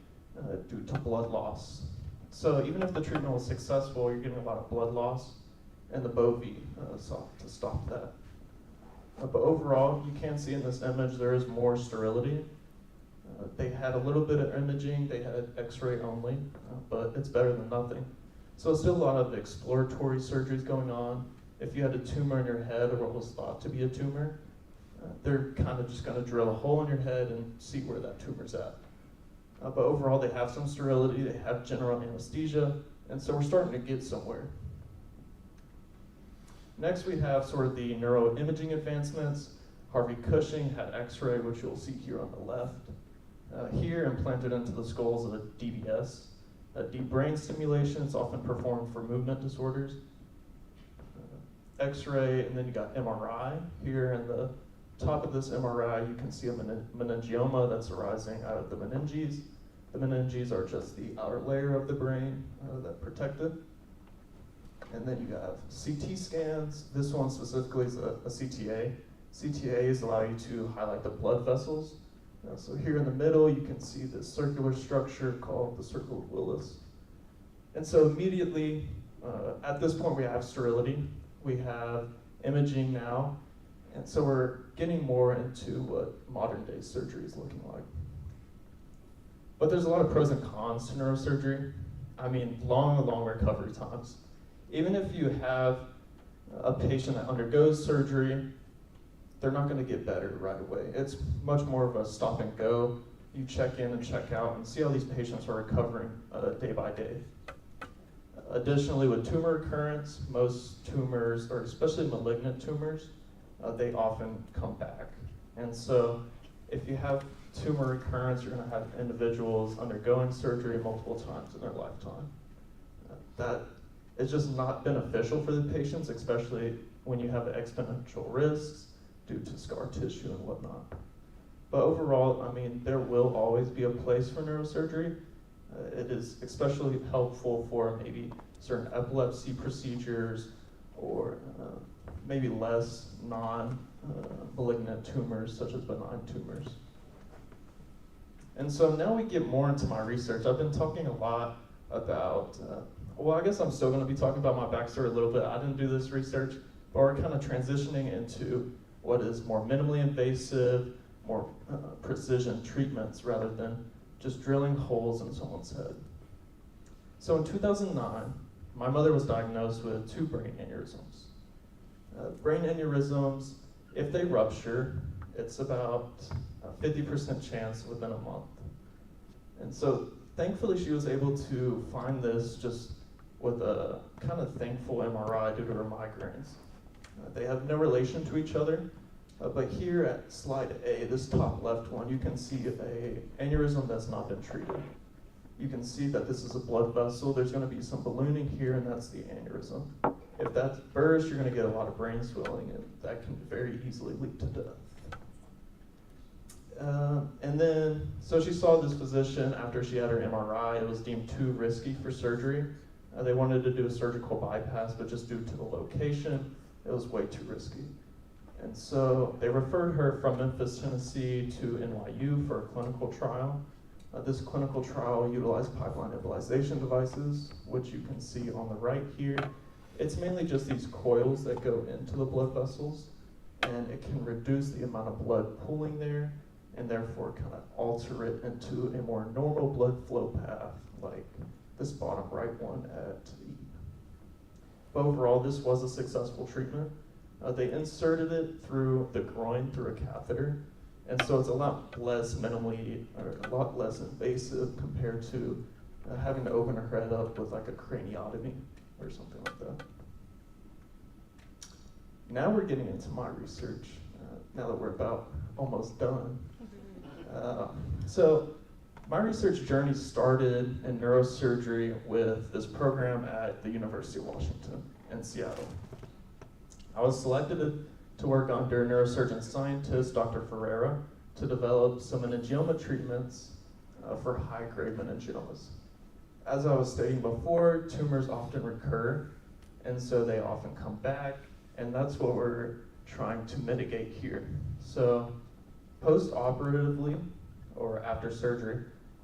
due to blood loss. So even if the treatment was successful, you're getting a lot of blood loss, and the Bovie sought to stop that. But overall, you can see in this image there is more sterility. They had a little bit of imaging, they had x-ray only, but it's better than nothing. So still a lot of exploratory surgeries going on. If you had a tumor in your head or what was thought to be a tumor, they're kind of just gonna drill a hole in your head and see where that tumor's at. But overall, they have some sterility, they have general anesthesia, and so we're starting to get somewhere. Next, we have sort of the neuroimaging advancements. Harvey Cushing had x-ray, which you'll see here on the left. Here, implanted into the skulls of a DBS. Deep brain stimulation is often performed for movement disorders. X-ray, and then you got MRI. Here in the top of this MRI, you can see a meningioma that's arising out of the meninges. The meninges are just the outer layer of the brain that protect it. And then you have CT scans. This one specifically is a CTA. CTAs allow you to highlight the blood vessels. So here in the middle, you can see this circular structure called the circle of Willis. And so immediately, at this point, we have sterility. We have imaging now. And so we're getting more into what modern day surgery is looking like. But there's a lot of pros and cons to neurosurgery. I mean, long recovery times. Even if you have a patient that undergoes surgery, they're not going to get better right away. It's much more of a stop and go. You check in and check out and see how these patients are recovering day by day. Additionally, with tumor recurrence, most tumors, or especially malignant tumors, they often come back. And so if you have tumor recurrence, you're going to have individuals undergoing surgery multiple times in their lifetime. That is just not beneficial for the patients, especially when you have exponential risks due to scar tissue and whatnot. But overall, I mean, there will always be a place for neurosurgery. It is especially helpful for maybe certain epilepsy procedures or maybe less non-malignant tumors such as benign tumors. And so now we get more into my research. I've been talking a lot about, well, I guess I'm still going to be talking about my backstory a little bit. I didn't do this research, but we're kind of transitioning into what is more minimally invasive, more precision treatments rather than just drilling holes in someone's head. So in 2009, my mother was diagnosed with 2 brain aneurysms. Brain aneurysms, if they rupture, it's about a 50% chance within a month. And so thankfully she was able to find this just with a kind of thankful MRI due to her migraines. They have no relation to each other, but here at slide A, this top left one, you can see a aneurysm that's not been treated. You can see that this is a blood vessel. There's going to be some ballooning here, and that's the aneurysm. If that's burst, you're going to get a lot of brain swelling, and that can very easily lead to death. And then, so she saw this physician after she had her MRI. It was deemed too risky for surgery. They wanted to do a surgical bypass, but just due to the location, it was way too risky. And so they referred her from Memphis, Tennessee to NYU for a clinical trial. This clinical trial utilized pipeline embolization devices, which you can see on the right here. It's mainly just these coils that go into the blood vessels, and it can reduce the amount of blood pooling there, and therefore kind of alter it into a more normal blood flow path, like this bottom right one at E. But overall, this was a successful treatment. They inserted it through the groin through a catheter, and so it's a lot less invasive compared to having to open her head up with like a craniotomy or something like that. Now we're getting into my research, now that we're about almost done. So my research journey started in neurosurgery with this program at the University of Washington in Seattle. I was selected to work under neurosurgeon scientist Dr. Ferreira to develop some meningioma treatments for high-grade meningiomas. as I was stating before, tumors often recur, and so they often come back, and that's what we're trying to mitigate here. So post-operatively, or after surgery,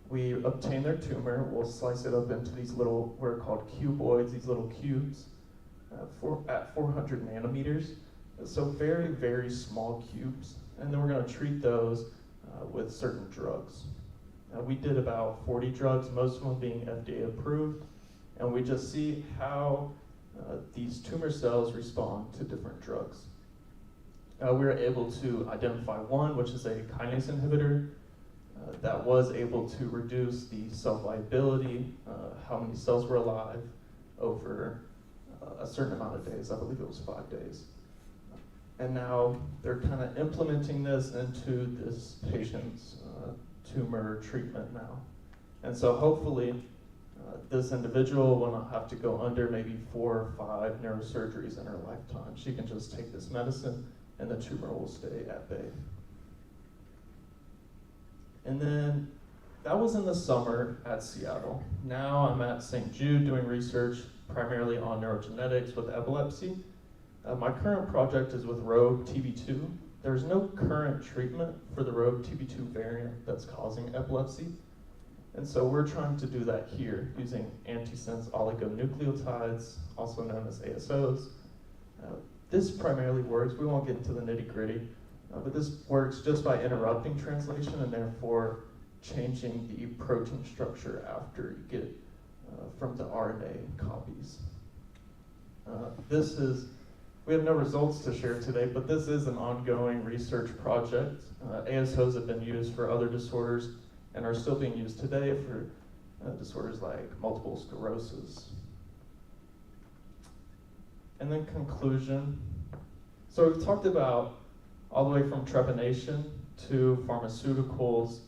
we obtain their tumor, we'll slice it up into these little, what are called cuboids, these little cubes, at 400 nanometers. So very, very small cubes. And then we're gonna treat those with certain drugs. We did about 40 drugs, most of them being FDA approved, and we just see how these tumor cells respond to different drugs. We were able to identify one, which is a kinase inhibitor, that was able to reduce the cell viability, how many cells were alive over a certain amount of days. I believe it was 5 days. And now they're kind of implementing this into this patient's tumor treatment now. And so hopefully this individual will not have to go under maybe 4 or 5 neurosurgeries in her lifetime. She can just take this medicine and the tumor will stay at bay. And then that was in the summer at Seattle. Now I'm at St. Jude doing research primarily on neurogenetics with epilepsy. My current project is with Rogue TB2. There's no current treatment for the Rogue TB2 variant that's causing epilepsy. And so we're trying to do that here using antisense oligonucleotides, also known as ASOs. This primarily works, we won't get into the nitty-gritty, but this works just by interrupting translation and therefore changing the protein structure after you get from the RNA copies. We have no results to share today, but this is an ongoing research project. ASOs have been used for other disorders and are still being used today for disorders like multiple sclerosis. And then conclusion. So we've talked about all the way from trepanation to pharmaceuticals,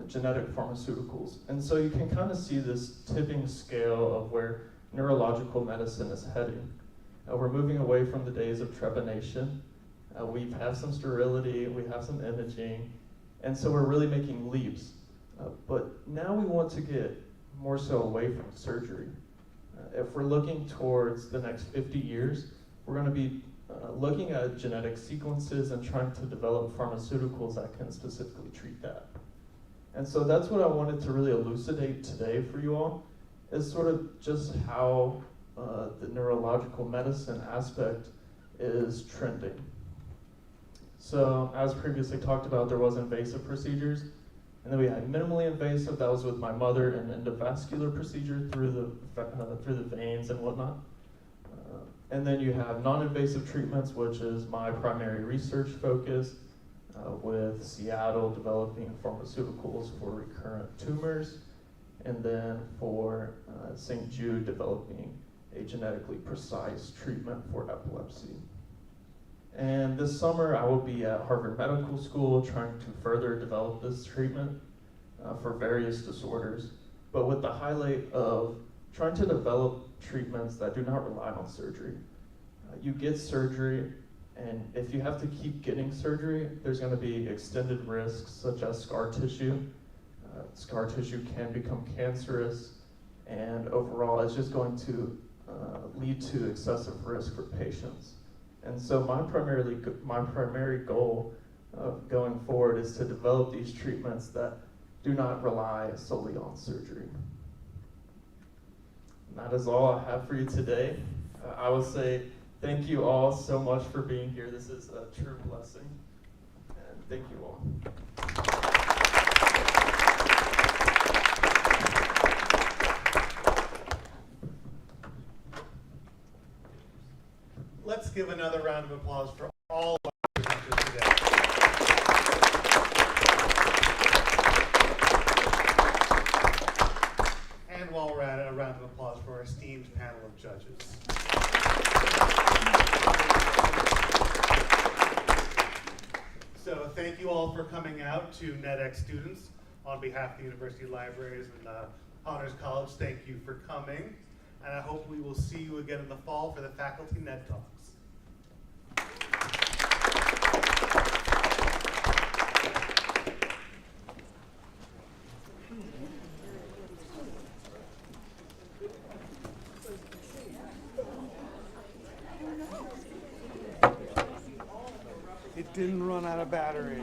genetic pharmaceuticals. And so you can kind of see this tipping scale of where neurological medicine is heading. We're moving away from the days of trepanation. We have some sterility, we have some imaging, and so we're really making leaps. But now we want to get more so away from surgery. If we're looking towards the next 50 years, we're going to be looking at genetic sequences and trying to develop pharmaceuticals that can specifically treat that. And so that's what I wanted to really elucidate today for you all, is sort of just how the neurological medicine aspect is trending. So as previously talked about, there was invasive procedures, and then we had minimally invasive, that was with my mother, and endovascular procedure through the veins and whatnot. And then you have non-invasive treatments, which is my primary research focus, with Seattle developing pharmaceuticals for recurrent tumors, and then for St. Jude developing a genetically precise treatment for epilepsy. And this summer I will be at Harvard Medical School trying to further develop this treatment for various disorders, but with the highlight of trying to develop treatments that do not rely on surgery. You get surgery, and if you have to keep getting surgery, there's going to be extended risks such as scar tissue. Scar tissue can become cancerous, and overall it's just going to lead to excessive risk for patients. And so my primary goal going forward is to develop these treatments that do not rely solely on surgery. And that is all I have for you today. I will say thank you all so much for being here. This is a true blessing. And thank you all. Let's give another round of applause for all of our presenters today. And while we're at it, a round of applause for our esteemed panel of judges. So thank you all for coming out to NedXStudents. On behalf of the University Libraries and Honors College, thank you for coming. And I hope we will see you again in the fall for the Faculty Ned Talks. didn't run out of battery.